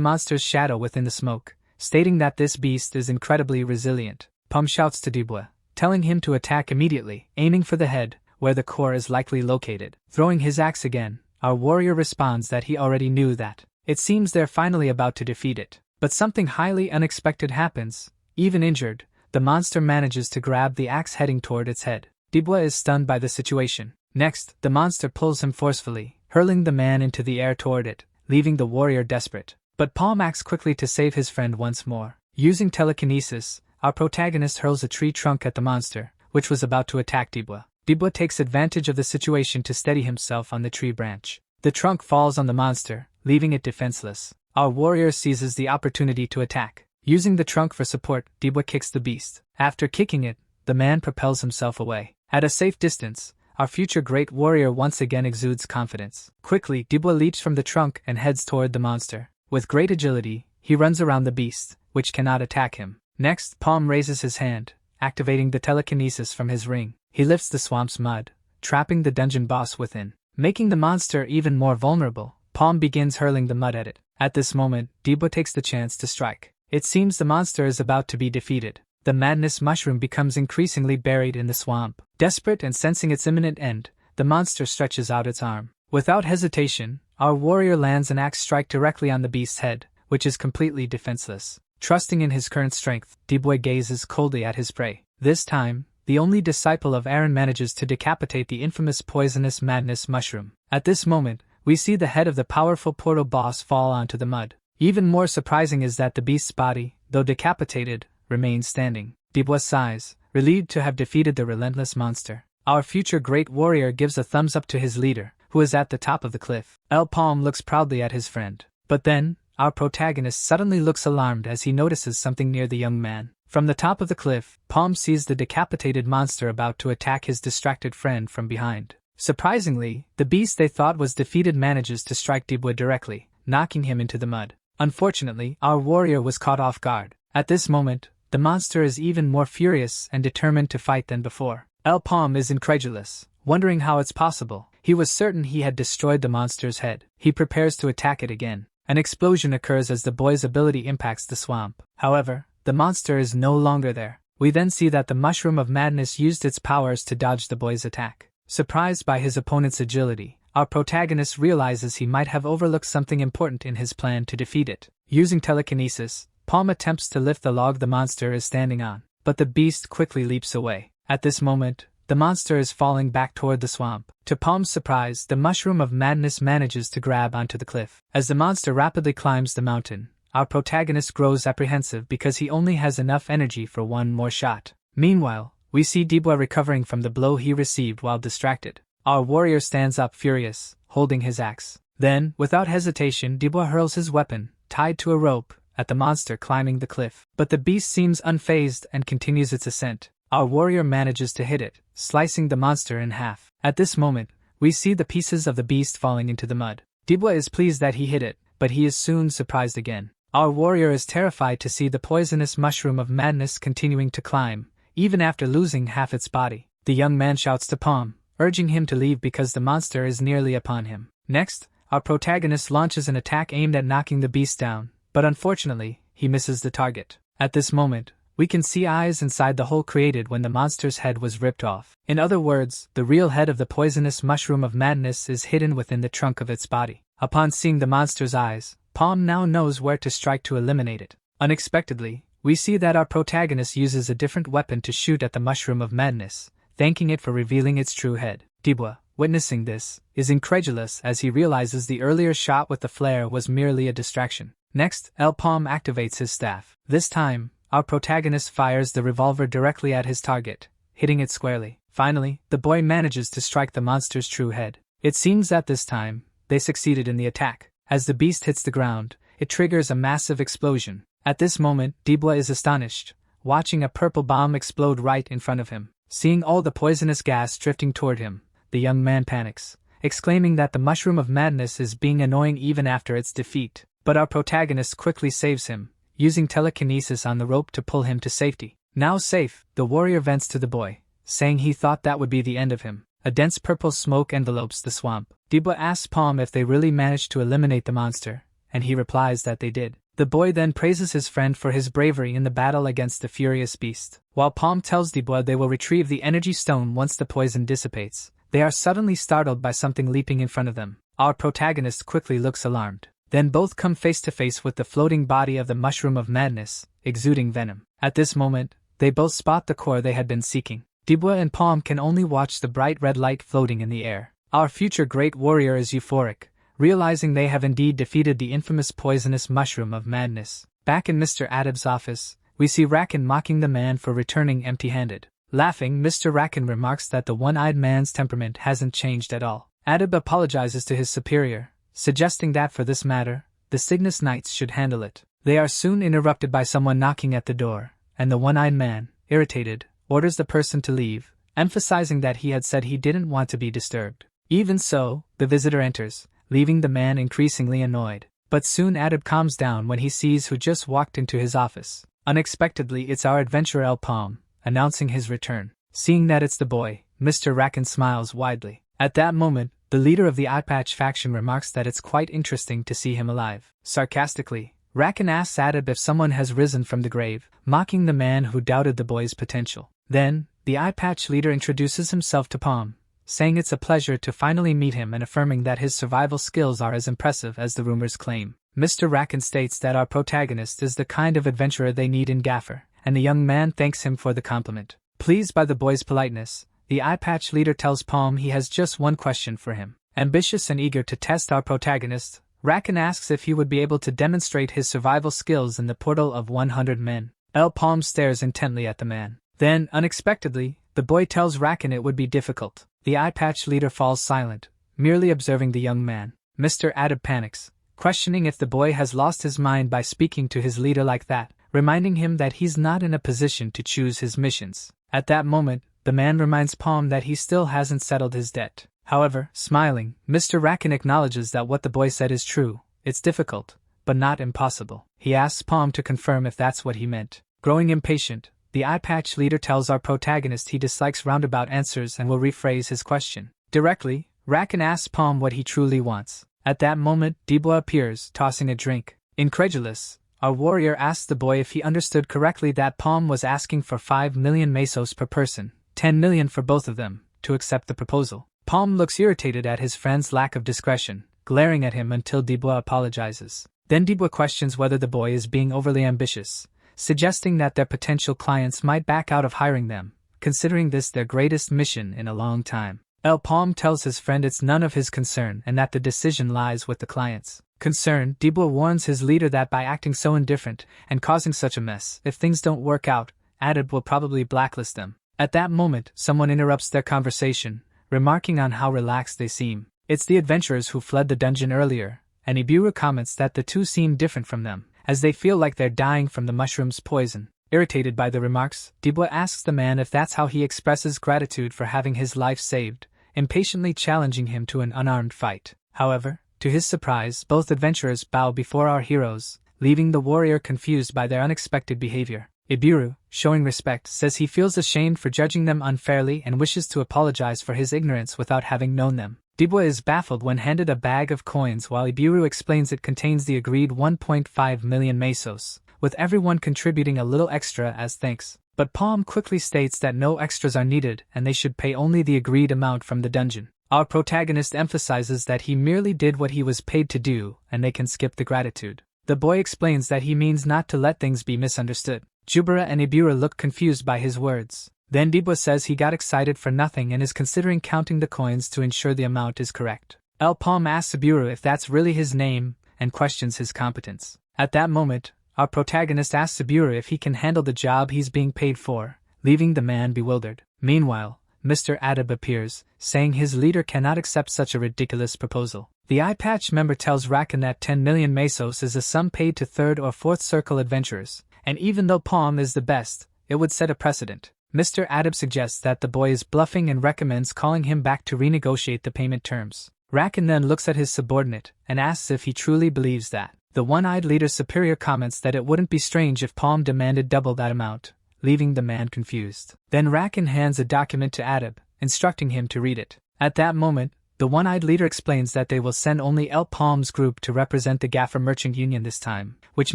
monster's shadow within the smoke, stating that this beast is incredibly resilient. Palm shouts to Dibwa, telling him to attack immediately, aiming for the head, where the core is likely located. Throwing his axe again, our warrior responds that he already knew that. It seems they're finally about to defeat it. But something highly unexpected happens. Even injured, the monster manages to grab the axe heading toward its head. Dibwa is stunned by the situation. Next, the monster pulls him forcefully, hurling the man into the air toward it, leaving the warrior desperate. But Palm acts quickly to save his friend once more. Using telekinesis, our protagonist hurls a tree trunk at the monster, which was about to attack Dibwa. Dibwa takes advantage of the situation to steady himself on the tree branch. The trunk falls on the monster, leaving it defenseless. Our warrior seizes the opportunity to attack. Using the trunk for support, Dibwa kicks the beast. After kicking it, the man propels himself away. At a safe distance, our future great warrior once again exudes confidence. Quickly, Dibwa leaps from the trunk and heads toward the monster. With great agility, he runs around the beast, which cannot attack him. Next, Palm raises his hand, activating the telekinesis from his ring. He lifts the swamp's mud, trapping the dungeon boss within. Making the monster even more vulnerable, Palm begins hurling the mud at it. At this moment, Dibwa takes the chance to strike. It seems the monster is about to be defeated. The madness mushroom becomes increasingly buried in the swamp. Desperate and sensing its imminent end, the monster stretches out its arm. Without hesitation, our warrior lands an axe strike directly on the beast's head, which is completely defenseless. Trusting in his current strength, Dibwa gazes coldly at his prey. This time, the only disciple of Aaron manages to decapitate the infamous poisonous madness mushroom. At this moment, we see the head of the powerful portal boss fall onto the mud. Even more surprising is that the beast's body, though decapitated, remains standing. Dibwa sighs, relieved to have defeated the relentless monster. Our future great warrior gives a thumbs up to his leader, who is at the top of the cliff. El Palm looks proudly at his friend. But then, our protagonist suddenly looks alarmed as he notices something near the young man. From the top of the cliff, Palm sees the decapitated monster about to attack his distracted friend from behind. Surprisingly, the beast they thought was defeated manages to strike Dibwa directly, knocking him into the mud. Unfortunately, our warrior was caught off guard. At this moment, the monster is even more furious and determined to fight than before. El Palm is incredulous, wondering how it's possible. He was certain he had destroyed the monster's head. He prepares to attack it again. An explosion occurs as the boy's ability impacts the swamp. However, the monster is no longer there. We then see that the mushroom of madness used its powers to dodge the boy's attack. Surprised by his opponent's agility, our protagonist realizes he might have overlooked something important in his plan to defeat it. Using telekinesis, Palm attempts to lift the log the monster is standing on, but the beast quickly leaps away. At this moment, the monster is falling back toward the swamp. To Palm's surprise, the mushroom of madness manages to grab onto the cliff. As the monster rapidly climbs the mountain, our protagonist grows apprehensive because he only has enough energy for one more shot. Meanwhile, we see Dibwa recovering from the blow he received while distracted. Our warrior stands up furious, holding his axe. Then, without hesitation, Dibwa hurls his weapon, tied to a rope, at the monster climbing the cliff. But the beast seems unfazed and continues its ascent. Our warrior manages to hit it, slicing the monster in half. At this moment, we see the pieces of the beast falling into the mud. Dibwa is pleased that he hit it, but he is soon surprised again. Our warrior is terrified to see the poisonous mushroom of madness continuing to climb, even after losing half its body. The young man shouts to Palm, urging him to leave because the monster is nearly upon him. Next, our protagonist launches an attack aimed at knocking the beast down, but unfortunately, he misses the target. At this moment, we can see eyes inside the hole created when the monster's head was ripped off. In other words, the real head of the poisonous mushroom of madness is hidden within the trunk of its body. Upon seeing the monster's eyes, Palm now knows where to strike to eliminate it. Unexpectedly, we see that our protagonist uses a different weapon to shoot at the mushroom of madness, thanking it for revealing its true head. Dibwa, witnessing this, is incredulous as he realizes the earlier shot with the flare was merely a distraction. Next, El Palm activates his staff. This time, our protagonist fires the revolver directly at his target, hitting it squarely. Finally, the boy manages to strike the monster's true head. It seems that this time, they succeeded in the attack. As the beast hits the ground, it triggers a massive explosion. At this moment, Dibwa is astonished, watching a purple bomb explode right in front of him. Seeing all the poisonous gas drifting toward him, the young man panics, exclaiming that the mushroom of madness is being annoying even after its defeat. But our protagonist quickly saves him, using telekinesis on the rope to pull him to safety. Now safe, the warrior vents to the boy, saying he thought that would be the end of him. A dense purple smoke envelopes the swamp. Dibwa asks Palm if they really managed to eliminate the monster, and he replies that they did. The boy then praises his friend for his bravery in the battle against the furious beast. While Palm tells Dibwa they will retrieve the energy stone once the poison dissipates, they are suddenly startled by something leaping in front of them. Our protagonist quickly looks alarmed. Then both come face to face with the floating body of the mushroom of madness, exuding venom. At this moment, they both spot the core they had been seeking. Dibwa and Palm can only watch the bright red light floating in the air. Our future great warrior is euphoric, realizing they have indeed defeated the infamous poisonous mushroom of madness. Back in Mr. Adab's office, we see Rakan mocking the man for returning empty-handed. Laughing, Mr. Rakan remarks that the one-eyed man's temperament hasn't changed at all. Adab apologizes to his superior, suggesting that for this matter, the Cygnus Knights should handle it. They are soon interrupted by someone knocking at the door, and the one-eyed man, irritated, orders the person to leave, emphasizing that he had said he didn't want to be disturbed. Even so, the visitor enters, leaving the man increasingly annoyed. But soon Adab calms down when he sees who just walked into his office. Unexpectedly, it's our adventurer El Palm, announcing his return. Seeing that it's the boy, Mr. Rakan smiles widely. At that moment, the leader of the Eyepatch faction remarks that it's quite interesting to see him alive. Sarcastically, Rakan asks Adab if someone has risen from the grave, mocking the man who doubted the boy's potential. Then, the Eyepatch leader introduces himself to Palm, saying it's a pleasure to finally meet him and affirming that his survival skills are as impressive as the rumors claim. Mr. Rakan states that our protagonist is the kind of adventurer they need in Gaffer, and the young man thanks him for the compliment. Pleased by the boy's politeness, the Eyepatch leader tells Palm he has just one question for him. Ambitious and eager to test our protagonist, Rakan asks if he would be able to demonstrate his survival skills in the portal of 100 men. El Palm stares intently at the man. Then, unexpectedly, the boy tells Rakan it would be difficult. The Eyepatch leader falls silent, merely observing the young man. Mr. Adab panics, questioning if the boy has lost his mind by speaking to his leader like that, reminding him that he's not in a position to choose his missions. At that moment, the man reminds Palm that he still hasn't settled his debt. However, smiling, Mr. Rakan acknowledges that what the boy said is true. It's difficult, but not impossible. He asks Palm to confirm if that's what he meant. Growing impatient, the Eyepatch leader tells our protagonist he dislikes roundabout answers and will rephrase his question. Directly, Rakan asks Palm what he truly wants. At that moment, Dibwa appears, tossing a drink. Incredulous, our warrior asks the boy if he understood correctly that Palm was asking for 5 million mesos per person, 10 million for both of them, to accept the proposal. Palm looks irritated at his friend's lack of discretion, glaring at him until Dibwa apologizes. Then Dibwa questions whether the boy is being overly ambitious, suggesting that their potential clients might back out of hiring them, considering this their greatest mission in a long time. El Palm tells his friend it's none of his concern and that the decision lies with the clients. Concerned, Dibwa warns his leader that by acting so indifferent and causing such a mess, if things don't work out, Adab will probably blacklist them. At that moment, someone interrupts their conversation, remarking on how relaxed they seem. It's the adventurers who fled the dungeon earlier, and Iburu comments that the two seem different from them, as they feel like they're dying from the mushroom's poison. Irritated by the remarks, Dibwa asks the man if that's how he expresses gratitude for having his life saved, impatiently challenging him to an unarmed fight. However, to his surprise, both adventurers bow before our heroes, leaving the warrior confused by their unexpected behavior. Iburu, showing respect, says he feels ashamed for judging them unfairly and wishes to apologize for his ignorance without having known them. Dibwa is baffled when handed a bag of coins while Iburu explains it contains the agreed 1.5 million mesos, with everyone contributing a little extra as thanks. But Palm quickly states that no extras are needed and they should pay only the agreed amount from the dungeon. Our protagonist emphasizes that he merely did what he was paid to do and they can skip the gratitude. The boy explains that he means not to let things be misunderstood. Jubara and Iburu look confused by his words. Then Dibwa says he got excited for nothing and is considering counting the coins to ensure the amount is correct. El Palm asks Iburu if that's really his name and questions his competence. At that moment, our protagonist asks Iburu if he can handle the job he's being paid for, leaving the man bewildered. Meanwhile, Mr. Adab appears, saying his leader cannot accept such a ridiculous proposal. The eye patch member tells Rakan that 10 million mesos is a sum paid to 3rd or 4th circle adventurers, and even though Palm is the best, it would set a precedent. Mr. Adab suggests that the boy is bluffing and recommends calling him back to renegotiate the payment terms. Rakan then looks at his subordinate and asks if he truly believes that. The one-eyed leader's superior comments that it wouldn't be strange if Palm demanded double that amount, leaving the man confused. Then Rakan hands a document to Adab, instructing him to read it. At that moment, the one-eyed leader explains that they will send only El Palm's group to represent the Gaffer Merchant Union this time, which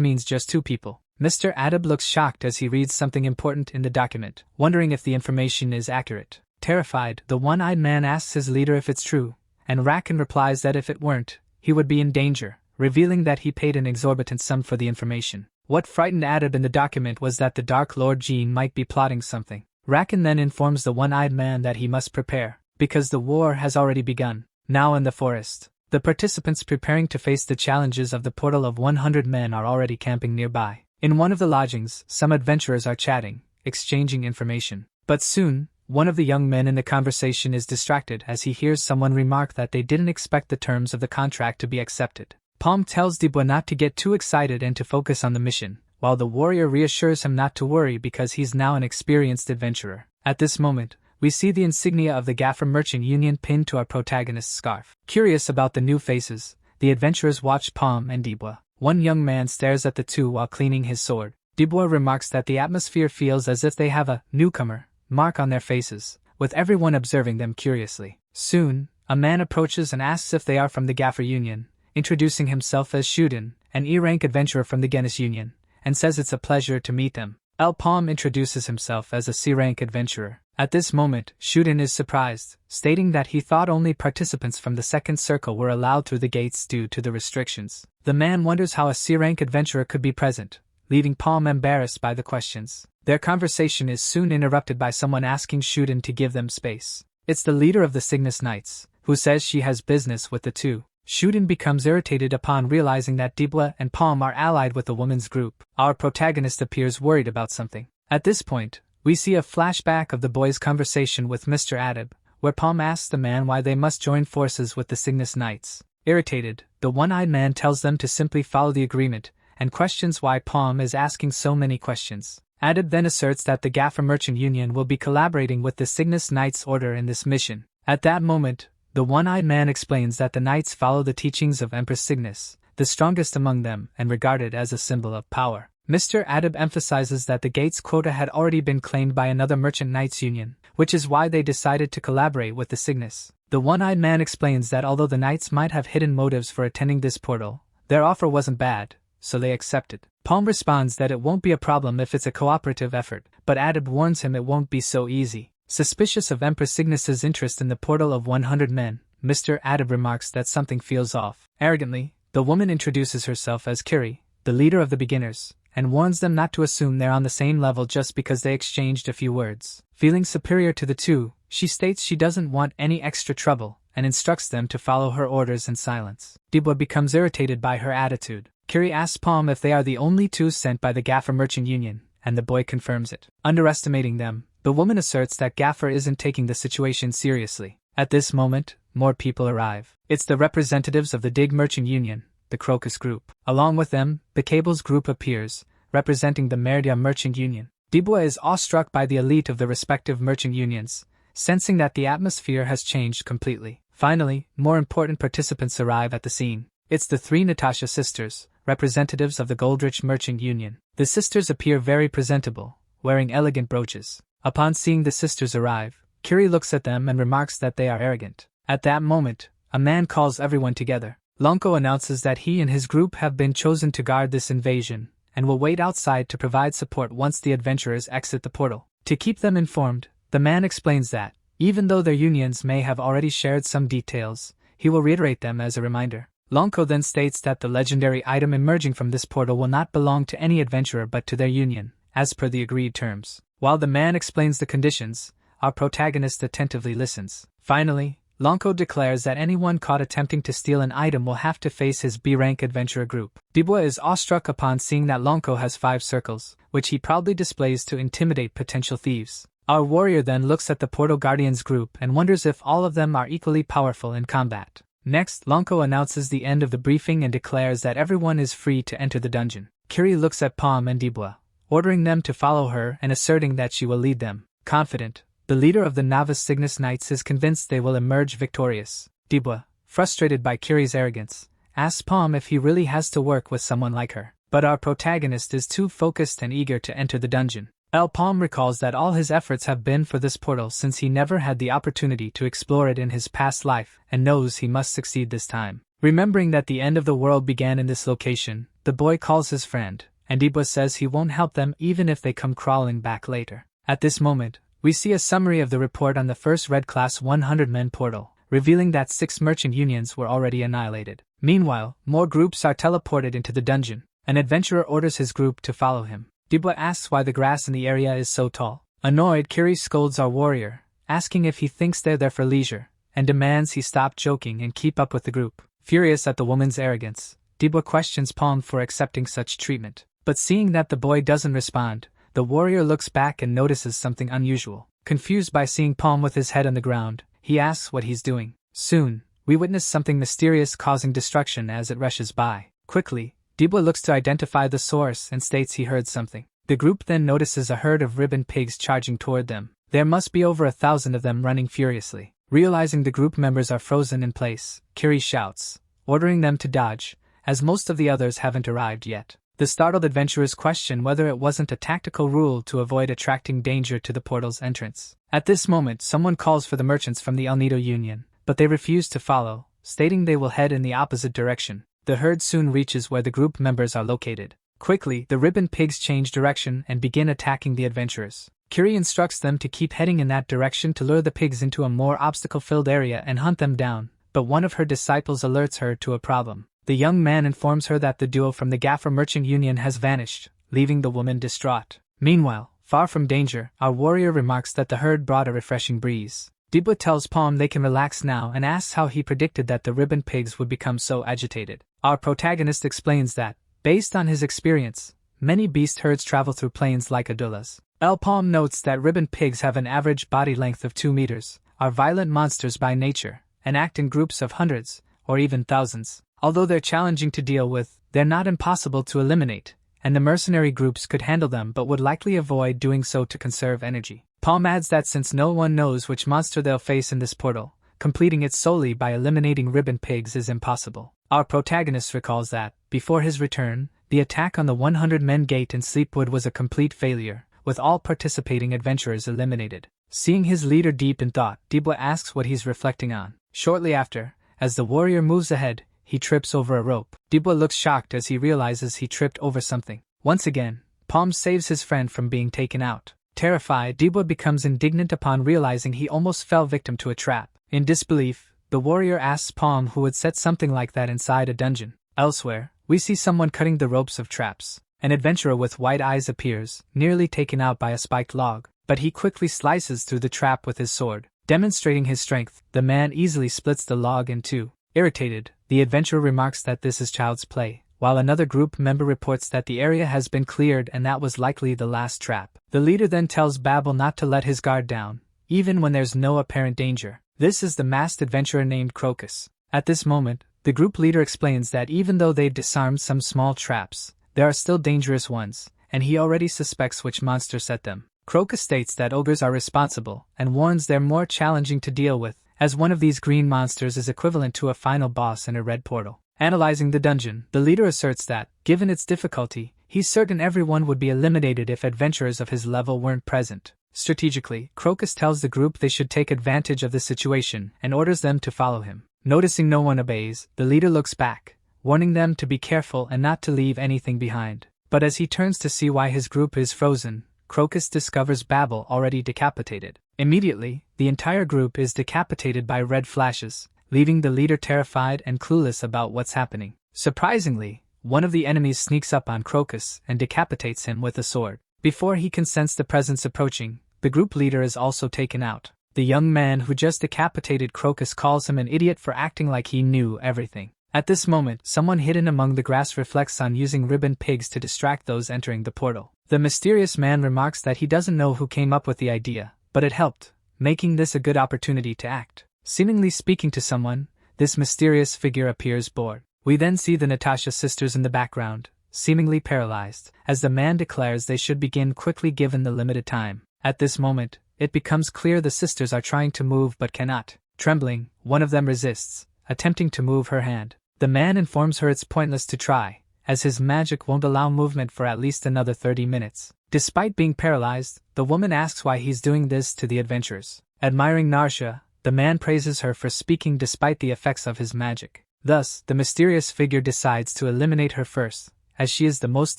means just 2 people. Mr. Adab looks shocked as he reads something important in the document, wondering if the information is accurate. Terrified, the one-eyed man asks his leader if it's true, and Rakan replies that if it weren't, he would be in danger, revealing that he paid an exorbitant sum for the information. What frightened Adab in the document was that the Dark Lord Jean might be plotting something. Rakan then informs the one-eyed man that he must prepare, because the war has already begun. Now in the forest, the participants preparing to face the challenges of the portal of 100 men are already camping nearby. In one of the lodgings, some adventurers are chatting, exchanging information. But soon, one of the young men in the conversation is distracted as he hears someone remark that they didn't expect the terms of the contract to be accepted. Palm tells Dubois not to get too excited and to focus on the mission, while the warrior reassures him not to worry because he's now an experienced adventurer. At this moment, we see the insignia of the Gaffer Merchant Union pinned to our protagonist's scarf. Curious about the new faces, the adventurers watch Palm and Dubois. One young man stares at the two while cleaning his sword. Dubois remarks that the atmosphere feels as if they have a newcomer mark on their faces, with everyone observing them curiously. Soon, a man approaches and asks if they are from the Gaffer Union, introducing himself as Shounen, an E-rank adventurer from the Genis Union, and says it's a pleasure to meet them. El Palm introduces himself as a C-rank adventurer. At this moment, Shounen is surprised, stating that he thought only participants from the 2nd circle were allowed through the gates due to the restrictions. The man wonders how a C-rank adventurer could be present, leaving Palm embarrassed by the questions. Their conversation is soon interrupted by someone asking Shounen to give them space. It's the leader of the Cygnus Knights, who says she has business with the two. Shounen becomes irritated upon realizing that Dubois and Palm are allied with the woman's group. Our protagonist appears worried about something. At this point, we see a flashback of the boys' conversation with Mr. Adab, where Palm asks the man why they must join forces with the Cygnus Knights. Irritated, the one-eyed man tells them to simply follow the agreement, and questions why Palm is asking so many questions. Adab then asserts that the Gaffer Merchant Union will be collaborating with the Cygnus Knights Order in this mission. At that moment, the one-eyed man explains that the Knights follow the teachings of Empress Cygnus, the strongest among them and regarded as a symbol of power. Mr. Adab emphasizes that the gates quota had already been claimed by another Merchant Knights Union, which is why they decided to collaborate with the Cygnus. The one-eyed man explains that although the Knights might have hidden motives for attending this portal, their offer wasn't bad, so they accepted. Palm responds that it won't be a problem if it's a cooperative effort, but Adab warns him it won't be so easy. Suspicious of Empress Cygnus's interest in the portal of 100 men, Mr. Adab remarks that something feels off. Arrogantly, the woman introduces herself as Kiri, the leader of the beginners, and warns them not to assume they're on the same level just because they exchanged a few words. Feeling superior to the two, she states she doesn't want any extra trouble, and instructs them to follow her orders in silence. Dubois becomes irritated by her attitude. Kiri asks Palm if they are the only two sent by the Gaffer Merchant Union, and the boy confirms it. Underestimating them, the woman asserts that Gaffer isn't taking the situation seriously. At this moment, more people arrive. It's the representatives of the Dig Merchant Union, the Crocus Group. Along with them, the Cables Group appears, representing the Merdia Merchant Union. Dubois is awestruck by the elite of the respective merchant unions, sensing that the atmosphere has changed completely. Finally, more important participants arrive at the scene. It's the 3 Natasha sisters, representatives of the Goldrich Merchant Union. The sisters appear very presentable, wearing elegant brooches. Upon seeing the sisters arrive, Kiri looks at them and remarks that they are arrogant. At that moment, a man calls everyone together. Lonko announces that he and his group have been chosen to guard this invasion, and will wait outside to provide support once the adventurers exit the portal. To keep them informed, the man explains that, even though their unions may have already shared some details, he will reiterate them as a reminder. Lonko then states that the legendary item emerging from this portal will not belong to any adventurer but to their union, as per the agreed terms. While the man explains the conditions, our protagonist attentively listens. Finally, Lonko declares that anyone caught attempting to steal an item will have to face his B-rank adventurer group. Dubois is awestruck upon seeing that Lonko has 5 circles, which he proudly displays to intimidate potential thieves. Our warrior then looks at the Portal Guardians group and wonders if all of them are equally powerful in combat. Next, Lonko announces the end of the briefing and declares that everyone is free to enter the dungeon. Kiri looks at Palm and Dibwa, ordering them to follow her and asserting that she will lead them. Confident, the leader of the Novice Cygnus Knights is convinced they will emerge victorious. Dibwa, frustrated by Kiri's arrogance, asks Palm if he really has to work with someone like her. But our protagonist is too focused and eager to enter the dungeon. Palm recalls that all his efforts have been for this portal since he never had the opportunity to explore it in his past life and knows he must succeed this time. Remembering that the end of the world began in this location, the boy calls his friend, and Dibwa says he won't help them even if they come crawling back later. At this moment, we see a summary of the report on the first Red Class 100 Men portal, revealing that 6 merchant unions were already annihilated. Meanwhile, more groups are teleported into the dungeon. An adventurer orders his group to follow him. Dibwa asks why the grass in the area is so tall. Annoyed, Kiri scolds our warrior, asking if he thinks they're there for leisure, and demands he stop joking and keep up with the group. Furious at the woman's arrogance, Dibwa questions Palm for accepting such treatment. But seeing that the boy doesn't respond, the warrior looks back and notices something unusual. Confused by seeing Palm with his head on the ground, he asks what he's doing. Soon, we witness something mysterious causing destruction as it rushes by. Quickly, Dibwa looks to identify the source and states he heard something. The group then notices a herd of ribbon pigs charging toward them. There must be over 1,000 of them running furiously. Realizing the group members are frozen in place, Kiri shouts, ordering them to dodge, as most of the others haven't arrived yet. The startled adventurers question whether it wasn't a tactical rule to avoid attracting danger to the portal's entrance. At this moment, someone calls for the merchants from the El Nido Union, but they refuse to follow, stating they will head in the opposite direction. The herd soon reaches where the group members are located. Quickly, the ribbon pigs change direction and begin attacking the adventurers. Kiri instructs them to keep heading in that direction to lure the pigs into a more obstacle-filled area and hunt them down, but one of her disciples alerts her to a problem. The young man informs her that the duo from the Gaffer Merchant Union has vanished, leaving the woman distraught. Meanwhile, far from danger, our warrior remarks that the herd brought a refreshing breeze. Dibwa tells Palm they can relax now and asks how he predicted that the ribbon pigs would become so agitated. Our protagonist explains that, based on his experience, many beast herds travel through plains like Adullas. Palm notes that ribbon pigs have an average body length of 2 meters, are violent monsters by nature, and act in groups of hundreds, or even thousands. Although they're challenging to deal with, they're not impossible to eliminate, and the mercenary groups could handle them but would likely avoid doing so to conserve energy. Palm adds that since no one knows which monster they'll face in this portal, completing it solely by eliminating ribbon pigs is impossible. Our protagonist recalls that, before his return, the attack on the 100 Men Gate in Sleepwood was a complete failure, with all participating adventurers eliminated. Seeing his leader deep in thought, Dibwa asks what he's reflecting on. Shortly after, as the warrior moves ahead, he trips over a rope. Dibwa looks shocked as he realizes he tripped over something. Once again, Palm saves his friend from being taken out. Terrified, Dibwa becomes indignant upon realizing he almost fell victim to a trap. In disbelief, the warrior asks Palm who would set something like that inside a dungeon. Elsewhere, we see someone cutting the ropes of traps. An adventurer with white eyes appears, nearly taken out by a spiked log, but he quickly slices through the trap with his sword. Demonstrating his strength, the man easily splits the log in two. Irritated, the adventurer remarks that this is child's play, while another group member reports that the area has been cleared and that was likely the last trap. The leader then tells Babel not to let his guard down, even when there's no apparent danger. This is the masked adventurer named Crocus. At this moment, the group leader explains that even though they've disarmed some small traps, there are still dangerous ones, and he already suspects which monster set them. Crocus states that ogres are responsible, and warns they're more challenging to deal with, as one of these green monsters is equivalent to a final boss in a red portal. Analyzing the dungeon, the leader asserts that, given its difficulty, he's certain everyone would be eliminated if adventurers of his level weren't present. Strategically, Crocus tells the group they should take advantage of the situation and orders them to follow him. Noticing no one obeys, the leader looks back, warning them to be careful and not to leave anything behind. But as he turns to see why his group is frozen, Crocus discovers Babel already decapitated. Immediately, the entire group is decapitated by red flashes, leaving the leader terrified and clueless about what's happening. Surprisingly, one of the enemies sneaks up on Crocus and decapitates him with a sword. Before he can sense the presence approaching, the group leader is also taken out. The young man who just decapitated Crocus calls him an idiot for acting like he knew everything. At this moment, someone hidden among the grass reflects on using ribbon pigs to distract those entering the portal. The mysterious man remarks that he doesn't know who came up with the idea, but it helped, making this a good opportunity to act. Seemingly speaking to someone, this mysterious figure appears bored. We then see the Natasha sisters in the background, seemingly paralyzed, as the man declares they should begin quickly given the limited time. At this moment, it becomes clear the sisters are trying to move but cannot. Trembling, one of them resists, attempting to move her hand. The man informs her it's pointless to try, as his magic won't allow movement for at least another 30 minutes. Despite being paralyzed, the woman asks why he's doing this to the adventurers. Admiring Narsha, the man praises her for speaking despite the effects of his magic. Thus, the mysterious figure decides to eliminate her first, as she is the most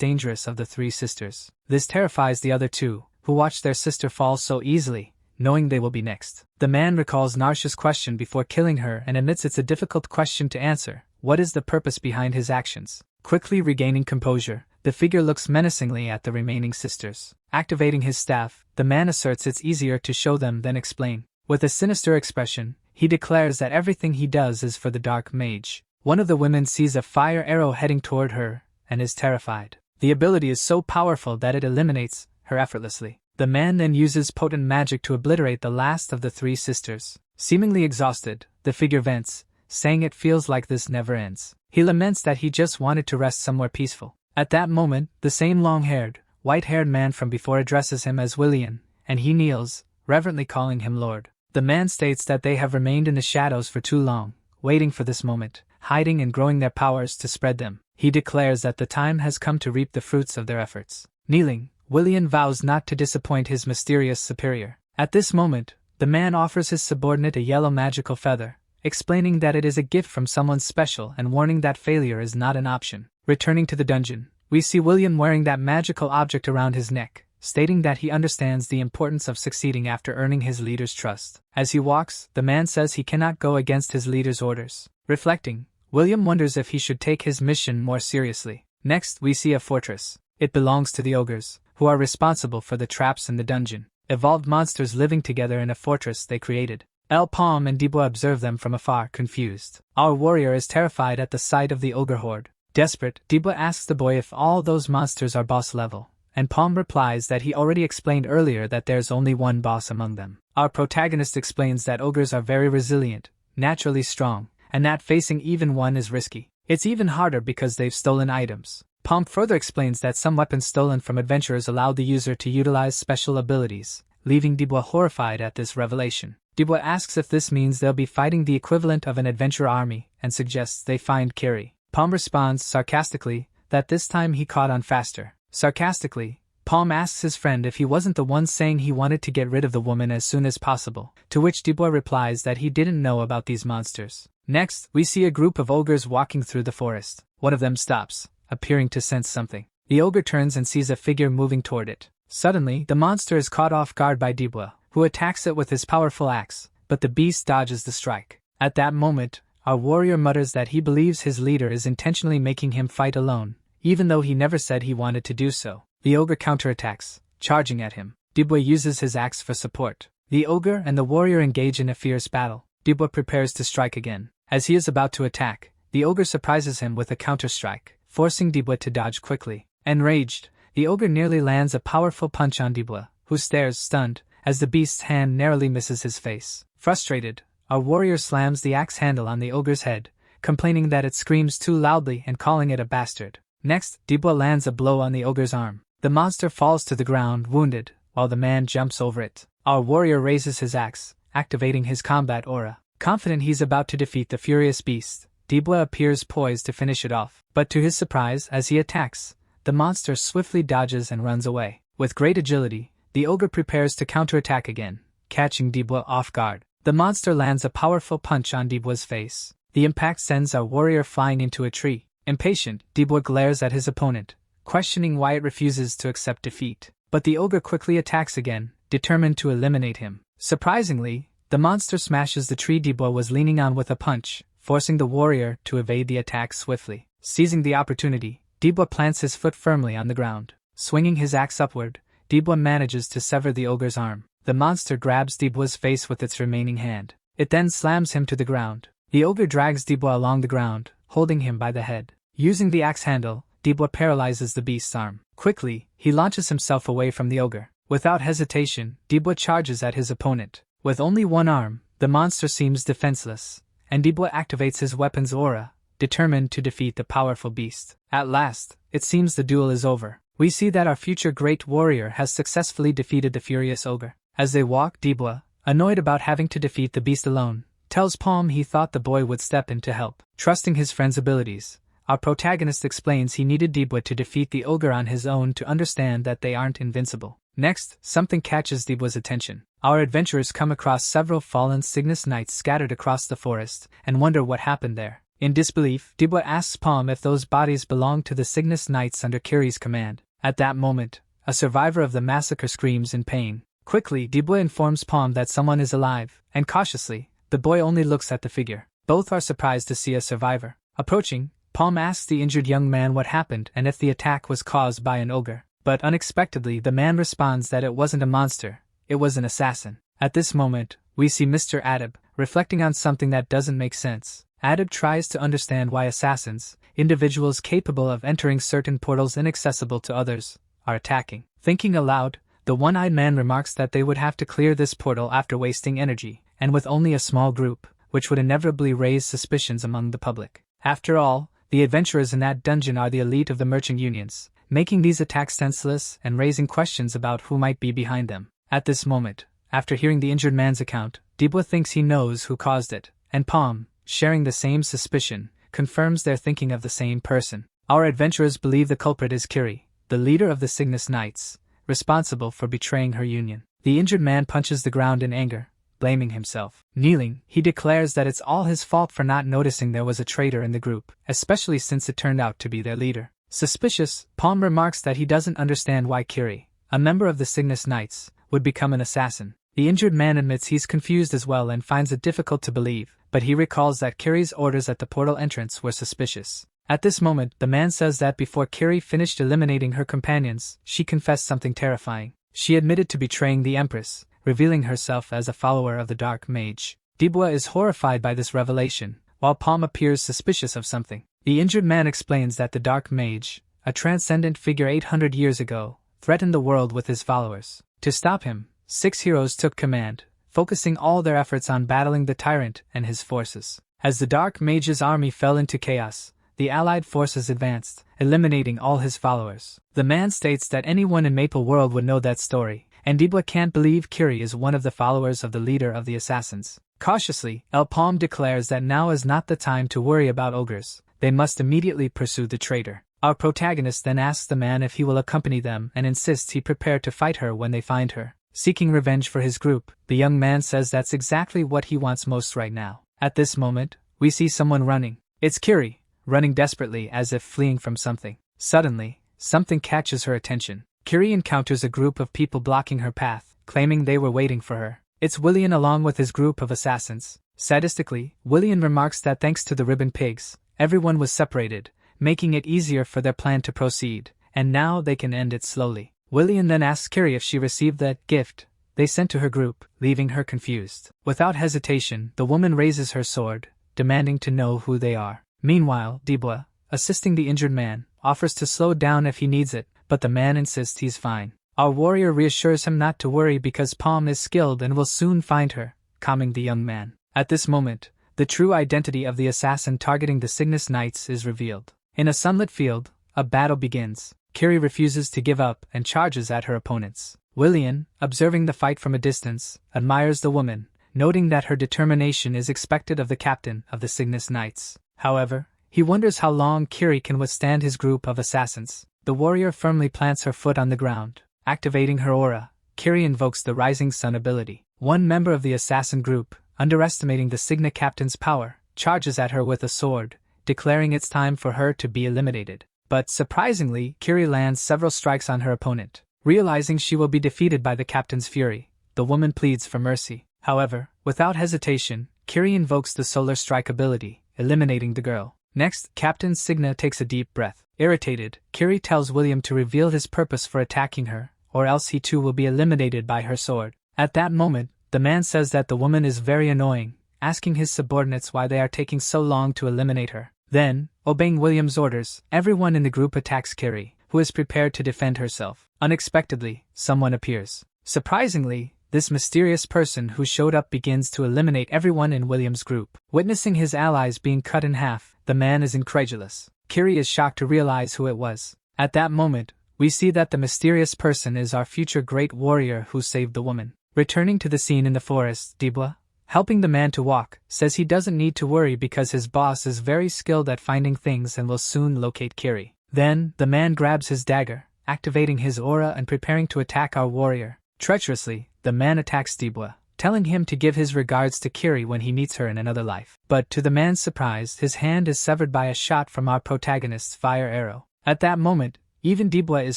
dangerous of the three sisters. This terrifies the other two, who watch their sister fall so easily, knowing they will be next. The man recalls Narsha's question before killing her and admits it's a difficult question to answer. What is the purpose behind his actions? Quickly regaining composure, the figure looks menacingly at the remaining sisters. Activating his staff, the man asserts it's easier to show them than explain. With a sinister expression, he declares that everything he does is for the dark mage. One of the women sees a fire arrow heading toward her, and is terrified. The ability is so powerful that it eliminates her effortlessly. The man then uses potent magic to obliterate the last of the three sisters. Seemingly exhausted, the figure vents, saying it feels like this never ends. He laments that he just wanted to rest somewhere peaceful. At that moment, the same long-haired, white-haired man from before addresses him as William, and he kneels, reverently calling him Lord. The man states that they have remained in the shadows for too long, waiting for this moment, hiding and growing their powers to spread them. He declares that the time has come to reap the fruits of their efforts. Kneeling, William vows not to disappoint his mysterious superior. At this moment, the man offers his subordinate a yellow magical feather, explaining that it is a gift from someone special and warning that failure is not an option. Returning to the dungeon, we see William wearing that magical object around his neck, stating that he understands the importance of succeeding after earning his leader's trust. As he walks, the man says he cannot go against his leader's orders. Reflecting, William wonders if he should take his mission more seriously. Next, we see a fortress. It belongs to the ogres, who are responsible for the traps in the dungeon. Evolved monsters living together in a fortress they created. El Palm and Debo observe them from afar, confused. Our warrior is terrified at the sight of the ogre horde. Desperate, Debo asks the boy if all those monsters are boss level, and Palm replies that he already explained earlier that there's only one boss among them. Our protagonist explains that ogres are very resilient, naturally strong, and that facing even one is risky. It's even harder because they've stolen items. Palm further explains that some weapons stolen from adventurers allow the user to utilize special abilities, leaving Debo horrified at this revelation. Debo asks if this means they'll be fighting the equivalent of an adventure army, and suggests they find Kiri. Palm responds sarcastically that this time he caught on faster. Sarcastically, Palm asks his friend if he wasn't the one saying he wanted to get rid of the woman as soon as possible, to which Debo replies that he didn't know about these monsters. Next, we see a group of ogres walking through the forest. One of them stops, appearing to sense something. The ogre turns and sees a figure moving toward it. Suddenly, the monster is caught off guard by Debo, who attacks it with his powerful axe, but the beast dodges the strike. At that moment, our warrior mutters that he believes his leader is intentionally making him fight alone, even though he never said he wanted to do so. The ogre counterattacks, charging at him. Debo uses his axe for support. The ogre and the warrior engage in a fierce battle. Debo prepares to strike again. As he is about to attack, the ogre surprises him with a counter-strike, forcing Debo to dodge quickly. Enraged, the ogre nearly lands a powerful punch on Debo, who stares stunned, as the beast's hand narrowly misses his face. Frustrated, our warrior slams the axe handle on the ogre's head, complaining that it screams too loudly and calling it a bastard. Next, Debo lands a blow on the ogre's arm. The monster falls to the ground wounded, while the man jumps over it. Our warrior raises his axe, activating his combat aura. Confident he's about to defeat the furious beast, Debo appears poised to finish it off. But to his surprise, as he attacks, the monster swiftly dodges and runs away. With great agility, the ogre prepares to counterattack again, catching Debo off guard. The monster lands a powerful punch on Debo's face. The impact sends our warrior flying into a tree. Impatient, Debo glares at his opponent, questioning why it refuses to accept defeat. But the ogre quickly attacks again, determined to eliminate him. Surprisingly, the monster smashes the tree Debo was leaning on with a punch, forcing the warrior to evade the attack swiftly. Seizing the opportunity, Debo plants his foot firmly on the ground. Swinging his axe upward, Debo manages to sever the ogre's arm. The monster grabs Debo's face with its remaining hand. It then slams him to the ground. The ogre drags Debo along the ground, holding him by the head. Using the axe handle, Debo paralyzes the beast's arm. Quickly, he launches himself away from the ogre. Without hesitation, Debo charges at his opponent. With only one arm, the monster seems defenseless, and Dibwa activates his weapon's aura, determined to defeat the powerful beast. At last, it seems the duel is over. We see that our future great warrior has successfully defeated the furious ogre. As they walk, Dibwa, annoyed about having to defeat the beast alone, tells Palm he thought the boy would step in to help. Trusting his friend's abilities, our protagonist explains he needed Dibwa to defeat the ogre on his own to understand that they aren't invincible. Next, something catches Dibwa's attention. Our adventurers come across several fallen Cygnus knights scattered across the forest and wonder what happened there. In disbelief, Dibwa asks Palm if those bodies belong to the Cygnus knights under Kiri's command. At that moment, a survivor of the massacre screams in pain. Quickly, Dibwa informs Palm that someone is alive, and cautiously, the boy only looks at the figure. Both are surprised to see a survivor. Approaching, Palm asks the injured young man what happened and if the attack was caused by an ogre. But unexpectedly, the man responds that it wasn't a monster, it was an assassin. At this moment, we see Mr. Adab, reflecting on something that doesn't make sense. Adab tries to understand why assassins, individuals capable of entering certain portals inaccessible to others, are attacking. Thinking aloud, the one-eyed man remarks that they would have to clear this portal after wasting energy, and with only a small group, which would inevitably raise suspicions among the public. After all, the adventurers in that dungeon are the elite of the merchant unions, making these attacks senseless and raising questions about who might be behind them. At this moment, after hearing the injured man's account, Dibwa thinks he knows who caused it, and Palm, sharing the same suspicion, confirms they're thinking of the same person. Our adventurers believe the culprit is Kiri, the leader of the Cygnus Knights, responsible for betraying her union. The injured man punches the ground in anger, blaming himself. Kneeling, he declares that it's all his fault for not noticing there was a traitor in the group, especially since it turned out to be their leader. Suspicious, Palm remarks that he doesn't understand why Kiri, a member of the Cygnus Knights, would become an assassin. The injured man admits he's confused as well and finds it difficult to believe, but he recalls that Kiri's orders at the portal entrance were suspicious. At this moment, the man says that before Kiri finished eliminating her companions, she confessed something terrifying. She admitted to betraying the Empress, revealing herself as a follower of the Dark Mage. Dibwa is horrified by this revelation, while Palm appears suspicious of something. The injured man explains that the Dark Mage, a transcendent figure 800 years ago, threatened the world with his followers. To stop him, 6 heroes took command, focusing all their efforts on battling the tyrant and his forces. As the Dark Mage's army fell into chaos, the allied forces advanced, eliminating all his followers. The man states that anyone in Maple World would know that story, and Dibwa can't believe Kiri is one of the followers of the leader of the assassins. Cautiously, El Palm declares that now is not the time to worry about ogres. They must immediately pursue the traitor. Our protagonist then asks the man if he will accompany them and insists he prepare to fight her when they find her. Seeking revenge for his group, the young man says that's exactly what he wants most right now. At this moment, we see someone running. It's Kiri, running desperately as if fleeing from something. Suddenly, something catches her attention. Kiri encounters a group of people blocking her path, claiming they were waiting for her. It's Willian along with his group of assassins. Sadistically, Willian remarks that thanks to the ribbon pigs, everyone was separated, making it easier for their plan to proceed, and now they can end it slowly. Willian then asks Kiri if she received that gift they sent to her group, leaving her confused. Without hesitation, the woman raises her sword, demanding to know who they are. Meanwhile, Dibwa, assisting the injured man, offers to slow down if he needs it, but the man insists he's fine. Our warrior reassures him not to worry because Palm is skilled and will soon find her, calming the young man. At this moment, the true identity of the assassin targeting the Cygnus Knights is revealed. In a sunlit field, a battle begins. Kiri refuses to give up and charges at her opponents. Willian, observing the fight from a distance, admires the woman, noting that her determination is expected of the captain of the Cygnus Knights. However, he wonders how long Kiri can withstand his group of assassins. The warrior firmly plants her foot on the ground. Activating her aura, Kiri invokes the Rising Sun ability. One member of the assassin group, underestimating the Cygna captain's power, charges at her with a sword, declaring it's time for her to be eliminated. But surprisingly, Kiri lands several strikes on her opponent. Realizing she will be defeated by the captain's fury, the woman pleads for mercy. However, without hesitation, Kiri invokes the Solar Strike ability, eliminating the girl. Next, Captain Cygna takes a deep breath. Irritated, Kiri tells William to reveal his purpose for attacking her, or else he too will be eliminated by her sword. At that moment, the man says that the woman is very annoying, asking his subordinates why they are taking so long to eliminate her. Then, obeying William's orders, everyone in the group attacks Kiri, who is prepared to defend herself. Unexpectedly, someone appears. Surprisingly, this mysterious person who showed up begins to eliminate everyone in William's group. Witnessing his allies being cut in half, the man is incredulous. Kiri is shocked to realize who it was. At that moment, we see that the mysterious person is our future great warrior who saved the woman. Returning to the scene in the forest, Dibwa, helping the man to walk, says he doesn't need to worry because his boss is very skilled at finding things and will soon locate Kiri. Then, the man grabs his dagger, activating his aura and preparing to attack our warrior. Treacherously, the man attacks Dibwa, telling him to give his regards to Kiri when he meets her in another life. But to the man's surprise, his hand is severed by a shot from our protagonist's fire arrow. At that moment, even Dibwa is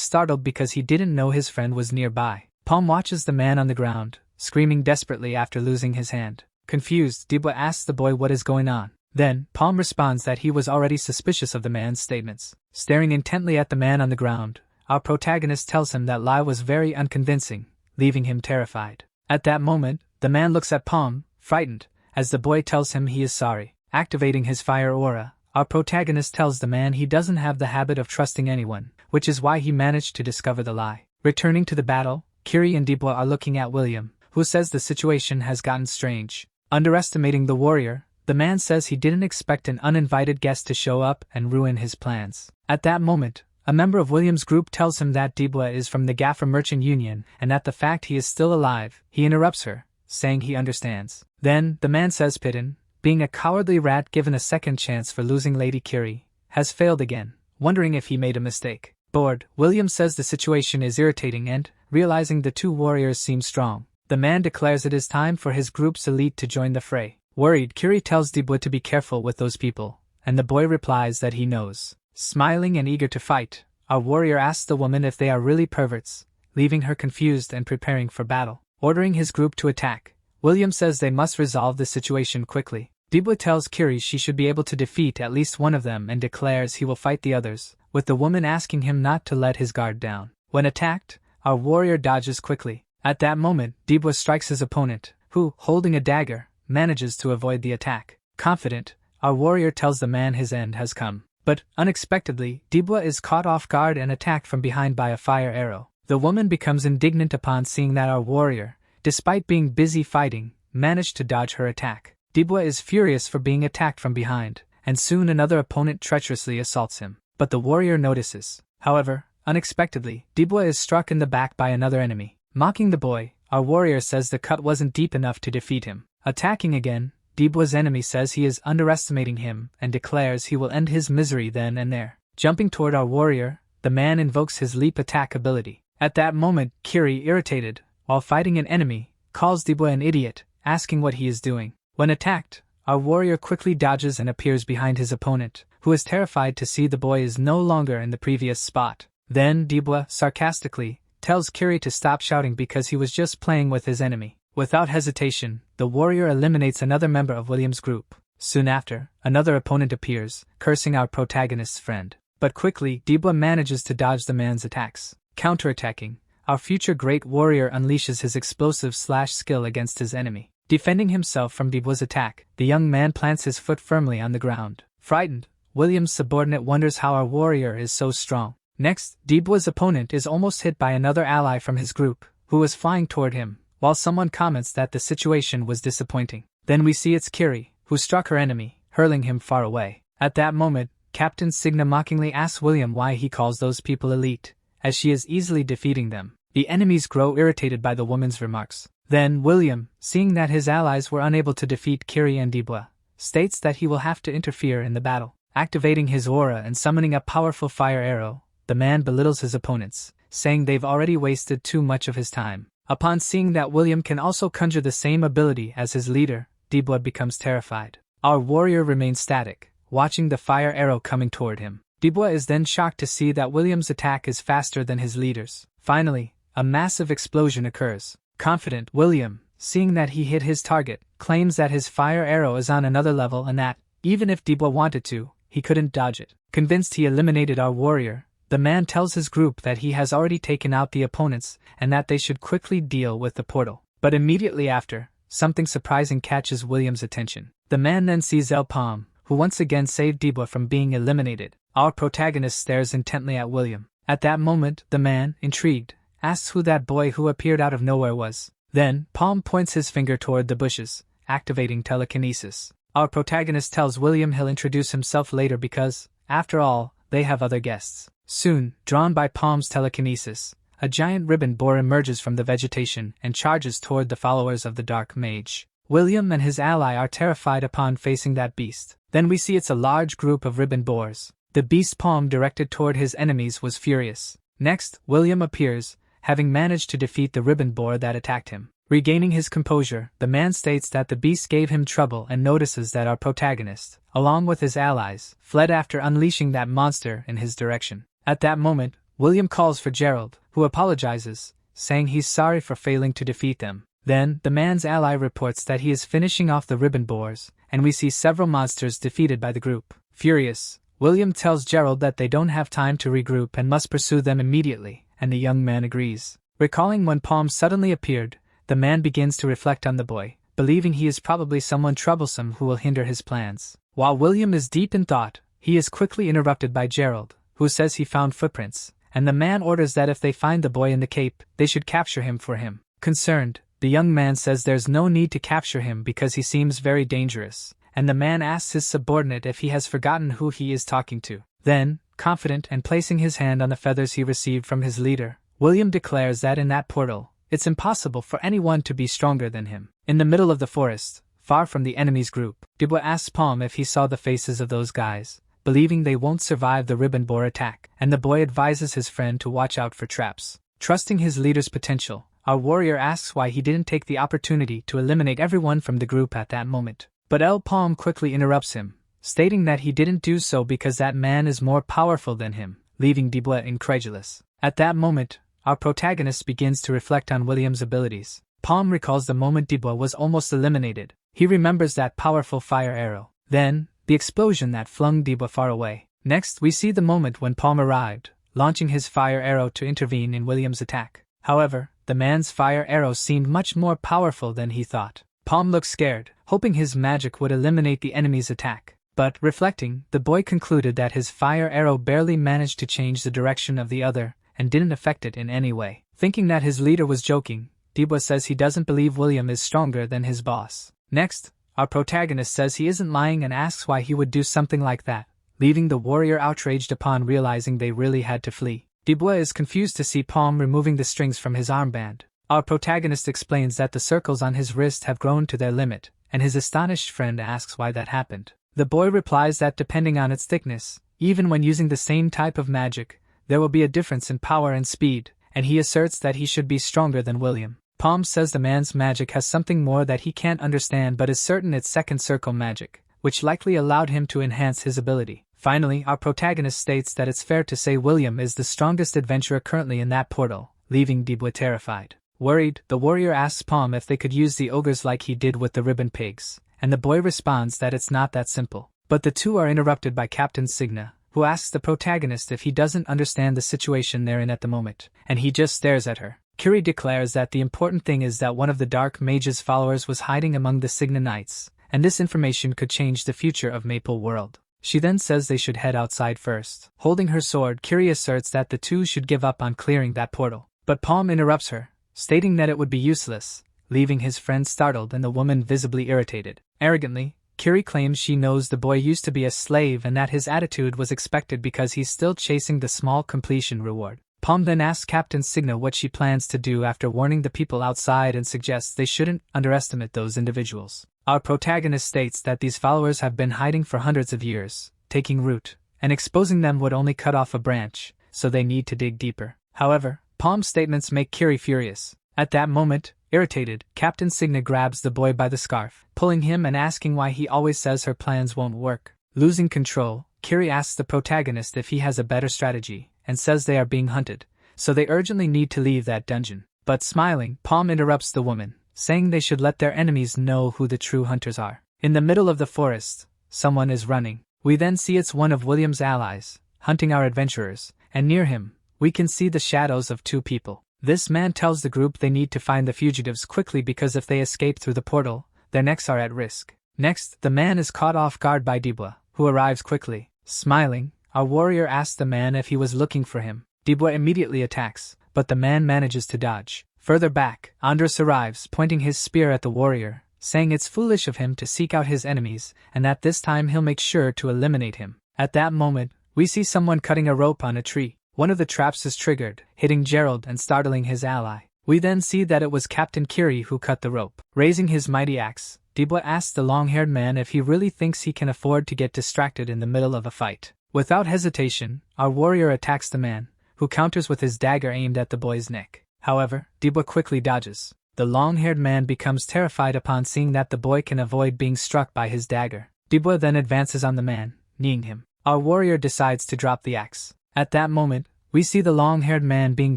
startled because he didn't know his friend was nearby. Palm watches the man on the ground, screaming desperately after losing his hand. Confused, Dibwa asks the boy what is going on. Then, Palm responds that he was already suspicious of the man's statements. Staring intently at the man on the ground, our protagonist tells him that lie was very unconvincing, leaving him terrified. At that moment, the man looks at Palm, frightened, as the boy tells him he is sorry. Activating his fire aura, our protagonist tells the man he doesn't have the habit of trusting anyone, which is why he managed to discover the lie. Returning to the battle, Kiri and Dibwa are looking at William, who says the situation has gotten strange. Underestimating the warrior, the man says he didn't expect an uninvited guest to show up and ruin his plans. At that moment, a member of William's group tells him that Dibwa is from the Gaffer Merchant Union and that the fact he is still alive. He interrupts her, saying he understands. Then, the man says Piton, being a cowardly rat given a second chance for losing Lady Kiri, has failed again, wondering if he made a mistake. Bored, William says the situation is irritating and, realizing the two warriors seem strong, the man declares it is time for his group's elite to join the fray. Worried, Kiri tells Dibwa to be careful with those people, and the boy replies that he knows. Smiling and eager to fight, our warrior asks the woman if they are really perverts, leaving her confused and preparing for battle. Ordering his group to attack, William says they must resolve the situation quickly. Dibwa tells Kiri she should be able to defeat at least one of them and declares he will fight the others, with the woman asking him not to let his guard down. When attacked, our warrior dodges quickly. At that moment, Dibwa strikes his opponent, who, holding a dagger, manages to avoid the attack. Confident, our warrior tells the man his end has come. But, unexpectedly, Dibwa is caught off guard and attacked from behind by a fire arrow. The woman becomes indignant upon seeing that our warrior, despite being busy fighting, managed to dodge her attack. Dibwa is furious for being attacked from behind, and soon another opponent treacherously assaults him. But the warrior notices. However, unexpectedly, Dibwa is struck in the back by another enemy. Mocking the boy, our warrior says the cut wasn't deep enough to defeat him. Attacking again, Dibwa's enemy says he is underestimating him and declares he will end his misery then and there. Jumping toward our warrior, the man invokes his leap attack ability. At that moment, Kiri, irritated, while fighting an enemy, calls Dibwa an idiot, asking what he is doing. When attacked, our warrior quickly dodges and appears behind his opponent, who is terrified to see the boy is no longer in the previous spot. Then Dibwa, sarcastically, tells Kiri to stop shouting because he was just playing with his enemy. Without hesitation, the warrior eliminates another member of William's group. Soon after, another opponent appears, cursing our protagonist's friend. But quickly, Dibwa manages to dodge the man's attacks. Counterattacking, our future great warrior unleashes his explosive slash skill against his enemy. Defending himself from Dibwa's attack, the young man plants his foot firmly on the ground. Frightened, William's subordinate wonders how our warrior is so strong. Next, Dibwa's opponent is almost hit by another ally from his group, who was flying toward him, while someone comments that the situation was disappointing. Then we see it's Kiri, who struck her enemy, hurling him far away. At that moment, Captain Signa mockingly asks William why he calls those people elite, as she is easily defeating them. The enemies grow irritated by the woman's remarks. Then William, seeing that his allies were unable to defeat Kiri and Dibwa, states that he will have to interfere in the battle. Activating his aura and summoning a powerful fire arrow, the man belittles his opponents, saying they've already wasted too much of his time. Upon seeing that William can also conjure the same ability as his leader, Dibwa becomes terrified. Our warrior remains static, watching the fire arrow coming toward him. Dibwa is then shocked to see that William's attack is faster than his leader's. Finally, a massive explosion occurs. Confident, William, seeing that he hit his target, claims that his fire arrow is on another level and that, even if Dibwa wanted to, he couldn't dodge it. Convinced he eliminated our warrior, the man tells his group that he has already taken out the opponents and that they should quickly deal with the portal. But immediately after, something surprising catches William's attention. The man then sees El Palm, who once again saved Dibwa from being eliminated. Our protagonist stares intently at William. At that moment, the man, intrigued, asks who that boy who appeared out of nowhere was. Then, Palm points his finger toward the bushes, activating telekinesis. Our protagonist tells William he'll introduce himself later because, after all, they have other guests. Soon, drawn by Palm's telekinesis, a giant ribbon boar emerges from the vegetation and charges toward the followers of the Dark Mage. William and his ally are terrified upon facing that beast. Then we see it's a large group of ribbon boars. The beast Palm directed toward his enemies was furious. Next, William appears, having managed to defeat the ribbon boar that attacked him. Regaining his composure, the man states that the beast gave him trouble and notices that our protagonist, along with his allies, fled after unleashing that monster in his direction. At that moment, William calls for Gerald, who apologizes, saying he's sorry for failing to defeat them. Then, the man's ally reports that he is finishing off the ribbon boars, and we see several monsters defeated by the group. Furious, William tells Gerald that they don't have time to regroup and must pursue them immediately, and the young man agrees. Recalling when Palm suddenly appeared, the man begins to reflect on the boy, believing he is probably someone troublesome who will hinder his plans. While William is deep in thought, he is quickly interrupted by Gerald, who says he found footprints, and the man orders that if they find the boy in the cape, they should capture him for him. Concerned, the young man says there's no need to capture him because he seems very dangerous, and the man asks his subordinate if he has forgotten who he is talking to. Then, confident and placing his hand on the feathers he received from his leader, William declares that in that portal, it's impossible for anyone to be stronger than him. In the middle of the forest, far from the enemy's group, Dubois asks Palm if he saw the faces of those guys, believing they won't survive the ribbon boar attack, and the boy advises his friend to watch out for traps. Trusting his leader's potential, our warrior asks why he didn't take the opportunity to eliminate everyone from the group at that moment. But Palm quickly interrupts him, stating that he didn't do so because that man is more powerful than him, leaving Dubois incredulous. At that moment, our protagonist begins to reflect on William's abilities. Palm recalls the moment Dubois was almost eliminated. He remembers that powerful fire arrow. Then, the explosion that flung Dubois far away. Next, we see the moment when Palm arrived, launching his fire arrow to intervene in William's attack. However, the man's fire arrow seemed much more powerful than he thought. Palm looked scared, hoping his magic would eliminate the enemy's attack. But, reflecting, the boy concluded that his fire arrow barely managed to change the direction of the other, and didn't affect it in any way. Thinking that his leader was joking, Dubois says he doesn't believe William is stronger than his boss. Next, our protagonist says he isn't lying and asks why he would do something like that, leaving the warrior outraged upon realizing they really had to flee. Dubois is confused to see Palm removing the strings from his armband. Our protagonist explains that the circles on his wrist have grown to their limit, and his astonished friend asks why that happened. The boy replies that depending on its thickness, even when using the same type of magic, there will be a difference in power and speed, and he asserts that he should be stronger than William. Palm says the man's magic has something more that he can't understand but is certain it's second circle magic, which likely allowed him to enhance his ability. Finally, our protagonist states that it's fair to say William is the strongest adventurer currently in that portal, leaving Dubois terrified. Worried, the warrior asks Palm if they could use the ogres like he did with the ribbon pigs, and the boy responds that it's not that simple. But the two are interrupted by Captain Signa, who asks the protagonist if he doesn't understand the situation they're in at the moment, and he just stares at her. Curie declares that the important thing is that one of the Dark Mage's followers was hiding among the Signa Knights, and this information could change the future of Maple World. She then says they should head outside first. Holding her sword, Curie asserts that the two should give up on clearing that portal. But Palm interrupts her, stating that it would be useless, leaving his friend startled and the woman visibly irritated. Arrogantly, Curie claims she knows the boy used to be a slave and that his attitude was expected because he's still chasing the small completion reward. Palm then asks Captain Signa what she plans to do after warning the people outside and suggests they shouldn't underestimate those individuals. Our protagonist states that these followers have been hiding for hundreds of years, taking root, and exposing them would only cut off a branch, so they need to dig deeper. However, Palm's statements make Curie furious. At that moment, irritated, Captain Signa grabs the boy by the scarf, pulling him and asking why he always says her plans won't work. Losing control, Curie asks the protagonist if he has a better strategy, and says they are being hunted, so they urgently need to leave that dungeon. But smiling, Palm interrupts the woman, saying they should let their enemies know who the true hunters are. In the middle of the forest, someone is running. We then see it's one of William's allies, hunting our adventurers, and near him, we can see the shadows of two people. This man tells the group they need to find the fugitives quickly because if they escape through the portal, their necks are at risk. Next, the man is caught off guard by Dubois, who arrives quickly. Smiling, our warrior asks the man if he was looking for him. Dubois immediately attacks, but the man manages to dodge. Further back, Andras arrives, pointing his spear at the warrior, saying it's foolish of him to seek out his enemies, and that this time he'll make sure to eliminate him. At that moment, we see someone cutting a rope on a tree. One of the traps is triggered, hitting Gerald and startling his ally. We then see that it was Captain Kiri who cut the rope. Raising his mighty axe, Dibwa asks the long-haired man if he really thinks he can afford to get distracted in the middle of a fight. Without hesitation, our warrior attacks the man, who counters with his dagger aimed at the boy's neck. However, Dibwa quickly dodges. The long-haired man becomes terrified upon seeing that the boy can avoid being struck by his dagger. Dibwa then advances on the man, kneeing him. Our warrior decides to drop the axe. At that moment, we see the long-haired man being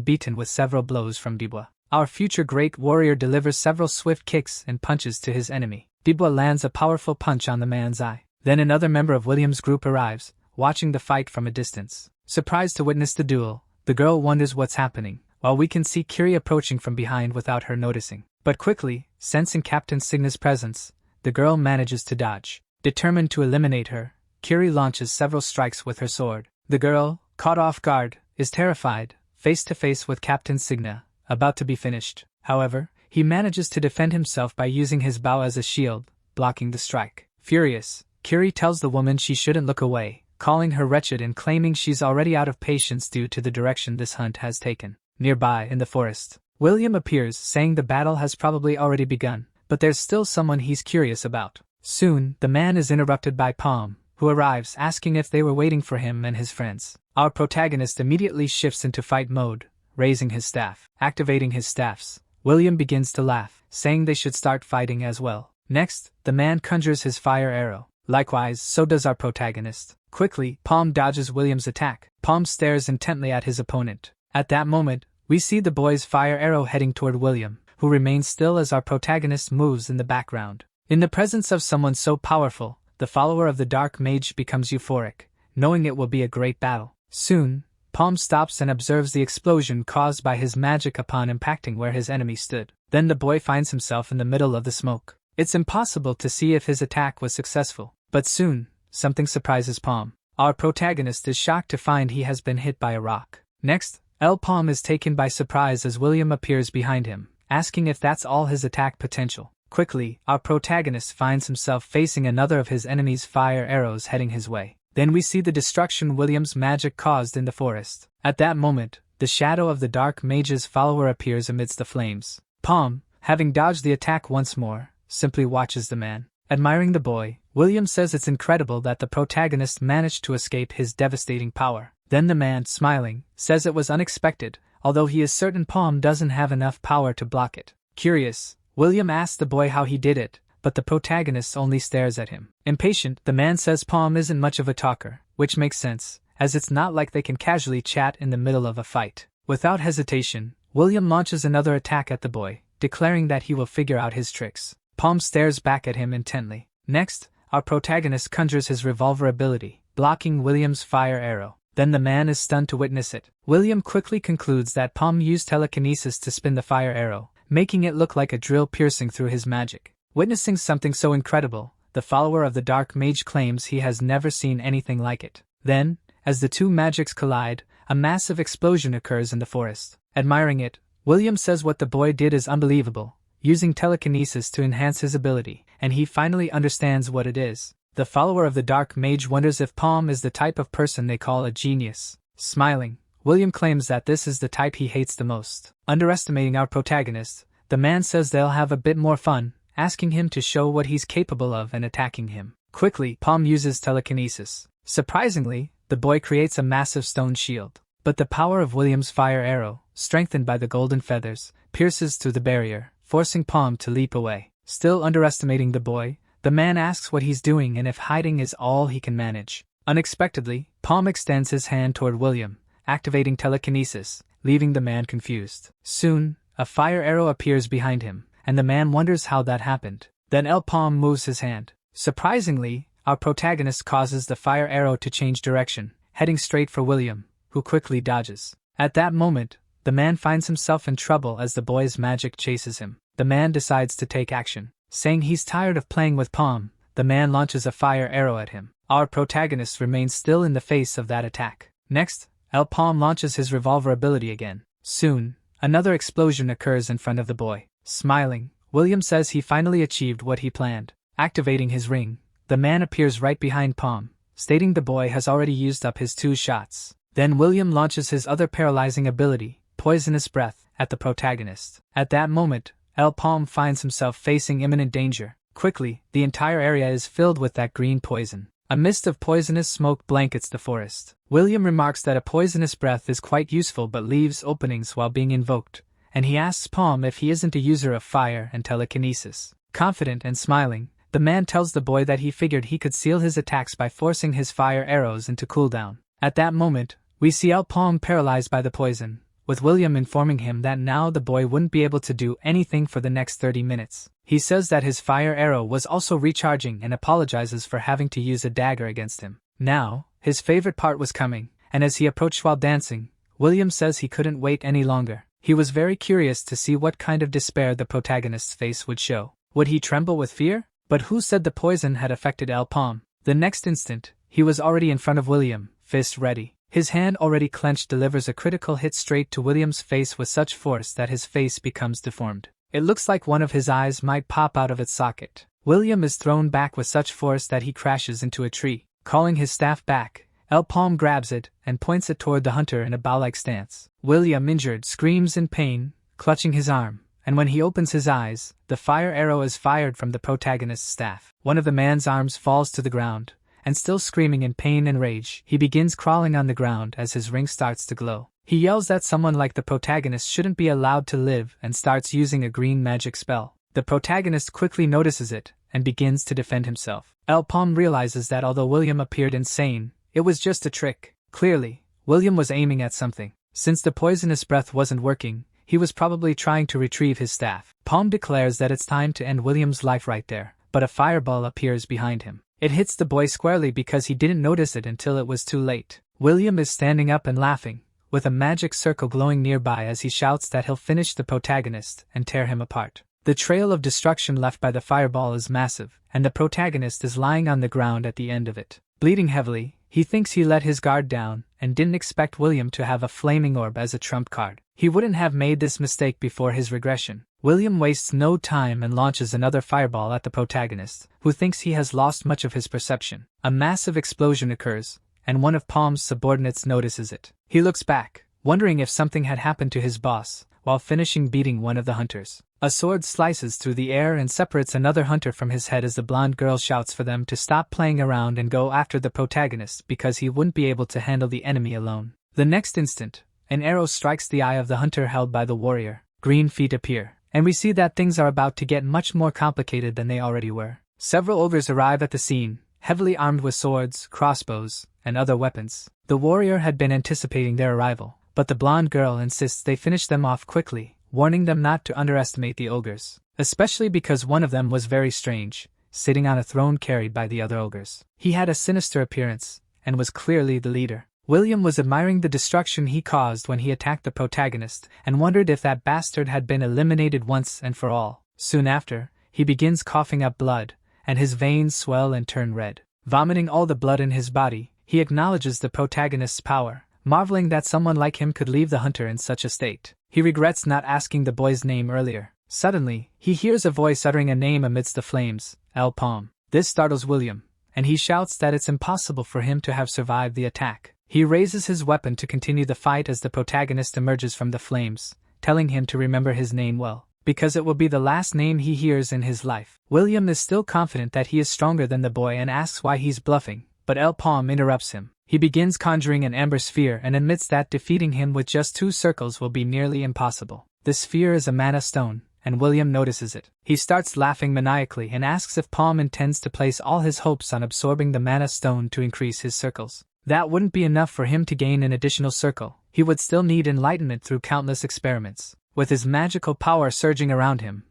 beaten with several blows from Dibwa. Our future great warrior delivers several swift kicks and punches to his enemy. Dibwa lands a powerful punch on the man's eye. Then another member of William's group arrives, watching the fight from a distance. Surprised to witness the duel, the girl wonders what's happening, while we can see Kiri approaching from behind without her noticing. But quickly, sensing Captain Signa's presence, the girl manages to dodge. Determined to eliminate her, Kiri launches several strikes with her sword. The girl, caught off guard, is terrified, face to face with Captain Signa, about to be finished. However, he manages to defend himself by using his bow as a shield, blocking the strike. Furious, Kiri tells the woman she shouldn't look away, calling her wretched and claiming she's already out of patience due to the direction this hunt has taken. Nearby, in the forest, William appears, saying the battle has probably already begun, but there's still someone he's curious about. Soon, the man is interrupted by Palm, who arrives asking if they were waiting for him and his friends. Our protagonist immediately shifts into fight mode, raising his staff. Activating his staffs, William begins to laugh, saying they should start fighting as well. Next, the man conjures his fire arrow. Likewise, so does our protagonist. Quickly, Palm dodges William's attack. Palm stares intently at his opponent. At that moment, we see the boy's fire arrow heading toward William, who remains still as our protagonist moves in the background. In the presence of someone so powerful, the follower of the Dark Mage becomes euphoric, knowing it will be a great battle. Soon, Palm stops and observes the explosion caused by his magic upon impacting where his enemy stood. Then the boy finds himself in the middle of the smoke. It's impossible to see if his attack was successful, but soon, something surprises Palm. Our protagonist is shocked to find he has been hit by a rock. Next, Palm is taken by surprise as William appears behind him, asking if that's all his attack potential. Quickly, our protagonist finds himself facing another of his enemy's fire arrows heading his way. Then we see the destruction William's magic caused in the forest. At that moment, the shadow of the Dark Mage's follower appears amidst the flames. Palm, having dodged the attack once more, simply watches the man. Admiring the boy, William says it's incredible that the protagonist managed to escape his devastating power. Then the man, smiling, says it was unexpected, although he is certain Palm doesn't have enough power to block it. Curious, William asks the boy how he did it, but the protagonist only stares at him. Impatient, the man says Palm isn't much of a talker, which makes sense, as it's not like they can casually chat in the middle of a fight. Without hesitation, William launches another attack at the boy, declaring that he will figure out his tricks. Palm stares back at him intently. Next, our protagonist conjures his revolver ability, blocking William's fire arrow. Then the man is stunned to witness it. William quickly concludes that Palm used telekinesis to spin the fire arrow, making it look like a drill piercing through his magic. Witnessing something so incredible, the follower of the Dark Mage claims he has never seen anything like it. Then, as the two magics collide, a massive explosion occurs in the forest. Admiring it, William says what the boy did is unbelievable, using telekinesis to enhance his ability, and he finally understands what it is. The follower of the Dark Mage wonders if Palm is the type of person they call a genius. Smiling, William claims that this is the type he hates the most. Underestimating our protagonist, the man says they'll have a bit more fun, asking him to show what he's capable of and attacking him. Quickly, Palm uses telekinesis. Surprisingly, the boy creates a massive stone shield. But the power of William's fire arrow, strengthened by the golden feathers, pierces through the barrier, forcing Palm to leap away. Still underestimating the boy, the man asks what he's doing and if hiding is all he can manage. Unexpectedly, Palm extends his hand toward William, activating telekinesis, leaving the man confused. Soon, a fire arrow appears behind him, and the man wonders how that happened. Then Palm moves his hand. Surprisingly, our protagonist causes the fire arrow to change direction, heading straight for William, who quickly dodges. At that moment, the man finds himself in trouble as the boy's magic chases him. The man decides to take action. Saying he's tired of playing with Palm, the man launches a fire arrow at him. Our protagonist remains still in the face of that attack. Next, Palm launches his revolver ability again. Soon, Another explosion occurs in front of the boy. Smiling, William says he finally achieved what he planned. Activating his ring, the man appears right behind Palm, stating the boy has already used up his 2 shots. Then William launches his other paralyzing ability, Poisonous Breath, at the protagonist. At that moment, Palm finds himself facing imminent danger. Quickly, the entire area is filled with that green poison. A mist of poisonous smoke blankets the forest. William remarks that a poisonous breath is quite useful but leaves openings while being invoked, and he asks Palm if he isn't a user of fire and telekinesis. Confident and smiling, the man tells the boy that he figured he could seal his attacks by forcing his fire arrows into cooldown. At that moment, we see Palm paralyzed by the poison, with William informing him that now the boy wouldn't be able to do anything for the next 30 minutes. He says that his fire arrow was also recharging and apologizes for having to use a dagger against him. Now, his favorite part was coming, and as he approached while dancing, William says he couldn't wait any longer. He was very curious to see what kind of despair the protagonist's face would show. Would he tremble with fear? But who said the poison had affected Palm? The next instant, he was already in front of William, fist ready. His hand already clenched delivers a critical hit straight to William's face with such force that his face becomes deformed. It looks like one of his eyes might pop out of its socket. William is thrown back with such force that he crashes into a tree. Calling his staff back, Palm grabs it and points it toward the hunter in a bow-like stance. William, injured, screams in pain, clutching his arm, and when he opens his eyes, the fire arrow is fired from the protagonist's staff. One of the man's arms falls to the ground, and still screaming in pain and rage, he begins crawling on the ground as his ring starts to glow. He yells that someone like the protagonist shouldn't be allowed to live and starts using a green magic spell. The protagonist quickly notices it and begins to defend himself. Palm realizes that although William appeared insane, it was just a trick. Clearly, William was aiming at something. Since the poisonous breath wasn't working, he was probably trying to retrieve his staff. Palm declares that it's time to end William's life right there, but a fireball appears behind him. It hits the boy squarely because he didn't notice it until it was too late. William is standing up and laughing, with a magic circle glowing nearby as he shouts that he'll finish the protagonist and tear him apart. The trail of destruction left by the fireball is massive, and the protagonist is lying on the ground at the end of it. Bleeding heavily, he thinks he let his guard down and didn't expect William to have a flaming orb as a trump card. He wouldn't have made this mistake before his regression. William wastes no time and launches another fireball at the protagonist, who thinks he has lost much of his perception. A massive explosion occurs, and one of Palm's subordinates notices it. He looks back, wondering if something had happened to his boss, while finishing beating one of the hunters. A sword slices through the air and separates another hunter from his head as the blonde girl shouts for them to stop playing around and go after the protagonist because he wouldn't be able to handle the enemy alone. The next instant, an arrow strikes the eye of the hunter held by the warrior. Green feet appear, and we see that things are about to get much more complicated than they already were. Several ogres arrive at the scene, heavily armed with swords, crossbows, and other weapons. The warrior had been anticipating their arrival, but the blonde girl insists they finish them off quickly, warning them not to underestimate the ogres, especially because one of them was very strange, sitting on a throne carried by the other ogres. He had a sinister appearance, and was clearly the leader. William was admiring the destruction he caused when he attacked the protagonist, and wondered if that bastard had been eliminated once and for all. Soon after, he begins coughing up blood, and his veins swell and turn red. Vomiting all the blood in his body, he acknowledges the protagonist's power, marveling that someone like him could leave the hunter in such a state. He regrets not asking the boy's name earlier. Suddenly, he hears a voice uttering a name amidst the flames, Palm. This startles William, and he shouts that it's impossible for him to have survived the attack. He raises his weapon to continue the fight as the protagonist emerges from the flames, telling him to remember his name well, because it will be the last name he hears in his life. William is still confident that he is stronger than the boy and asks why he's bluffing, but Palm interrupts him. He begins conjuring an amber sphere and admits that defeating him with just 2 circles will be nearly impossible. The sphere is a mana stone, and William notices it. He starts laughing maniacally and asks if Palm intends to place all his hopes on absorbing the mana stone to increase his circles. That wouldn't be enough for him to gain an additional circle. He would still need enlightenment through countless experiments. With his magical power surging around him,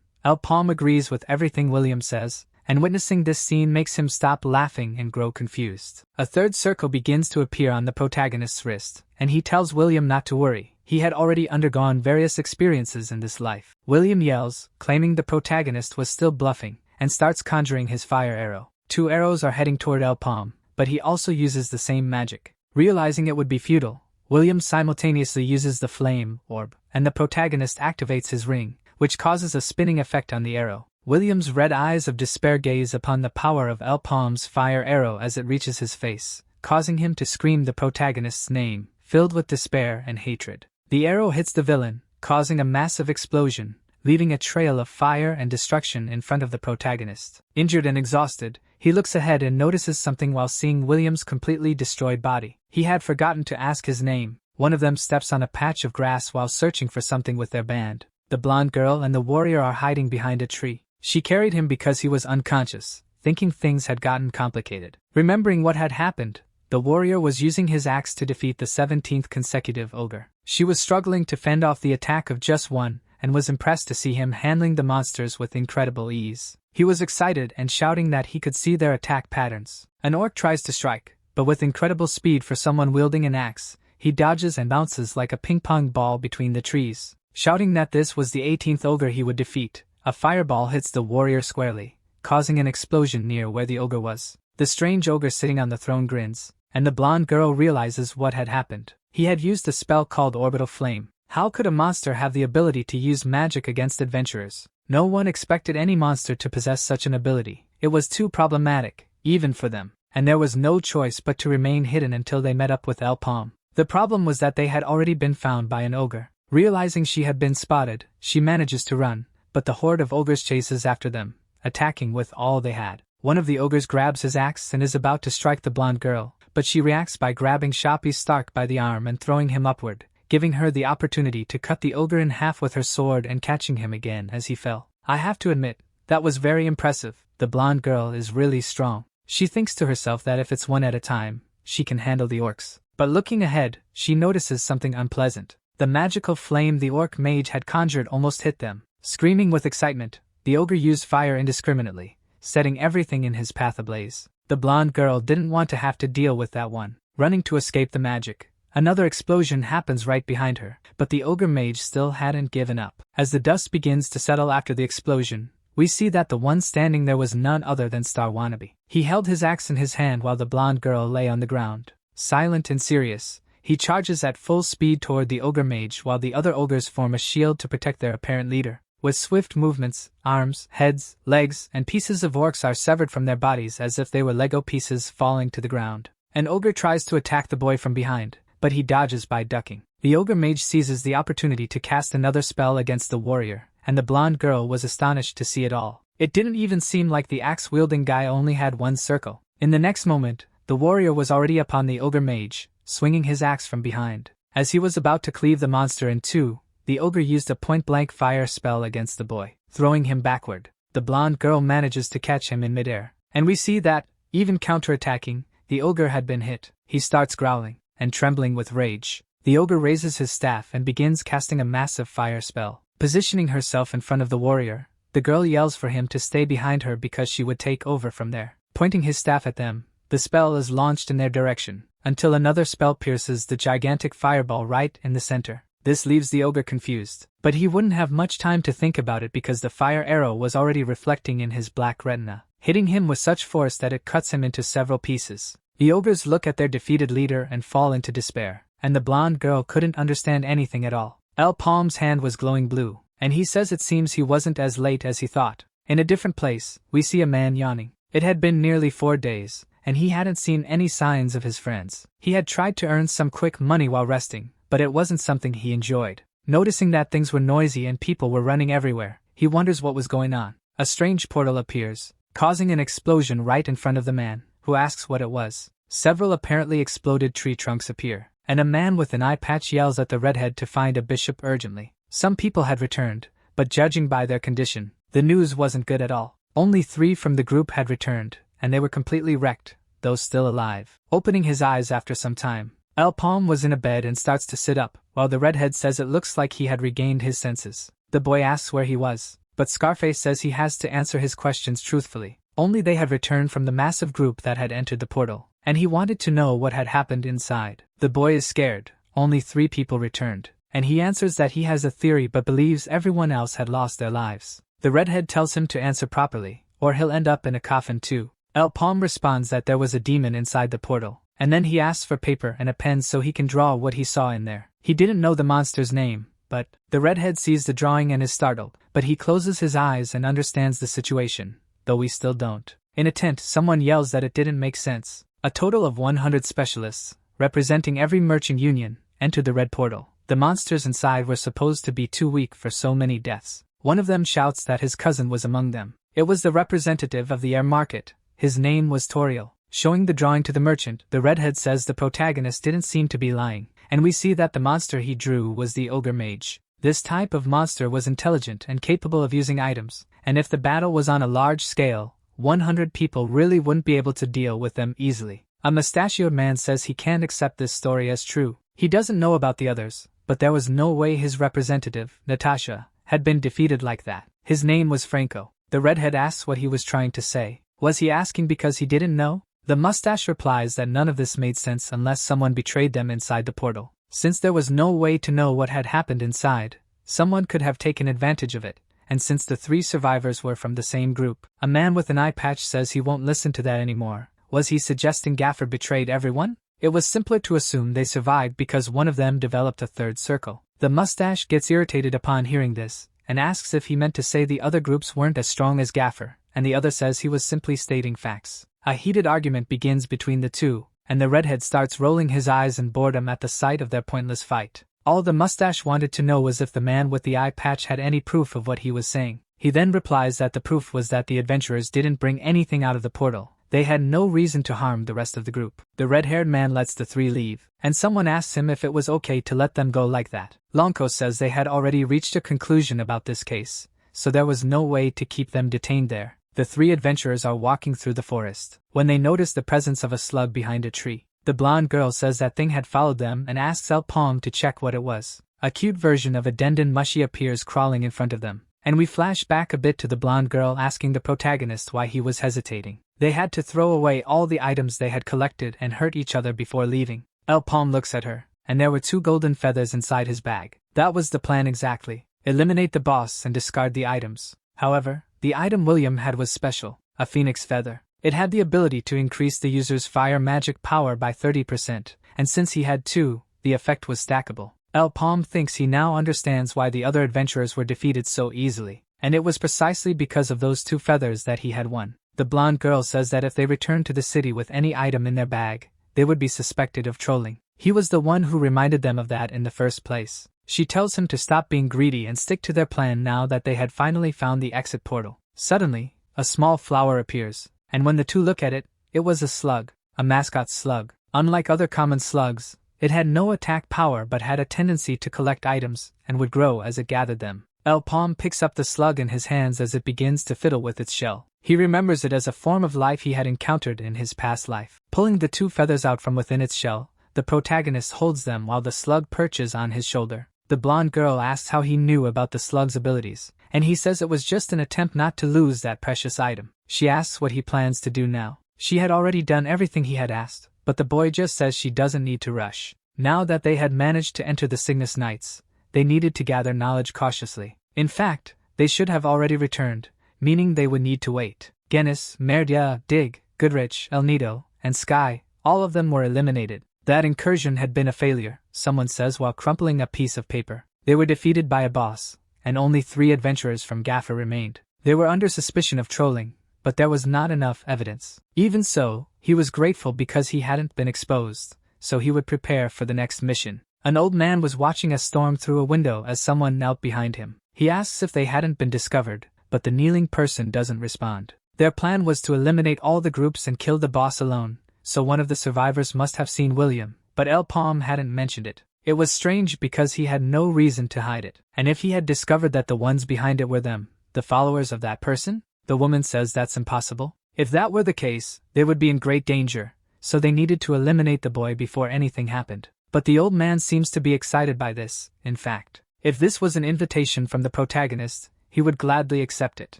Palm agrees with everything William says, and witnessing this scene makes him stop laughing and grow confused. A third circle begins to appear on the protagonist's wrist, and he tells William not to worry. He had already undergone various experiences in this life. William yells, claiming the protagonist was still bluffing, and starts conjuring his fire arrow. 2 arrows are heading toward Palm, but he also uses the same magic. Realizing it would be futile, William simultaneously uses the flame orb, and the protagonist activates his ring, which causes a spinning effect on the arrow. William's red eyes of despair gaze upon the power of El Palm's fire arrow as it reaches his face, causing him to scream the protagonist's name, filled with despair and hatred. The arrow hits the villain, causing a massive explosion, leaving a trail of fire and destruction in front of the protagonist. Injured and exhausted, he looks ahead and notices something while seeing William's completely destroyed body. He had forgotten to ask his name. One of them steps on a patch of grass while searching for something with their band. The blonde girl and the warrior are hiding behind a tree. She carried him because he was unconscious, thinking things had gotten complicated. Remembering what had happened, the warrior was using his axe to defeat the 17th consecutive ogre. She was struggling to fend off the attack of just one, and was impressed to see him handling the monsters with incredible ease. He was excited and shouting that he could see their attack patterns. An orc tries to strike, but with incredible speed for someone wielding an axe, he dodges and bounces like a ping-pong ball between the trees. Shouting that this was the 18th ogre he would defeat, a fireball hits the warrior squarely, causing an explosion near where the ogre was. The strange ogre sitting on the throne grins, and the blonde girl realizes what had happened. He had used a spell called Orbital Flame. How could a monster have the ability to use magic against adventurers? No one expected any monster to possess such an ability. It was too problematic, even for them, and there was no choice but to remain hidden until they met up with El Palm. The problem was that they had already been found by an ogre. Realizing she had been spotted, she manages to run, but the horde of ogres chases after them, attacking with all they had. One of the ogres grabs his axe and is about to strike the blonde girl, but she reacts by grabbing Shoppy Stark by the arm and throwing him upward, giving her the opportunity to cut the ogre in half with her sword and catching him again as he fell. I have to admit, that was very impressive. The blonde girl is really strong. She thinks to herself that if it's one at a time, she can handle the orcs. But looking ahead, she notices something unpleasant. The magical flame the orc mage had conjured almost hit them. Screaming with excitement, the ogre used fire indiscriminately, setting everything in his path ablaze. The blonde girl didn't want to have to deal with that one. Running to escape the magic, another explosion happens right behind her, but the ogre mage still hadn't given up. As the dust begins to settle after the explosion, we see that the one standing there was none other than Star Wannabe. He held his axe in his hand while the blonde girl lay on the ground. Silent and serious, he charges at full speed toward the ogre mage while the other ogres form a shield to protect their apparent leader. With swift movements, arms, heads, legs, and pieces of orcs are severed from their bodies as if they were Lego pieces falling to the ground. An ogre tries to attack the boy from behind, but he dodges by ducking. The ogre mage seizes the opportunity to cast another spell against the warrior, and the blonde girl was astonished to see it all. It didn't even seem like the axe-wielding guy only had one circle. In the next moment, the warrior was already upon the ogre mage, swinging his axe from behind. As he was about to cleave the monster in two, the ogre used a point-blank fire spell against the boy, throwing him backward. The blonde girl manages to catch him in midair, and we see that, even counterattacking, the ogre had been hit. He starts growling and trembling with rage. The ogre raises his staff and begins casting a massive fire spell. Positioning herself in front of the warrior, the girl yells for him to stay behind her because she would take over from there. Pointing his staff at them, the spell is launched in their direction, until another spell pierces the gigantic fireball right in the center. This leaves the ogre confused, but he wouldn't have much time to think about it because the fire arrow was already reflecting in his black retina, hitting him with such force that it cuts him into several pieces. The ogres look at their defeated leader and fall into despair, and the blonde girl couldn't understand anything at all. El Palm's hand was glowing blue, and he says it seems he wasn't as late as he thought. In a different place, we see a man yawning. It had been nearly 4 days, and he hadn't seen any signs of his friends. He had tried to earn some quick money while resting, but it wasn't something he enjoyed. Noticing that things were noisy and people were running everywhere, he wonders what was going on. A strange portal appears, causing an explosion right in front of the man, who asks what it was. Several apparently exploded tree trunks appear, and a man with an eye patch yells at the redhead to find a bishop urgently. Some people had returned, but judging by their condition, the news wasn't good at all. Only 3 from the group had returned, and they were completely wrecked, though still alive. Opening his eyes after some time, El Palm was in a bed and starts to sit up, while the redhead says it looks like he had regained his senses. The boy asks where he was, but Scarface says he has to answer his questions truthfully. Only they had returned from the massive group that had entered the portal, and he wanted to know what had happened inside. The boy is scared. Only 3 people returned, and he answers that he has a theory but believes everyone else had lost their lives. The redhead tells him to answer properly, or he'll end up in a coffin too. El Palm responds that there was a demon inside the portal, and then he asks for paper and a pen so he can draw what he saw in there. He didn't know the monster's name, but the redhead sees the drawing and is startled, but he closes his eyes and understands the situation, though we still don't. In a tent, someone yells that it didn't make sense. A total of 100 specialists, representing every merchant union, entered the red portal. The monsters inside were supposed to be too weak for so many deaths. One of them shouts that his cousin was among them. It was the representative of the air market. His name was Toriel. Showing the drawing to the merchant, the redhead says the protagonist didn't seem to be lying, and we see that the monster he drew was the ogre mage. This type of monster was intelligent and capable of using items, and if the battle was on a large scale, 100 people really wouldn't be able to deal with them easily. A mustachioed man says he can't accept this story as true. He doesn't know about the others, but there was no way his representative, Natasha, had been defeated like that. His name was Franco. The redhead asks what he was trying to say. Was he asking because he didn't know? The mustache replies that none of this made sense unless someone betrayed them inside the portal. Since there was no way to know what had happened inside, someone could have taken advantage of it, and since the 3 survivors were from the same group, a man with an eye patch says he won't listen to that anymore. Was he suggesting Gaffer betrayed everyone? It was simpler to assume they survived because one of them developed a third circle. The mustache gets irritated upon hearing this, and asks if he meant to say the other groups weren't as strong as Gaffer, and the other says he was simply stating facts. A heated argument begins between the two, and the redhead starts rolling his eyes in boredom at the sight of their pointless fight. All the mustache wanted to know was if the man with the eye patch had any proof of what he was saying. He then replies that the proof was that the adventurers didn't bring anything out of the portal. They had no reason to harm the rest of the group. The red-haired man lets the 3 leave, and someone asks him if it was okay to let them go like that. Lonko says they had already reached a conclusion about this case, so there was no way to keep them detained there. The 3 adventurers are walking through the forest when they notice the presence of a slug behind a tree. The blonde girl says that thing had followed them and asks El Palm to check what it was. A cute version of a Dendon Mushi appears crawling in front of them, and we flash back a bit to the blonde girl asking the protagonist why he was hesitating. They had to throw away all the items they had collected and hurt each other before leaving. El Palm looks at her, and there were 2 golden feathers inside his bag. That was the plan exactly. Eliminate the boss and discard the items. However, the item William had was special, a phoenix feather. It had the ability to increase the user's fire magic power by 30%, and since he had 2, the effect was stackable. El Palm thinks he now understands why the other adventurers were defeated so easily, and it was precisely because of those 2 feathers that he had won. The blonde girl says that if they returned to the city with any item in their bag, they would be suspected of trolling. He was the one who reminded them of that in the first place. She tells him to stop being greedy and stick to their plan now that they had finally found the exit portal. Suddenly, a small flower appears, and when the 2 look at it, it was a slug, a mascot slug. Unlike other common slugs, it had no attack power but had a tendency to collect items and would grow as it gathered them. El Palm picks up the slug in his hands as it begins to fiddle with its shell. He remembers it as a form of life he had encountered in his past life. Pulling the 2 feathers out from within its shell, the protagonist holds them while the slug perches on his shoulder. The blonde girl asks how he knew about the slug's abilities, and he says it was just an attempt not to lose that precious item. She asks what he plans to do now. She had already done everything he had asked, but the boy just says she doesn't need to rush. Now that they had managed to enter the Cygnus Nights, they needed to gather knowledge cautiously. In fact, they should have already returned, meaning they would need to wait. Genis, Merdia, Dig, Goodrich, El Nido, and Sky, all of them were eliminated. That incursion had been a failure, someone says while crumpling a piece of paper. They were defeated by a boss, and only 3 adventurers from Gaffer remained. They were under suspicion of trolling, but there was not enough evidence. Even so, he was grateful because he hadn't been exposed, so he would prepare for the next mission. An old man was watching a storm through a window as someone knelt behind him. He asks if they hadn't been discovered, but the kneeling person doesn't respond. Their plan was to eliminate all the groups and kill the boss alone, so one of the survivors must have seen William, but El Palm hadn't mentioned it. It was strange because he had no reason to hide it, and if he had discovered that the ones behind it were them, the followers of that person, the woman says that's impossible. If that were the case, they would be in great danger, so they needed to eliminate the boy before anything happened. But the old man seems to be excited by this. In fact, if this was an invitation from the protagonist, he would gladly accept it.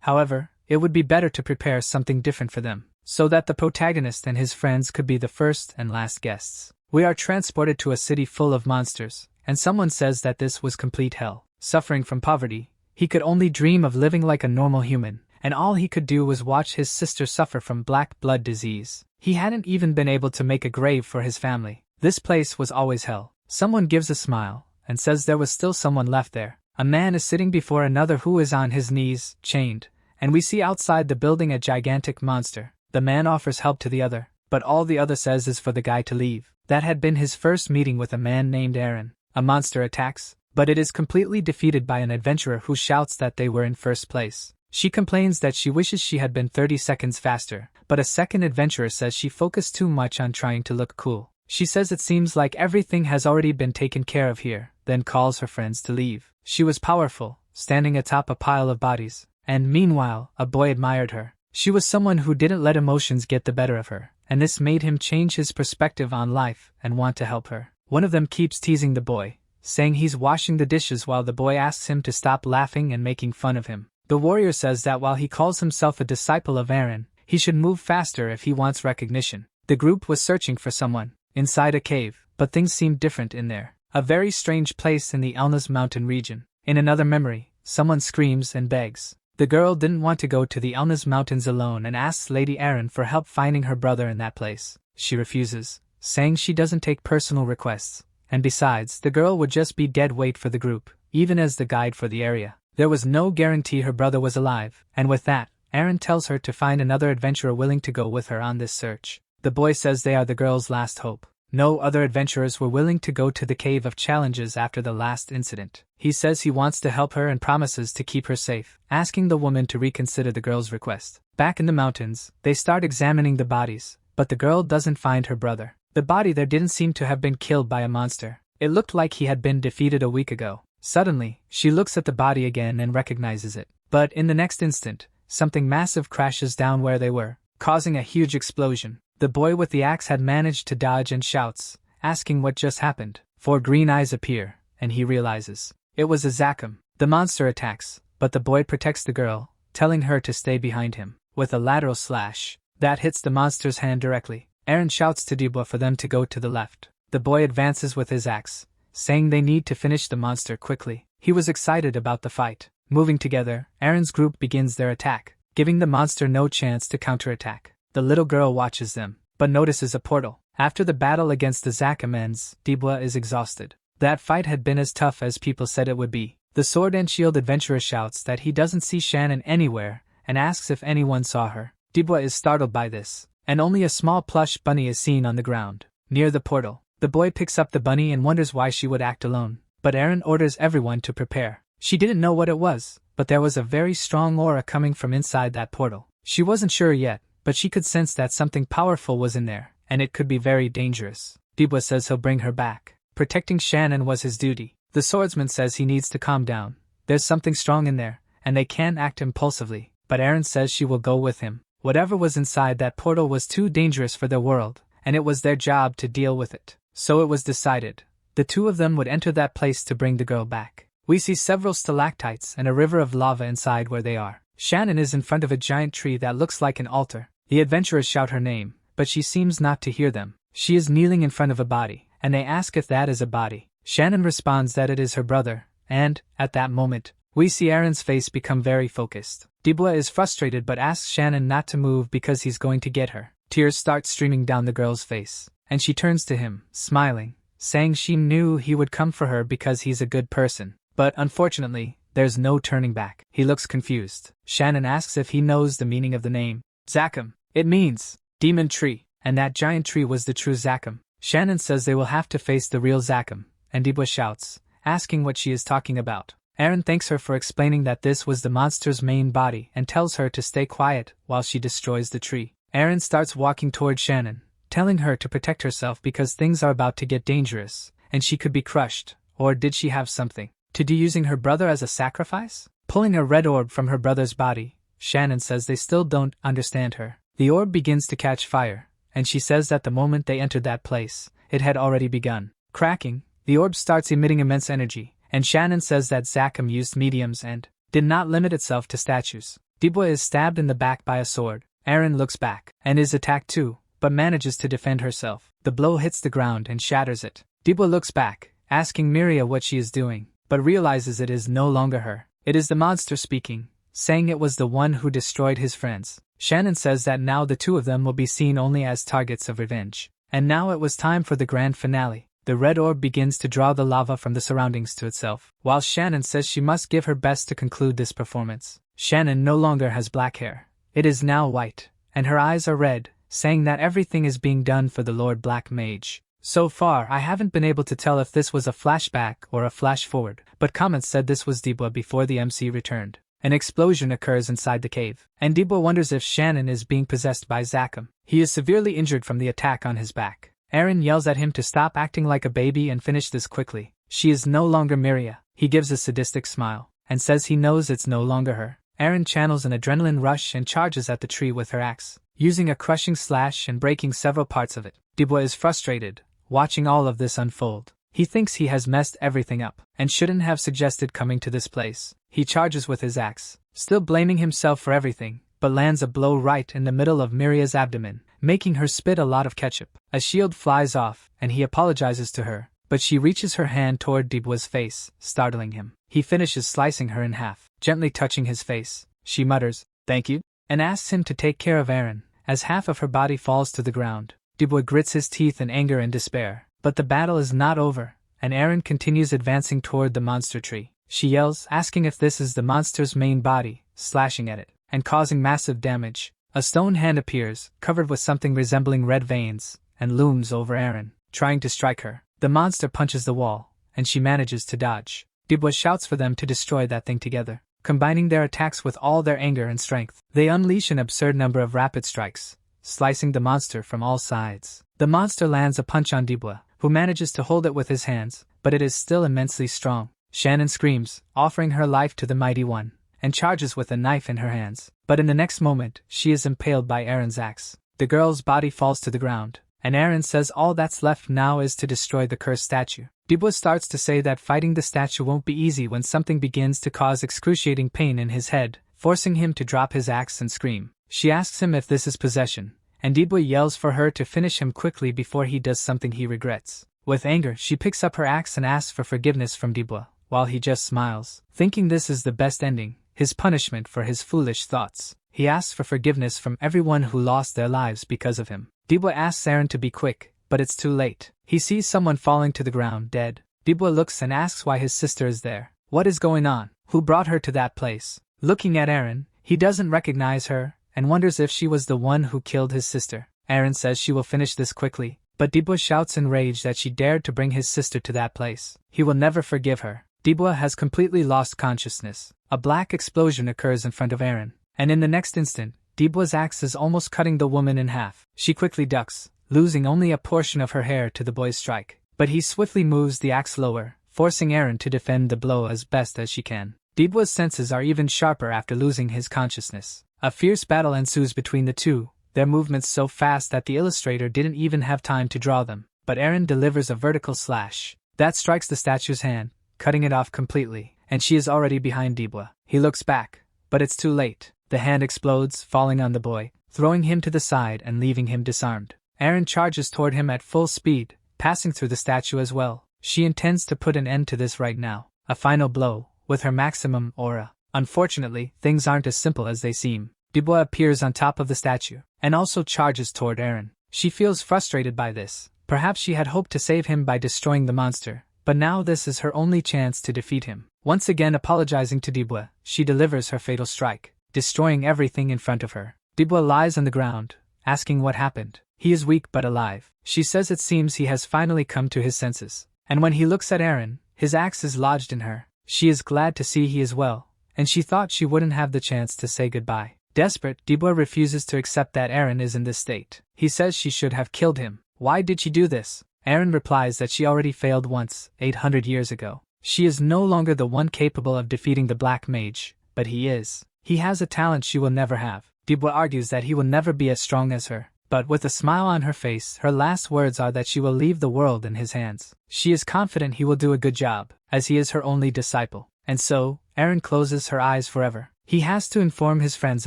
However, it would be better to prepare something different for them, so that the protagonist and his friends could be the first and last guests. We are transported to a city full of monsters, and someone says that this was complete hell. Suffering from poverty, he could only dream of living like a normal human, and all he could do was watch his sister suffer from black blood disease. He hadn't even been able to make a grave for his family. This place was always hell. Someone gives a smile, and says there was still someone left there. A man is sitting before another who is on his knees, chained, and we see outside the building a gigantic monster. The man offers help to the other, but all the other says is for the guy to leave. That had been his first meeting with a man named Aaron. A monster attacks, but it is completely defeated by an adventurer who shouts that they were in first place. She complains that she wishes she had been 30 seconds faster, but a second adventurer says she focused too much on trying to look cool. She says it seems like everything has already been taken care of here, then calls her friends to leave. She was powerful, standing atop a pile of bodies, and meanwhile, a boy admired her. She was someone who didn't let emotions get the better of her, and this made him change his perspective on life and want to help her. One of them keeps teasing the boy, saying he's washing the dishes while the boy asks him to stop laughing and making fun of him. The warrior says that while he calls himself a disciple of Aaron, he should move faster if he wants recognition. The group was searching for someone inside a cave, but things seemed different in there. A very strange place in the Elnas mountain region. In another memory, someone screams and begs. The girl didn't want to go to the Elnas mountains alone and asks Lady Aaron for help finding her brother in that place. She refuses, saying she doesn't take personal requests, and besides, the girl would just be dead weight for the group, even as the guide for the area. There was no guarantee her brother was alive, and with that, Aaron tells her to find another adventurer willing to go with her on this search. The boy says they are the girl's last hope. No other adventurers were willing to go to the Cave of Challenges after the last incident. He says he wants to help her and promises to keep her safe, asking the woman to reconsider the girl's request. Back in the mountains, they start examining the bodies, but the girl doesn't find her brother. The body there didn't seem to have been killed by a monster. It looked like he had been defeated a week ago. Suddenly, she looks at the body again and recognizes it. But in the next instant, something massive crashes down where they were, causing a huge explosion. The boy with the axe had managed to dodge and shouts, asking what just happened. 4 green eyes appear, and he realizes it was a Zakum. The monster attacks, but the boy protects the girl, telling her to stay behind him. With a lateral slash that hits the monster's hand directly, Aaron shouts to Dibwa for them to go to the left. The boy advances with his axe, saying they need to finish the monster quickly. He was excited about the fight. Moving together, Aaron's group begins their attack, giving the monster no chance to counterattack. The little girl watches them, but notices a portal. After the battle against the Zakum ends, Dibwa is exhausted. That fight had been as tough as people said it would be. The Sword and Shield adventurer shouts that he doesn't see Shannon anywhere, and asks if anyone saw her. Dibwa is startled by this, and only a small plush bunny is seen on the ground, near the portal. The boy picks up the bunny and wonders why she would act alone, but Aaron orders everyone to prepare. She didn't know what it was, but there was a very strong aura coming from inside that portal. She wasn't sure yet, but she could sense that something powerful was in there, and it could be very dangerous. Dibwa says he'll bring her back. Protecting Shannon was his duty. The swordsman says he needs to calm down. There's something strong in there, and they can't act impulsively, but Aaron says she will go with him. Whatever was inside that portal was too dangerous for their world, and it was their job to deal with it. So it was decided. The two of them would enter that place to bring the girl back. We see several stalactites and a river of lava inside where they are. Shannon is in front of a giant tree that looks like an altar. The adventurers shout her name, but she seems not to hear them. She is kneeling in front of a body, and they ask if that is a body. Shannon responds that it is her brother, and, at that moment, we see Aaron's face become very focused. Dibwa is frustrated but asks Shannon not to move because he's going to get her. Tears start streaming down the girl's face, and she turns to him, smiling, saying she knew he would come for her because he's a good person. But unfortunately, there's no turning back. He looks confused. Shannon asks if he knows the meaning of the name. Zakum. It means demon tree, and that giant tree was the true Zakum. Shannon says they will have to face the real Zakum, and Dibwa shouts, asking what she is talking about. Aaron thanks her for explaining that this was the monster's main body and tells her to stay quiet while she destroys the tree. Aaron starts walking toward Shannon, telling her to protect herself because things are about to get dangerous, and she could be crushed, or did she have something to do using her brother as a sacrifice? Pulling a red orb from her brother's body, Shannon says they still don't understand her. The orb begins to catch fire, and she says that the moment they entered that place, it had already begun. Cracking, the orb starts emitting immense energy, and Shannon says that Zakum used mediums and did not limit itself to statues. Dibwa is stabbed in the back by a sword. Aaron looks back, and is attacked too, but manages to defend herself. The blow hits the ground and shatters it. Dibwa looks back, asking Miria what she is doing, but realizes it is no longer her. It is the monster speaking, saying it was the one who destroyed his friends. Shannon says that now the two of them will be seen only as targets of revenge. And now it was time for the grand finale. The red orb begins to draw the lava from the surroundings to itself, while Shannon says she must give her best to conclude this performance. Shannon no longer has black hair. It is now white, and her eyes are red, saying that everything is being done for the Lord Black Mage. So far, I haven't been able to tell if this was a flashback or a flash forward, but comments said this was Dibwa before the MC returned. An explosion occurs inside the cave, and Dibwa wonders if Shannon is being possessed by Zakum. He is severely injured from the attack on his back. Eren yells at him to stop acting like a baby and finish this quickly. She is no longer Miria. He gives a sadistic smile, and says he knows it's no longer her. Eren channels an adrenaline rush and charges at the tree with her axe, using a crushing slash and breaking several parts of it. Dibwa is frustrated, watching all of this unfold. He thinks he has messed everything up, and shouldn't have suggested coming to this place. He charges with his axe, still blaming himself for everything, but lands a blow right in the middle of Miria's abdomen, making her spit a lot of ketchup. A shield flies off, and he apologizes to her, but she reaches her hand toward Dibwa's face, startling him. He finishes slicing her in half, gently touching his face. She mutters, "Thank you," and asks him to take care of Eren, as half of her body falls to the ground. Dibwa grits his teeth in anger and despair, but the battle is not over, and Eren continues advancing toward the monster tree. She yells, asking if this is the monster's main body, slashing at it, and causing massive damage. A stone hand appears, covered with something resembling red veins, and looms over Eren, trying to strike her. The monster punches the wall, and she manages to dodge. Dibwa shouts for them to destroy that thing together. Combining their attacks with all their anger and strength, they unleash an absurd number of rapid strikes, slicing the monster from all sides. The monster lands a punch on Dibwa, who manages to hold it with his hands, but it is still immensely strong. Shannon screams, offering her life to the mighty one, and charges with a knife in her hands. But in the next moment, she is impaled by Eren's axe. The girl's body falls to the ground, and Eren says all that's left now is to destroy the cursed statue. Dibwa starts to say that fighting the statue won't be easy when something begins to cause excruciating pain in his head, forcing him to drop his axe and scream. She asks him if this is possession, and Dibwa yells for her to finish him quickly before he does something he regrets. With anger, she picks up her axe and asks for forgiveness from Dibwa, while he just smiles, thinking this is the best ending, his punishment for his foolish thoughts. He asks for forgiveness from everyone who lost their lives because of him. Dibwa asks Eren to be quick, but it's too late. He sees someone falling to the ground dead. Dibwa looks and asks why his sister is there. What is going on? Who brought her to that place? Looking at Eren, he doesn't recognize her, and wonders if she was the one who killed his sister. Eren says she will finish this quickly, but Dibwa shouts in rage that she dared to bring his sister to that place. He will never forgive her. Dibwa has completely lost consciousness. A black explosion occurs in front of Eren, and in the next instant, Dibwa's axe is almost cutting the woman in half. She quickly ducks, losing only a portion of her hair to the boy's strike, but he swiftly moves the axe lower, forcing Eren to defend the blow as best as she can. Dibwa's senses are even sharper after losing his consciousness. A fierce battle ensues between the two, their movements so fast that the illustrator didn't even have time to draw them, but Eren delivers a vertical slash that strikes the statue's hand, cutting it off completely, and she is already behind Dibwa. He looks back, but it's too late. The hand explodes, falling on the boy, throwing him to the side and leaving him disarmed. Eren charges toward him at full speed, passing through the statue as well. She intends to put an end to this right now. A final blow, with her maximum aura. Unfortunately, things aren't as simple as they seem. Dibwa appears on top of the statue, and also charges toward Eren. She feels frustrated by this. Perhaps she had hoped to save him by destroying the monster, but now this is her only chance to defeat him. Once again apologizing to Dibwa, she delivers her fatal strike, destroying everything in front of her. Dibwa lies on the ground, asking what happened. He is weak but alive. She says it seems he has finally come to his senses, and when he looks at Eren, his axe is lodged in her. She is glad to see he is well, and she thought she wouldn't have the chance to say goodbye. Desperate, Dibwa refuses to accept that Eren is in this state. He says she should have killed him. Why did she do this? Eren replies that she already failed once, 800 years ago. She is no longer the one capable of defeating the Black Mage, but he is. He has a talent she will never have. Dibwa argues that he will never be as strong as her, but with a smile on her face, her last words are that she will leave the world in his hands. She is confident he will do a good job, as he is her only disciple. And so, Eren closes her eyes forever. He has to inform his friends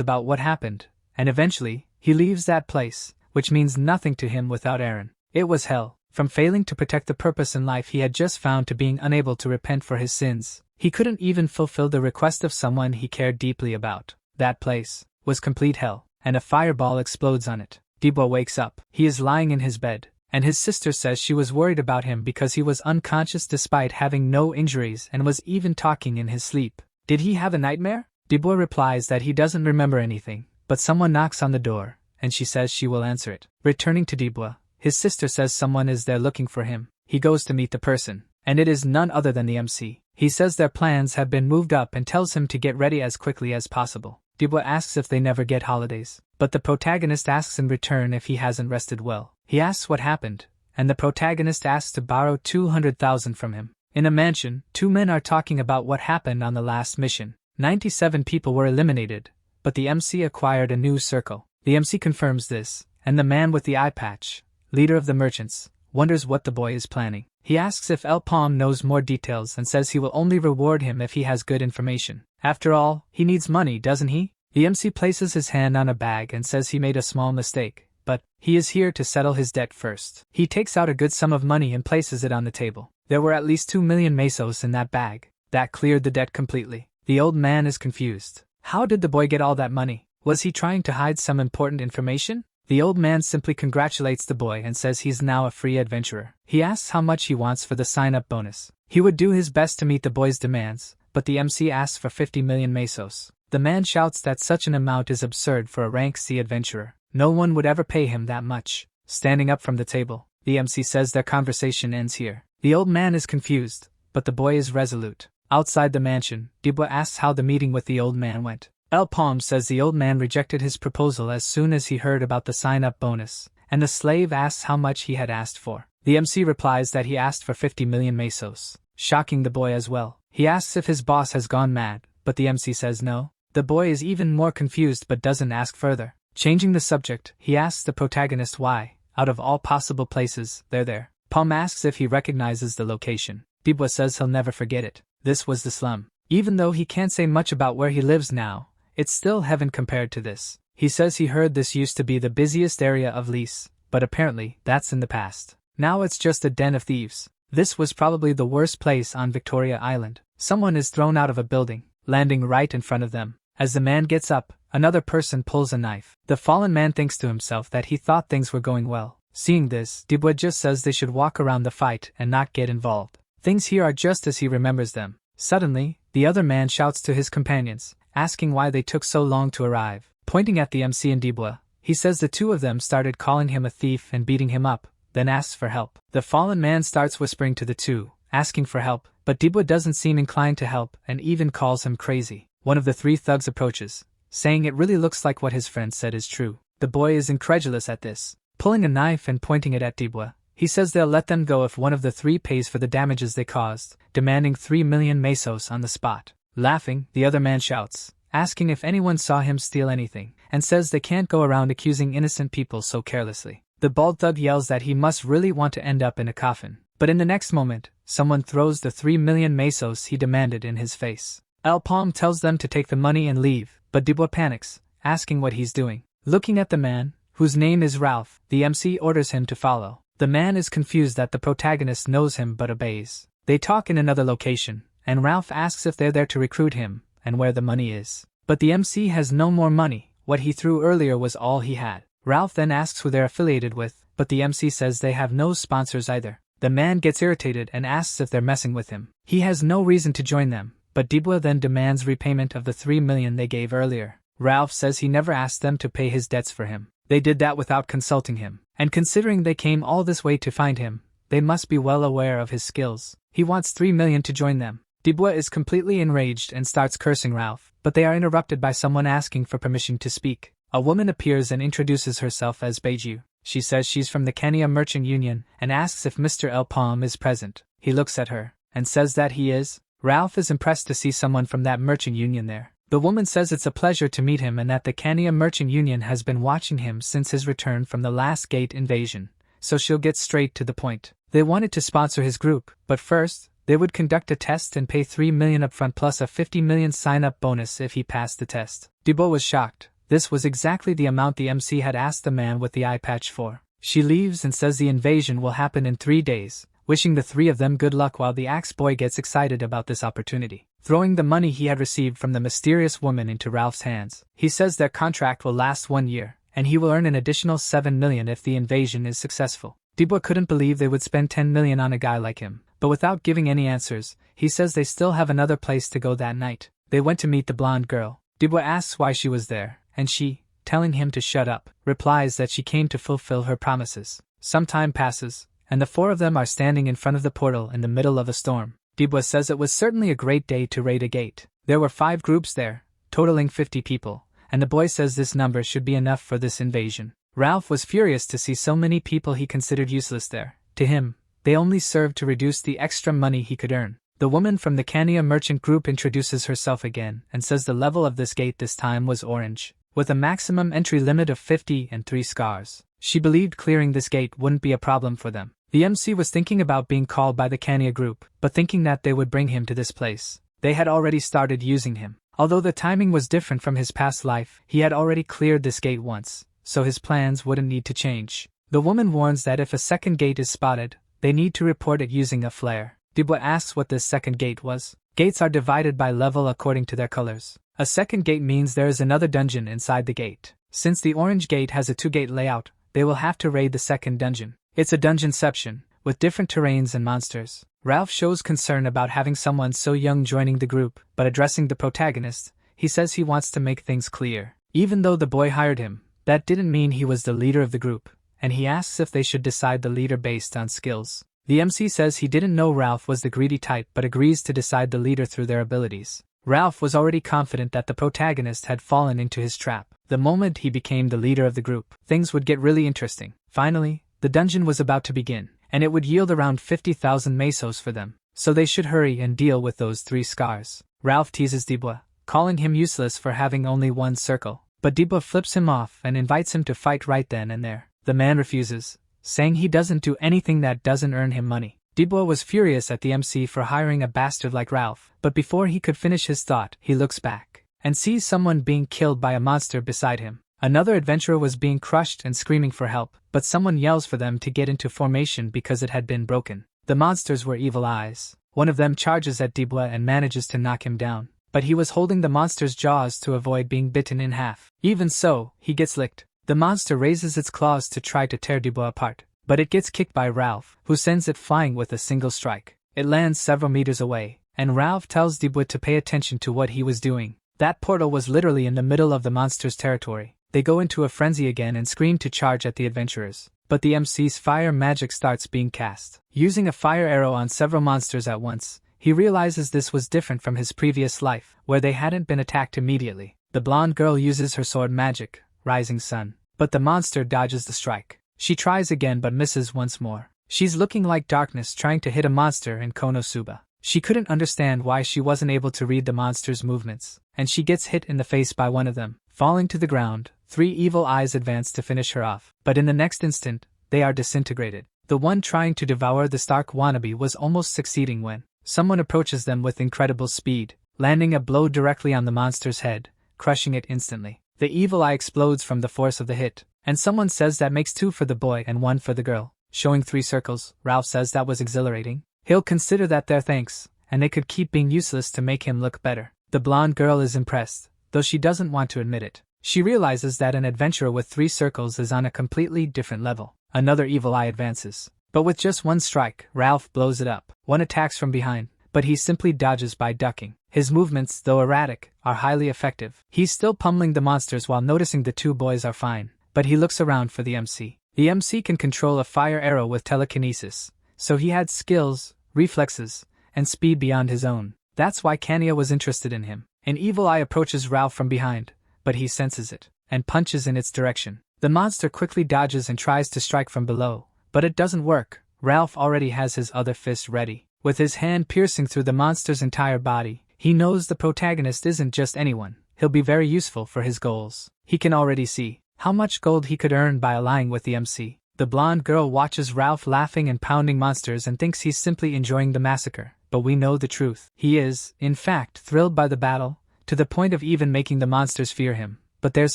about what happened, and eventually, he leaves that place, which means nothing to him without Eren. It was hell, from failing to protect the purpose in life he had just found to being unable to repent for his sins. He couldn't even fulfill the request of someone he cared deeply about. That place was complete hell, and a fireball explodes on it. Dibwa wakes up. He is lying in his bed, and his sister says she was worried about him because he was unconscious despite having no injuries and was even talking in his sleep. Did he have a nightmare? Dubois replies that he doesn't remember anything, but someone knocks on the door, and she says she will answer it. Returning to Dubois, his sister says someone is there looking for him. He goes to meet the person, and it is none other than the MC. He says their plans have been moved up and tells him to get ready as quickly as possible. Dubois asks if they never get holidays, but the protagonist asks in return if he hasn't rested well. He asks what happened, and the protagonist asks to borrow 200,000 from him. In a mansion, two men are talking about what happened on the last mission. 97 people were eliminated, but the MC acquired a new circle. The MC confirms this, and the man with the eye patch, leader of the merchants, wonders what the boy is planning. He asks if El Palm knows more details and says he will only reward him if he has good information. After all, he needs money, doesn't he? The MC places his hand on a bag and says he made a small mistake, but he is here to settle his debt first. He takes out a good sum of money and places it on the table. There were at least 2 million mesos in that bag. That cleared the debt completely. The old man is confused. How did the boy get all that money? Was he trying to hide some important information? The old man simply congratulates the boy and says he's now a free adventurer. He asks how much he wants for the sign-up bonus. He would do his best to meet the boy's demands, but the MC asks for 50 million mesos. The man shouts that such an amount is absurd for a rank C adventurer. No one would ever pay him that much. Standing up from the table, the MC says their conversation ends here. The old man is confused, but the boy is resolute. Outside the mansion, Dubois asks how the meeting with the old man went. El Palm says the old man rejected his proposal as soon as he heard about the sign-up bonus, and the slave asks how much he had asked for. The MC replies that he asked for 50 million mesos, shocking the boy as well. He asks if his boss has gone mad, but the MC says no. The boy is even more confused but doesn't ask further. Changing the subject, he asks the protagonist why, out of all possible places, they're there. Palm asks if he recognizes the location. Dubois says he'll never forget it. This was the slum. Even though he can't say much about where he lives now, it's still heaven compared to this. He says he heard this used to be the busiest area of Lys, but apparently that's in the past. Now it's just a den of thieves. This was probably the worst place on Victoria Island. Someone is thrown out of a building, landing right in front of them. As the man gets up, another person pulls a knife. The fallen man thinks to himself that he thought things were going well. Seeing this, Dubois just says they should walk around the fight and not get involved. Things here are just as he remembers them. Suddenly, the other man shouts to his companions, asking why they took so long to arrive. Pointing at the MC and Dubois, he says the two of them started calling him a thief and beating him up, then asks for help. The fallen man starts whispering to the two, asking for help, but Dubois doesn't seem inclined to help and even calls him crazy. One of the three thugs approaches, saying it really looks like what his friend said is true. The boy is incredulous at this. Pulling a knife and pointing it at Dubois, he says they'll let them go if one of the three pays for the damages they caused, demanding 3 million mesos on the spot. Laughing, the other man shouts, asking if anyone saw him steal anything, and says they can't go around accusing innocent people so carelessly. The bald thug yells that he must really want to end up in a coffin, but in the next moment, someone throws the 3 million mesos he demanded in his face. El Palm tells them to take the money and leave, but Dubois panics, asking what he's doing. Looking at the man, whose name is Ralph, the MC orders him to follow. The man is confused that the protagonist knows him but obeys. They talk in another location, and Ralph asks if they're there to recruit him, and where the money is. But the MC has no more money. What he threw earlier was all he had. Ralph then asks who they're affiliated with, but the MC says they have no sponsors either. The man gets irritated and asks if they're messing with him. He has no reason to join them, but Dubois then demands repayment of the 3 million they gave earlier. Ralph says he never asked them to pay his debts for him. They did that without consulting him, and considering they came all this way to find him, they must be well aware of his skills. He wants 3 million to join them. Dubois is completely enraged and starts cursing Ralph, but they are interrupted by someone asking for permission to speak. A woman appears and introduces herself as Beiju. She says she's from the Kenya Merchant Union and asks if Mr. El Palm is present. He looks at her and says that he is. Ralph is impressed to see someone from that merchant union there. The woman says it's a pleasure to meet him and that the Kenya Merchant Union has been watching him since his return from the last gate invasion, so she'll get straight to the point. They wanted to sponsor his group, but first, they would conduct a test and pay 3 million upfront plus a 50 million sign-up bonus if he passed the test. Dubois was shocked. This was exactly the amount the MC had asked the man with the eye patch for. She leaves and says the invasion will happen in 3 days, wishing the three of them good luck while the axe boy gets excited about this opportunity. Throwing the money he had received from the mysterious woman into Ralph's hands, he says their contract will last 1 year, and he will earn an additional 7 million if the invasion is successful. Dibwa couldn't believe they would spend 10 million on a guy like him, but without giving any answers, he says they still have another place to go that night. They went to meet the blonde girl. Dibwa asks why she was there, and she, telling him to shut up, replies that she came to fulfill her promises. Some time passes, and the four of them are standing in front of the portal in the middle of a storm. Dibwa says it was certainly a great day to raid a gate. There were 5 groups there, totaling 50 people, and the boy says this number should be enough for this invasion. Ralph was furious to see so many people he considered useless there. To him, they only served to reduce the extra money he could earn. The woman from the Kania merchant group introduces herself again and says the level of this gate this time was orange, with a maximum entry limit of 50 and 3 scars. She believed clearing this gate wouldn't be a problem for them. The MC was thinking about being called by the Kania group, but thinking that they would bring him to this place. They had already started using him. Although the timing was different from his past life, he had already cleared this gate once, so his plans wouldn't need to change. The woman warns that if a second gate is spotted, they need to report it using a flare. Dibwa asks what this second gate was. Gates are divided by level according to their colors. A second gate means there is another dungeon inside the gate. Since the orange gate has a 2-gate layout, they will have to raid the second dungeon. It's a dungeonception, with different terrains and monsters. Ralph shows concern about having someone so young joining the group, but addressing the protagonist, he says he wants to make things clear. Even though the boy hired him, that didn't mean he was the leader of the group, and he asks if they should decide the leader based on skills. The MC says he didn't know Ralph was the greedy type but agrees to decide the leader through their abilities. Ralph was already confident that the protagonist had fallen into his trap. The moment he became the leader of the group, things would get really interesting. Finally, the dungeon was about to begin, and it would yield around 50,000 mesos for them, so they should hurry and deal with those 3 scars. Ralph teases Dibwa, calling him useless for having only 1 circle, but Dibwa flips him off and invites him to fight right then and there. The man refuses, saying he doesn't do anything that doesn't earn him money. Dibwa was furious at the MC for hiring a bastard like Ralph, but before he could finish his thought, he looks back and sees someone being killed by a monster beside him. Another adventurer was being crushed and screaming for help, but someone yells for them to get into formation because it had been broken. The monsters were evil eyes. One of them charges at Dibwa and manages to knock him down, but he was holding the monster's jaws to avoid being bitten in half. Even so, he gets licked. The monster raises its claws to try to tear Dibwa apart, but it gets kicked by Ralph, who sends it flying with a single strike. It lands several meters away, and Ralph tells Dibwa to pay attention to what he was doing. That portal was literally in the middle of the monster's territory. They go into a frenzy again and scream to charge at the adventurers, but the MC's fire magic starts being cast. Using a fire arrow on several monsters at once, he realizes this was different from his previous life, where they hadn't been attacked immediately. The blonde girl uses her sword magic, Rising Sun, but the monster dodges the strike. She tries again but misses once more. She's looking like darkness trying to hit a monster in Konosuba. She couldn't understand why she wasn't able to read the monster's movements, and she gets hit in the face by one of them. Falling to the ground, 3 evil eyes advance to finish her off, but in the next instant, they are disintegrated. The one trying to devour the Stark wannabe was almost succeeding when someone approaches them with incredible speed, landing a blow directly on the monster's head, crushing it instantly. The evil eye explodes from the force of the hit, and someone says that makes 2 for the boy and 1 for the girl. Showing 3 circles, Ralph says that was exhilarating. He'll consider that their thanks, and they could keep being useless to make him look better. The blonde girl is impressed, though she doesn't want to admit it. She realizes that an adventurer with 3 circles is on a completely different level. Another evil eye advances, but with just 1 strike, Ralph blows it up. One attacks from behind, but he simply dodges by ducking. His movements, though erratic, are highly effective. He's still pummeling the monsters while noticing the 2 boys are fine, but he looks around for the MC. The MC can control a fire arrow with telekinesis, so he had skills, reflexes, and speed beyond his own. That's why Kania was interested in him. An evil eye approaches Ralph from behind, but he senses it, and punches in its direction. The monster quickly dodges and tries to strike from below, but it doesn't work. Ralph already has his other fist ready. With his hand piercing through the monster's entire body, he knows the protagonist isn't just anyone. He'll be very useful for his goals. He can already see how much gold he could earn by allying with the MC. The blonde girl watches Ralph laughing and pounding monsters and thinks he's simply enjoying the massacre, but we know the truth. He is, in fact, thrilled by the battle, to the point of even making the monsters fear him. But there's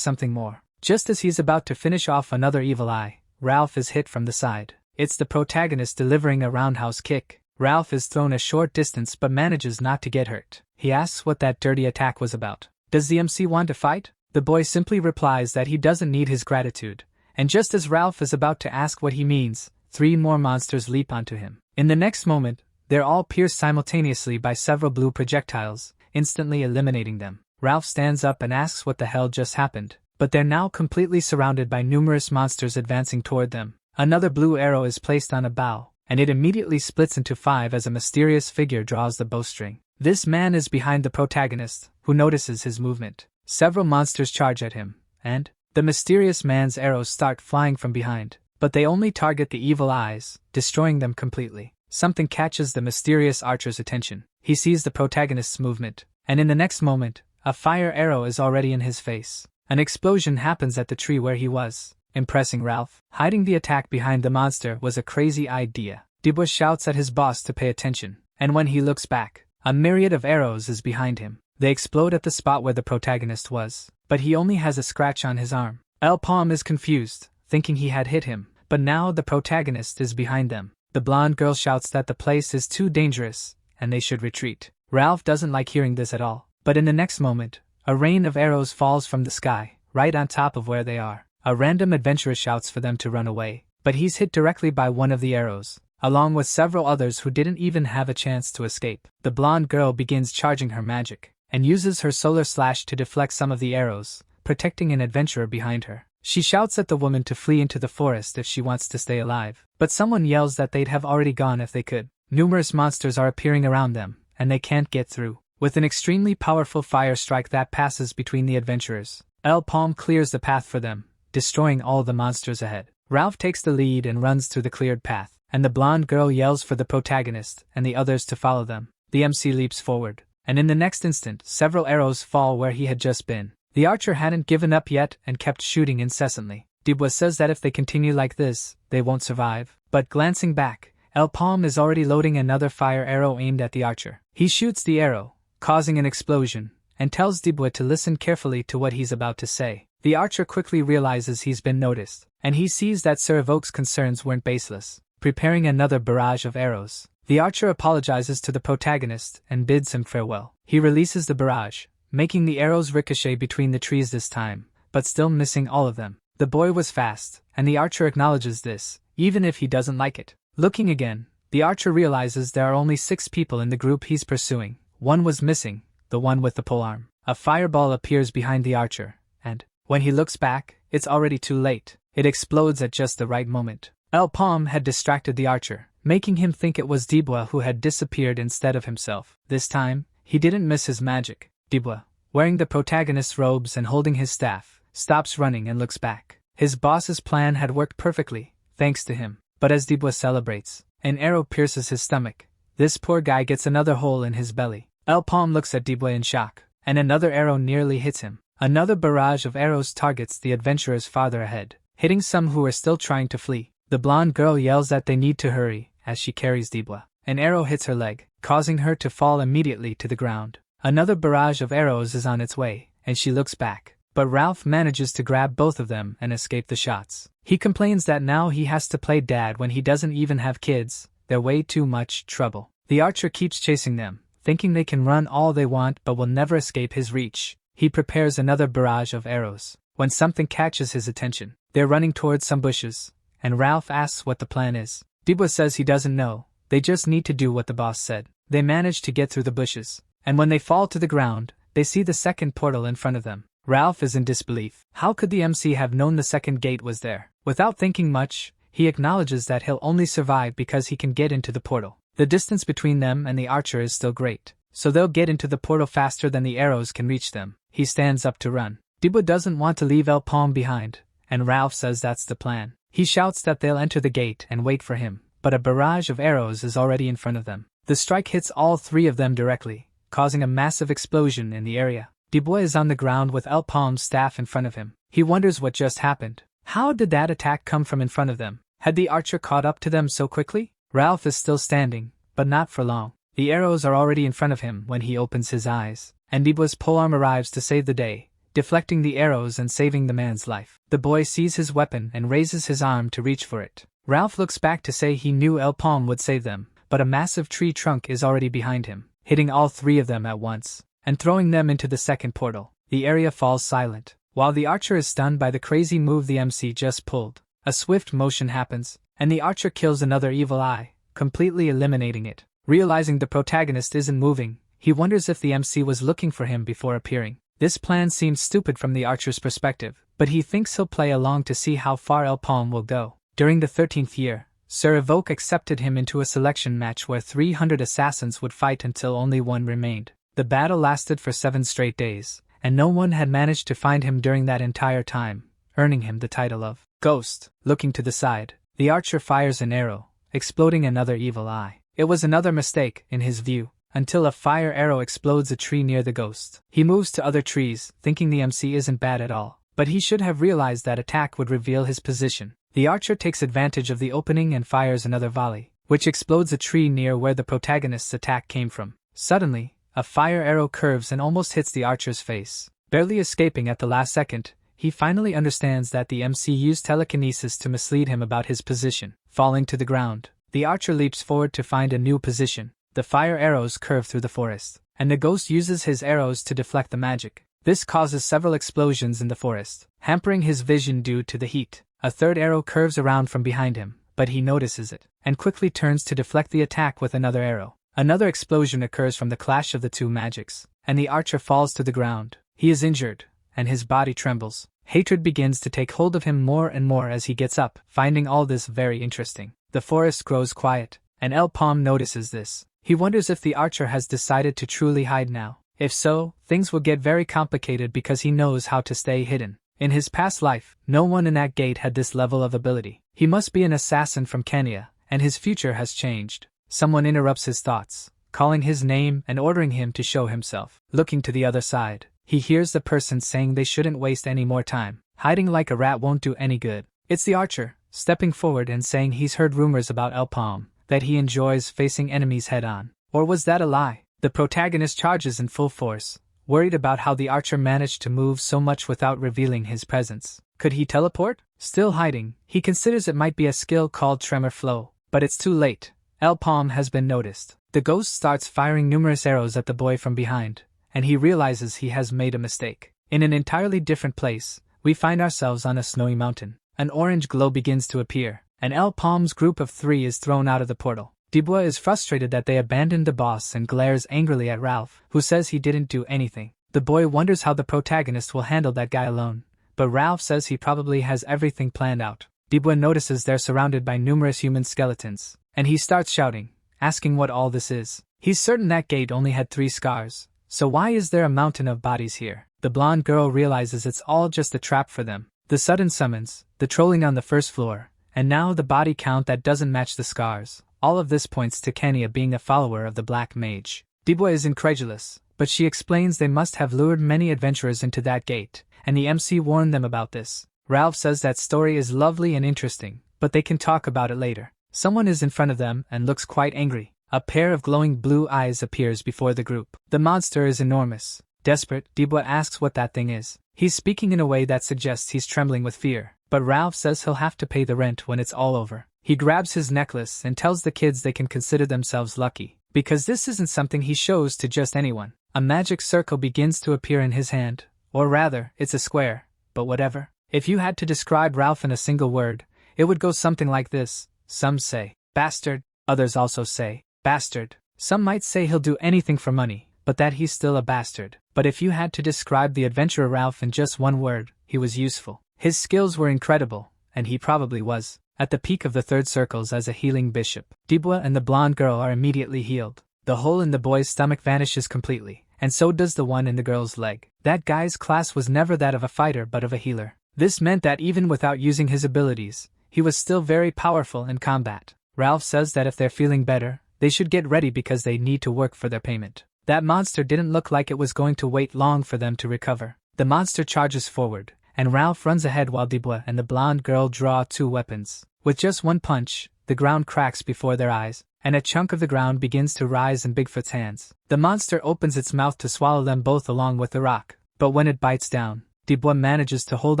something more. Just as he's about to finish off another evil eye, Ralph is hit from the side. It's the protagonist delivering a roundhouse kick. Ralph is thrown a short distance but manages not to get hurt. He asks what that dirty attack was about. Does the MC want to fight? The boy simply replies that he doesn't need his gratitude, and just as Ralph is about to ask what he means, 3 more monsters leap onto him. In the next moment, they're all pierced simultaneously by several blue projectiles, instantly eliminating them. Ralph stands up and asks what the hell just happened, but they're now completely surrounded by numerous monsters advancing toward them. Another blue arrow is placed on a bow, and it immediately splits into 5 as a mysterious figure draws the bowstring. This man is behind the protagonist, who notices his movement. Several monsters charge at him, and the mysterious man's arrows start flying from behind, but they only target the evil eyes, destroying them completely. Something catches the mysterious archer's attention. He sees the protagonist's movement, and in the next moment, a fire arrow is already in his face. An explosion happens at the tree where he was, impressing Ralph. Hiding the attack behind the monster was a crazy idea. Dubois shouts at his boss to pay attention, and when he looks back, a myriad of arrows is behind him. They explode at the spot where the protagonist was, but he only has a scratch on his arm. El Palm is confused, thinking he had hit him, but now the protagonist is behind them. The blonde girl shouts that the place is too dangerous, and they should retreat. Ralph doesn't like hearing this at all, but in the next moment, a rain of arrows falls from the sky, right on top of where they are. A random adventurer shouts for them to run away, but he's hit directly by one of the arrows, along with several others who didn't even have a chance to escape. The blonde girl begins charging her magic, and uses her solar slash to deflect some of the arrows, protecting an adventurer behind her. She shouts at the woman to flee into the forest if she wants to stay alive, but someone yells that they'd have already gone if they could. Numerous monsters are appearing around them, and they can't get through. With an extremely powerful fire strike that passes between the adventurers, El Palm clears the path for them, destroying all the monsters ahead. Ralph takes the lead and runs through the cleared path, and the blonde girl yells for the protagonist and the others to follow them. The MC leaps forward, and in the next instant, several arrows fall where he had just been. The archer hadn't given up yet and kept shooting incessantly. Dubois says that if they continue like this, they won't survive. But glancing back, El Palm is already loading another fire arrow aimed at the archer. He shoots the arrow, causing an explosion, and tells Dubois to listen carefully to what he's about to say. The archer quickly realizes he's been noticed, and he sees that Sir Evoke's concerns weren't baseless, preparing another barrage of arrows. The archer apologizes to the protagonist and bids him farewell. He releases the barrage, making the arrows ricochet between the trees this time, but still missing all of them. The boy was fast, and the archer acknowledges this, even if he doesn't like it. Looking again, the archer realizes there are only 6 people in the group he's pursuing. One was missing, the one with the polearm. A fireball appears behind the archer, and, when he looks back, it's already too late. It explodes at just the right moment. El Palm had distracted the archer, making him think it was Dubois who had disappeared instead of himself. This time, he didn't miss his magic. Dubois, wearing the protagonist's robes and holding his staff, stops running and looks back. His boss's plan had worked perfectly, thanks to him. But as Dubois celebrates, an arrow pierces his stomach. This poor guy gets another hole in his belly. El Palm looks at Dubois in shock, and another arrow nearly hits him. Another barrage of arrows targets the adventurers farther ahead, hitting some who are still trying to flee. The blonde girl yells that they need to hurry as she carries Dubois. An arrow hits her leg, causing her to fall immediately to the ground. Another barrage of arrows is on its way, and she looks back, but Ralph manages to grab both of them and escape the shots. He complains that now he has to play dad when he doesn't even have kids. They're way too much trouble. The archer keeps chasing them, thinking they can run all they want but will never escape his reach. He prepares another barrage of arrows, when something catches his attention. They're running towards some bushes, and Ralph asks what the plan is. Dubois says he doesn't know, they just need to do what the boss said. They manage to get through the bushes, and when they fall to the ground, they see the second portal in front of them. Ralph is in disbelief. How could the MC have known the second gate was there? Without thinking much, he acknowledges that he'll only survive because he can get into the portal. The distance between them and the archer is still great, so they'll get into the portal faster than the arrows can reach them. He stands up to run. Dubois doesn't want to leave El Palm behind, and Ralph says that's the plan. He shouts that they'll enter the gate and wait for him, but a barrage of arrows is already in front of them. The strike hits all 3 of them directly, causing a massive explosion in the area. Dubois is on the ground with El Palm's staff in front of him. He wonders what just happened. How did that attack come from in front of them? Had the archer caught up to them so quickly? Ralph is still standing, but not for long. The arrows are already in front of him when he opens his eyes, and Dubois' polearm arrives to save the day, deflecting the arrows and saving the man's life. The boy sees his weapon and raises his arm to reach for it. Ralph looks back to say he knew El Palm would save them, but a massive tree trunk is already behind him, hitting all 3 of them at once, and throwing them into the second portal. The area falls silent, while the archer is stunned by the crazy move the MC just pulled. A swift motion happens, and the archer kills another evil eye, completely eliminating it. Realizing the protagonist isn't moving, he wonders if the MC was looking for him before appearing. This plan seems stupid from the archer's perspective, but he thinks he'll play along to see how far El Palm will go. During the 13th year, Sir Evoke accepted him into a selection match where 300 assassins would fight until only one remained. The battle lasted for 7 straight days, and no one had managed to find him during that entire time, earning him the title of Ghost. Looking to the side, the archer fires an arrow, exploding another evil eye. It was another mistake, in his view, until a fire arrow explodes a tree near the ghost. He moves to other trees, thinking the MC isn't bad at all, but he should have realized that attack would reveal his position. The archer takes advantage of the opening and fires another volley, which explodes a tree near where the protagonist's attack came from. Suddenly, a fire arrow curves and almost hits the archer's face. Barely escaping at the last second, he finally understands that the MC used telekinesis to mislead him about his position. Falling to the ground, the archer leaps forward to find a new position. The fire arrows curve through the forest, and the ghost uses his arrows to deflect the magic. This causes several explosions in the forest, hampering his vision due to the heat. A third arrow curves around from behind him, but he notices it, and quickly turns to deflect the attack with another arrow. Another explosion occurs from the clash of the two magics, and the archer falls to the ground. He is injured, and his body trembles. Hatred begins to take hold of him more and more as he gets up, finding all this very interesting. The forest grows quiet, and El Palm notices this. He wonders if the archer has decided to truly hide now. If so, things will get very complicated because he knows how to stay hidden. In his past life, no one in that gate had this level of ability. He must be an assassin from Kenya, and his future has changed. Someone interrupts his thoughts, calling his name and ordering him to show himself. Looking to the other side, he hears the person saying they shouldn't waste any more time. Hiding like a rat won't do any good. It's the archer, stepping forward and saying he's heard rumors about El Palm, that he enjoys facing enemies head-on. Or was that a lie? The protagonist charges in full force, worried about how the archer managed to move so much without revealing his presence. Could he teleport? Still hiding, he considers it might be a skill called Tremor Flow, but it's too late. El Palm has been noticed. The ghost starts firing numerous arrows at the boy from behind, and he realizes he has made a mistake. In an entirely different place, we find ourselves on a snowy mountain. An orange glow begins to appear, and El Palm's group of 3 is thrown out of the portal. Dubois is frustrated that they abandoned the boss and glares angrily at Ralph, who says he didn't do anything. The boy wonders how the protagonist will handle that guy alone, but Ralph says he probably has everything planned out. Dubois notices they're surrounded by numerous human skeletons, and he starts shouting, asking what all this is. He's certain that gate only had 3 scars, so why is there a mountain of bodies here? The blonde girl realizes it's all just a trap for them. The sudden summons, the trolling on the first floor, and now the body count that doesn't match the scars. All of this points to Kenya being a follower of the Black Mage. Dubois is incredulous, but she explains they must have lured many adventurers into that gate, and the MC warned them about this. Ralph says that story is lovely and interesting, but they can talk about it later. Someone is in front of them and looks quite angry. A pair of glowing blue eyes appears before the group. The monster is enormous. Desperate, Dubois asks what that thing is. He's speaking in a way that suggests he's trembling with fear, but Ralph says he'll have to pay the rent when it's all over. He grabs his necklace and tells the kids they can consider themselves lucky, because this isn't something he shows to just anyone. A magic circle begins to appear in his hand, or rather, it's a square, but whatever. If you had to describe Ralph in a single word, it would go something like this. Some say, bastard, others also say, bastard. Some might say he'll do anything for money, but that he's still a bastard. But if you had to describe the adventurer Ralph in just one word, he was useful. His skills were incredible, and he probably was at the peak of the 3rd circles as a healing bishop. Dubois and the blonde girl are immediately healed. The hole in the boy's stomach vanishes completely, and so does the one in the girl's leg. That guy's class was never that of a fighter but of a healer. This meant that even without using his abilities, he was still very powerful in combat. Ralph says that if they're feeling better, they should get ready because they need to work for their payment. That monster didn't look like it was going to wait long for them to recover. The monster charges forward, and Ralph runs ahead while Dubois and the blonde girl draw 2 weapons. With just one punch, the ground cracks before their eyes, and a chunk of the ground begins to rise in Bigfoot's hands. The monster opens its mouth to swallow them both along with the rock, but when it bites down, Dubois manages to hold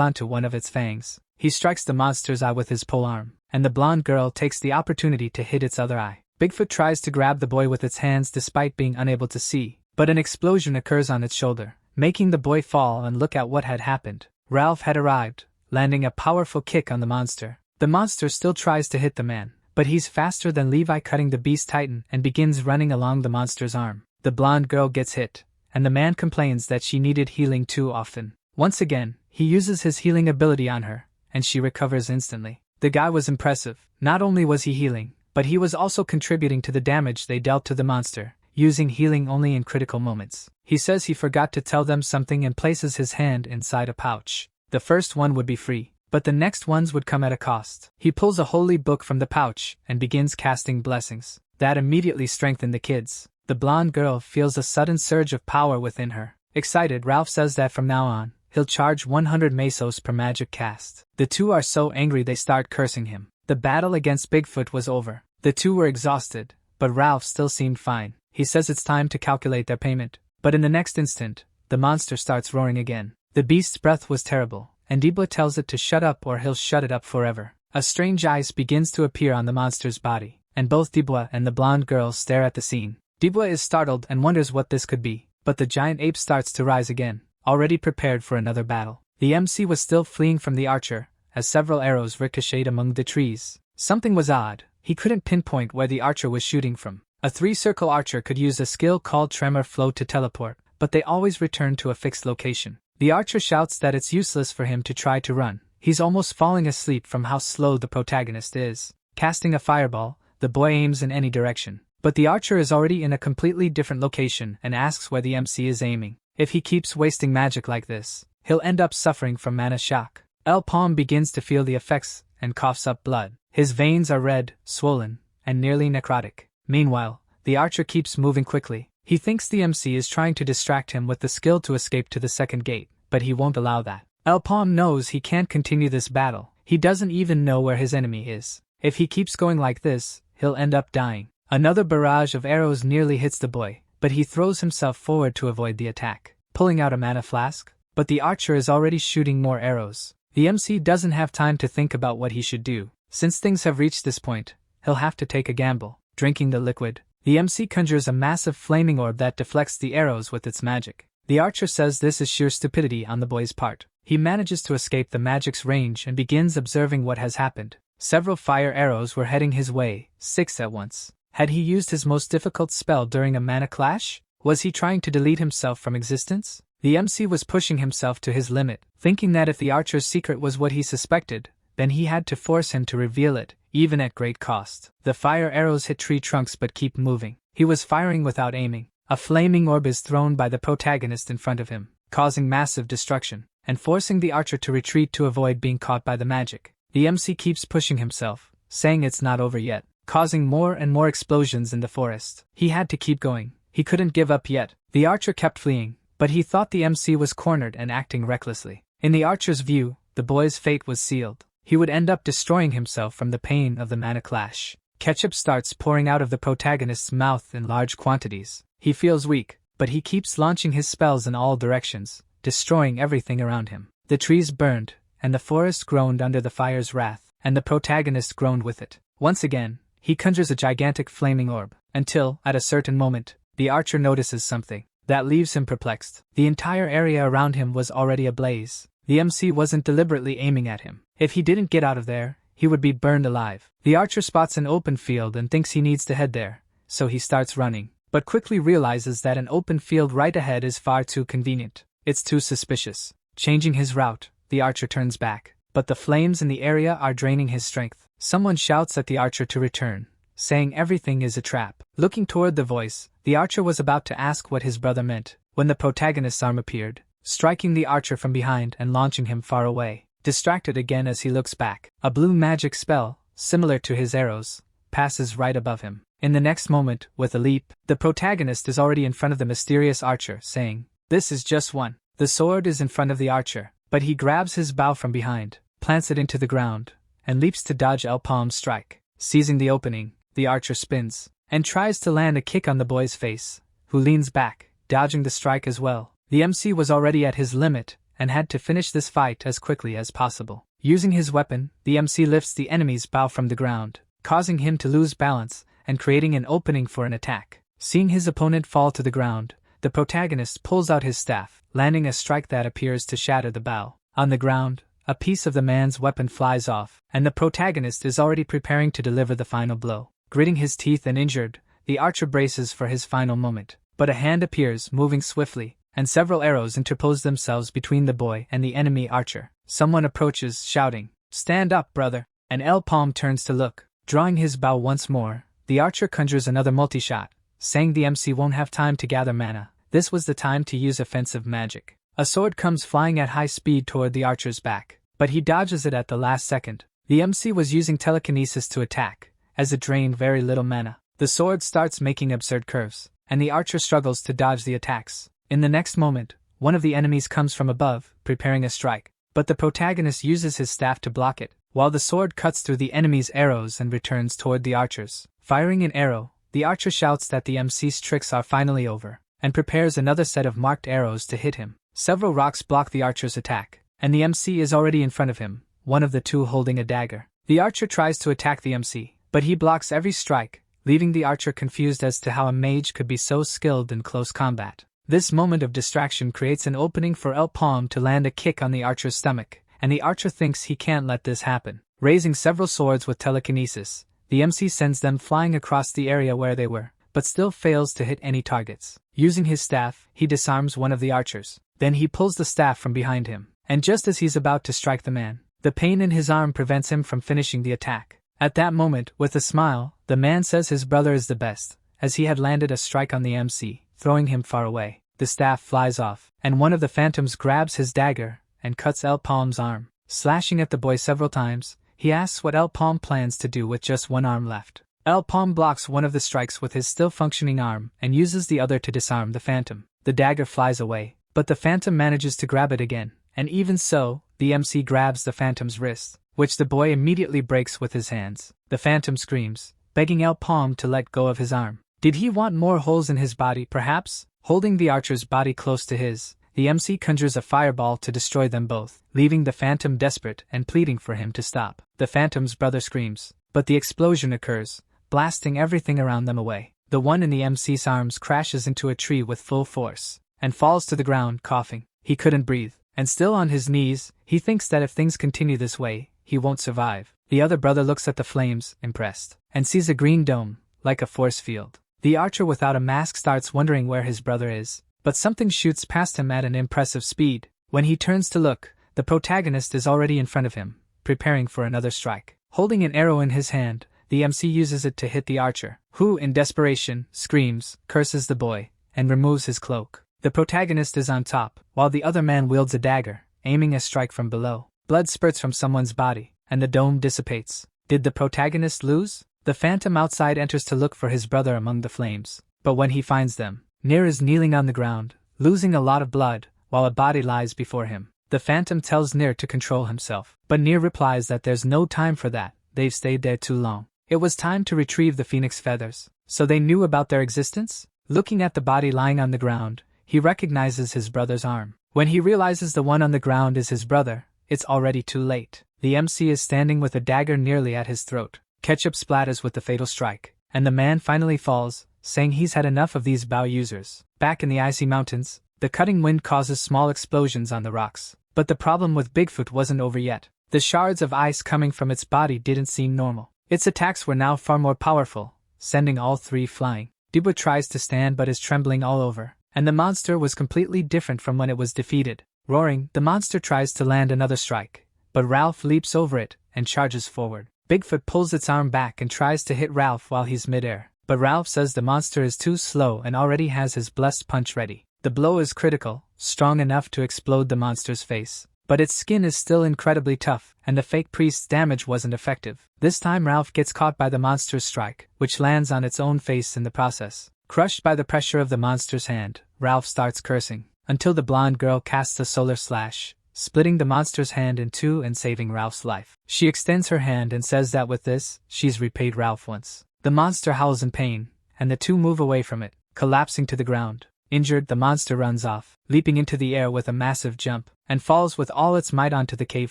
onto one of its fangs. He strikes the monster's eye with his polearm, and the blonde girl takes the opportunity to hit its other eye. Bigfoot tries to grab the boy with its hands despite being unable to see, but an explosion occurs on its shoulder, making the boy fall and look at what had happened. Ralph had arrived, landing a powerful kick on the monster. The monster still tries to hit the man, but he's faster than Levi, cutting the beast titan and begins running along the monster's arm. The blonde girl gets hit, and the man complains that she needed healing too often. Once again, he uses his healing ability on her, and she recovers instantly. The guy was impressive. Not only was he healing, but he was also contributing to the damage they dealt to the monster, using healing only in critical moments. He says he forgot to tell them something and places his hand inside a pouch. The first one would be free, but the next ones would come at a cost. He pulls a holy book from the pouch and begins casting blessings. That immediately strengthened the kids. The blonde girl feels a sudden surge of power within her. Excited, Ralph says that from now on, he'll charge 100 mesos per magic cast. The two are so angry they start cursing him. The battle against Bigfoot was over. The two were exhausted, but Ralph still seemed fine. He says it's time to calculate their payment. But in the next instant, the monster starts roaring again. The beast's breath was terrible, and Dibla tells it to shut up or he'll shut it up forever. A strange ice begins to appear on the monster's body, and both Dibla and the blonde girl stare at the scene. Dibla is startled and wonders what this could be, but the giant ape starts to rise again, already prepared for another battle. The MC was still fleeing from the archer, as several arrows ricocheted among the trees. Something was odd. He couldn't pinpoint where the archer was shooting from. A three-circle archer could use a skill called Tremor Flow to teleport, but they always return to a fixed location. The archer shouts that it's useless for him to try to run. He's almost falling asleep from how slow the protagonist is. Casting a fireball, the boy aims in any direction, but the archer is already in a completely different location and asks where the MC is aiming. If he keeps wasting magic like this, he'll end up suffering from mana shock. El Palm begins to feel the effects and coughs up blood. His veins are red, swollen, and nearly necrotic. Meanwhile, the archer keeps moving quickly. He thinks the MC is trying to distract him with the skill to escape to the second gate, but he won't allow that. El Palm knows he can't continue this battle. He doesn't even know where his enemy is. If he keeps going like this, he'll end up dying. Another barrage of arrows nearly hits the boy, but he throws himself forward to avoid the attack, pulling out a mana flask. But the archer is already shooting more arrows. The MC doesn't have time to think about what he should do. Since things have reached this point, he'll have to take a gamble. Drinking the liquid, the MC conjures a massive flaming orb that deflects the arrows with its magic. The archer says this is sheer stupidity on the boy's part. He manages to escape the magic's range and begins observing what has happened. Several fire arrows were heading his way, 6 at once. Had he used his most difficult spell during a mana clash? Was he trying to delete himself from existence? The MC was pushing himself to his limit, thinking that if the archer's secret was what he suspected, then he had to force him to reveal it, even at great cost. The fire arrows hit tree trunks but keep moving. He was firing without aiming. A flaming orb is thrown by the protagonist in front of him, causing massive destruction, and forcing the archer to retreat to avoid being caught by the magic. The MC keeps pushing himself, saying it's not over yet, causing more and more explosions in the forest. He had to keep going. He couldn't give up yet. The archer kept fleeing, but he thought the MC was cornered and acting recklessly. In the archer's view, the boy's fate was sealed. He would end up destroying himself from the pain of the mana clash. Ketchup starts pouring out of the protagonist's mouth in large quantities. He feels weak, but he keeps launching his spells in all directions, destroying everything around him. The trees burned, and the forest groaned under the fire's wrath, and the protagonist groaned with it. Once again, he conjures a gigantic flaming orb, until, at a certain moment, the archer notices something that leaves him perplexed. The entire area around him was already ablaze. The MC wasn't deliberately aiming at him. If he didn't get out of there, he would be burned alive. The archer spots an open field and thinks he needs to head there, so he starts running, but quickly realizes that an open field right ahead is far too convenient. It's too suspicious. Changing his route, the archer turns back, but the flames in the area are draining his strength. Someone shouts at the archer to return, saying everything is a trap. Looking toward the voice, the archer was about to ask what his brother meant, when the protagonist's arm appeared, striking the archer from behind and launching him far away. Distracted again as he looks back, a blue magic spell, similar to his arrows, passes right above him. In the next moment, with a leap, the protagonist is already in front of the mysterious archer, saying, "This is just one." The sword is in front of the archer, but he grabs his bow from behind, plants it into the ground, and leaps to dodge El Palm's strike. Seizing the opening, the archer spins, and tries to land a kick on the boy's face, who leans back, dodging the strike as well. The MC was already at his limit, and had to finish this fight as quickly as possible. Using his weapon, the MC lifts the enemy's bow from the ground, causing him to lose balance and creating an opening for an attack. Seeing his opponent fall to the ground, the protagonist pulls out his staff, landing a strike that appears to shatter the bow. On the ground, a piece of the man's weapon flies off, and the protagonist is already preparing to deliver the final blow. Gritting his teeth and injured, the archer braces for his final moment. But a hand appears, moving swiftly, and several arrows interpose themselves between the boy and the enemy archer. Someone approaches, shouting, "Stand up, brother!" And El Palm turns to look. Drawing his bow once more, the archer conjures another multi-shot, saying the MC won't have time to gather mana. This was the time to use offensive magic. A sword comes flying at high speed toward the archer's back, but he dodges it at the last second. The MC was using telekinesis to attack, as it drained very little mana. The sword starts making absurd curves, and the archer struggles to dodge the attacks. In the next moment, one of the enemies comes from above, preparing a strike, but the protagonist uses his staff to block it, while the sword cuts through the enemy's arrows and returns toward the archers. Firing an arrow, the archer shouts that the MC's tricks are finally over, and prepares another set of marked arrows to hit him. Several rocks block the archer's attack, and the MC is already in front of him, one of the two holding a dagger. The archer tries to attack the MC, but he blocks every strike, leaving the archer confused as to how a mage could be so skilled in close combat. This moment of distraction creates an opening for El Palm to land a kick on the archer's stomach, and the archer thinks he can't let this happen. Raising several swords with telekinesis, the MC sends them flying across the area where they were, but still fails to hit any targets. Using his staff, he disarms one of the archers. Then he pulls the staff from behind him, and just as he's about to strike the man, the pain in his arm prevents him from finishing the attack. At that moment, with a smile, the man says his brother is the best, as he had landed a strike on the MC, throwing him far away. The staff flies off, and one of the phantoms grabs his dagger and cuts El Palm's arm. Slashing at the boy several times, he asks what El Palm plans to do with just one arm left. El Palm blocks one of the strikes with his still functioning arm and uses the other to disarm the phantom. The dagger flies away, but the phantom manages to grab it again, and even so, the MC grabs the phantom's wrist, which the boy immediately breaks with his hands. The phantom screams, begging El Palm to let go of his arm. Did he want more holes in his body, perhaps? Holding the archer's body close to his, the MC conjures a fireball to destroy them both, leaving the phantom desperate and pleading for him to stop. The phantom's brother screams, but the explosion occurs, blasting everything around them away. The one in the MC's arms crashes into a tree with full force, and falls to the ground coughing. He couldn't breathe, and still on his knees, he thinks that if things continue this way, he won't survive. The other brother looks at the flames, impressed, and sees a green dome, like a force field. The archer without a mask starts wondering where his brother is, but something shoots past him at an impressive speed. When he turns to look, the protagonist is already in front of him, preparing for another strike. Holding an arrow in his hand, the MC uses it to hit the archer, who, in desperation, screams, curses the boy, and removes his cloak. The protagonist is on top, while the other man wields a dagger, aiming a strike from below. Blood spurts from someone's body, and the dome dissipates. Did the protagonist lose? The phantom outside enters to look for his brother among the flames, but when he finds them, Nir is kneeling on the ground, losing a lot of blood, while a body lies before him. The phantom tells Nir to control himself, but Nir replies that there's no time for that, they've stayed there too long. It was time to retrieve the phoenix feathers, so they knew about their existence? Looking at the body lying on the ground, he recognizes his brother's arm. When he realizes the one on the ground is his brother, it's already too late. The MC is standing with a dagger nearly at his throat. Ketchup splatters with the fatal strike, and the man finally falls, saying he's had enough of these bow users. Back in the icy mountains, the cutting wind causes small explosions on the rocks. But the problem with Bigfoot wasn't over yet. The shards of ice coming from its body didn't seem normal. Its attacks were now far more powerful, sending all three flying. Dibba tries to stand but is trembling all over, and the monster was completely different from when it was defeated. Roaring, the monster tries to land another strike, but Ralph leaps over it and charges forward. Bigfoot pulls its arm back and tries to hit Ralph while he's midair, but Ralph says the monster is too slow and already has his blessed punch ready. The blow is critical, strong enough to explode the monster's face, but its skin is still incredibly tough, and the fake priest's damage wasn't effective. This time Ralph gets caught by the monster's strike, which lands on its own face in the process. Crushed by the pressure of the monster's hand, Ralph starts cursing, until the blonde girl casts a solar slash, splitting the monster's hand in two and saving Ralph's life. She extends her hand and says that with this, she's repaid Ralph once. The monster howls in pain, and the two move away from it, collapsing to the ground. Injured, the monster runs off, leaping into the air with a massive jump, and falls with all its might onto the cave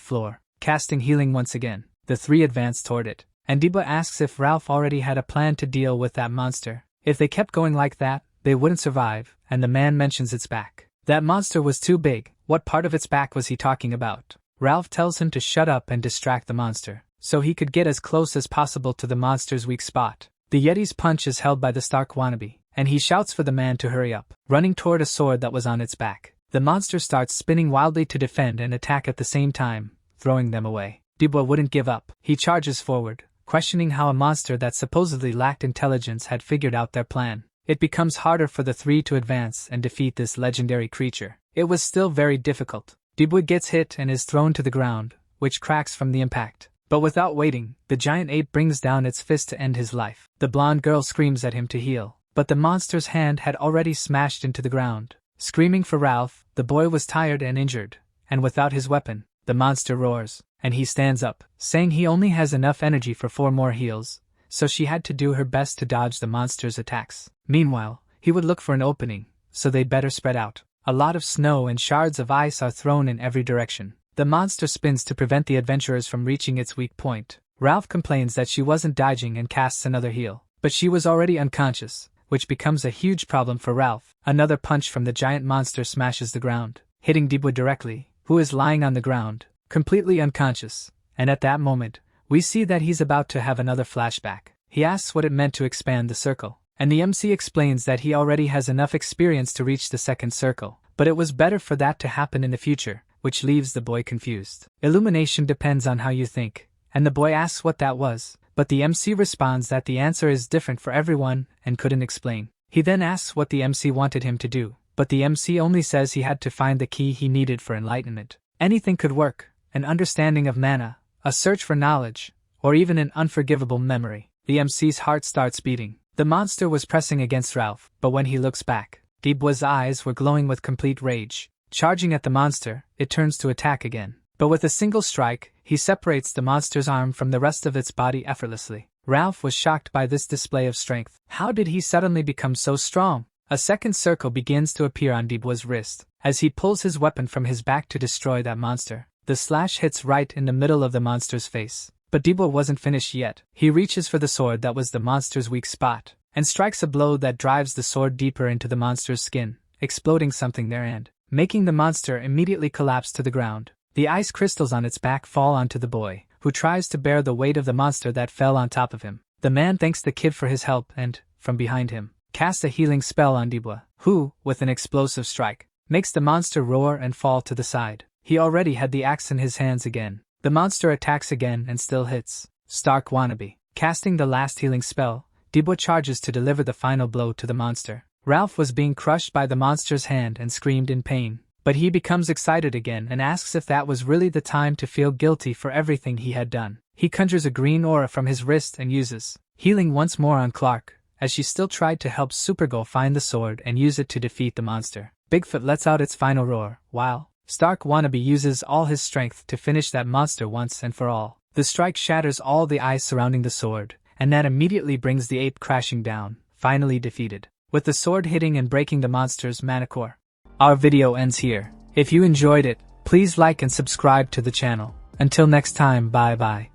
floor. Casting healing once again, the three advance toward it, and Dibba asks if Ralph already had a plan to deal with that monster. If they kept going like that, they wouldn't survive, and the man mentions its back. That monster was too big. What part of its back was he talking about? Ralph tells him to shut up and distract the monster, so he could get as close as possible to the monster's weak spot. The Yeti's punch is held by the Stark wannabe, and he shouts for the man to hurry up, running toward a sword that was on its back. The monster starts spinning wildly to defend and attack at the same time, throwing them away. Dibwa wouldn't give up. He charges forward, questioning how a monster that supposedly lacked intelligence had figured out their plan. It becomes harder for the three to advance and defeat this legendary creature. It was still very difficult. Dibwa gets hit and is thrown to the ground, which cracks from the impact. But without waiting, the giant ape brings down its fist to end his life. The blonde girl screams at him to heal, but the monster's hand had already smashed into the ground. Screaming for Ralph, the boy was tired and injured, and without his weapon, the monster roars, and he stands up, saying he only has enough energy for 4 more heals, so she had to do her best to dodge the monster's attacks. Meanwhile, he would look for an opening, so they'd better spread out. A lot of snow and shards of ice are thrown in every direction. The monster spins to prevent the adventurers from reaching its weak point. Ralph complains that she wasn't dodging and casts another heal, but she was already unconscious, which becomes a huge problem for Ralph. Another punch from the giant monster smashes the ground, hitting Dibwa directly, who is lying on the ground, completely unconscious, and at that moment, we see that he's about to have another flashback. He asks what it meant to expand the circle, and the MC explains that he already has enough experience to reach the second circle, but it was better for that to happen in the future, which leaves the boy confused. Illumination depends on how you think, and the boy asks what that was, but the MC responds that the answer is different for everyone and couldn't explain. He then asks what the MC wanted him to do, but the MC only says he had to find the key he needed for enlightenment. Anything could work, an understanding of mana, a search for knowledge, or even an unforgivable memory. The MC's heart starts beating. The monster was pressing against Ralph, but when he looks back, Dibwa's eyes were glowing with complete rage. Charging at the monster, it turns to attack again. But with a single strike, he separates the monster's arm from the rest of its body effortlessly. Ralph was shocked by this display of strength. How did he suddenly become so strong? A second circle begins to appear on Dibwa's wrist, as he pulls his weapon from his back to destroy that monster. The slash hits right in the middle of the monster's face. But Dibwa wasn't finished yet. He reaches for the sword that was the monster's weak spot, and strikes a blow that drives the sword deeper into the monster's skin, exploding something there and making the monster immediately collapse to the ground. The ice crystals on its back fall onto the boy, who tries to bear the weight of the monster that fell on top of him. The man thanks the kid for his help and, from behind him, casts a healing spell on Dibwa, who, with an explosive strike, makes the monster roar and fall to the side. He already had the axe in his hands again. The monster attacks again and still hits. Stark wannabe. Casting the last healing spell, Dibwa charges to deliver the final blow to the monster. Ralph was being crushed by the monster's hand and screamed in pain, but he becomes excited again and asks if that was really the time to feel guilty for everything he had done. He conjures a green aura from his wrist and uses healing once more on Clark, as she still tried to help Supergirl find the sword and use it to defeat the monster. Bigfoot lets out its final roar, while Stark wannabe uses all his strength to finish that monster once and for all. The strike shatters all the ice surrounding the sword, and that immediately brings the ape crashing down, finally defeated, with the sword hitting and breaking the monster's mana core. Our video ends here. If you enjoyed it, please like and subscribe to the channel. Until next time, bye bye.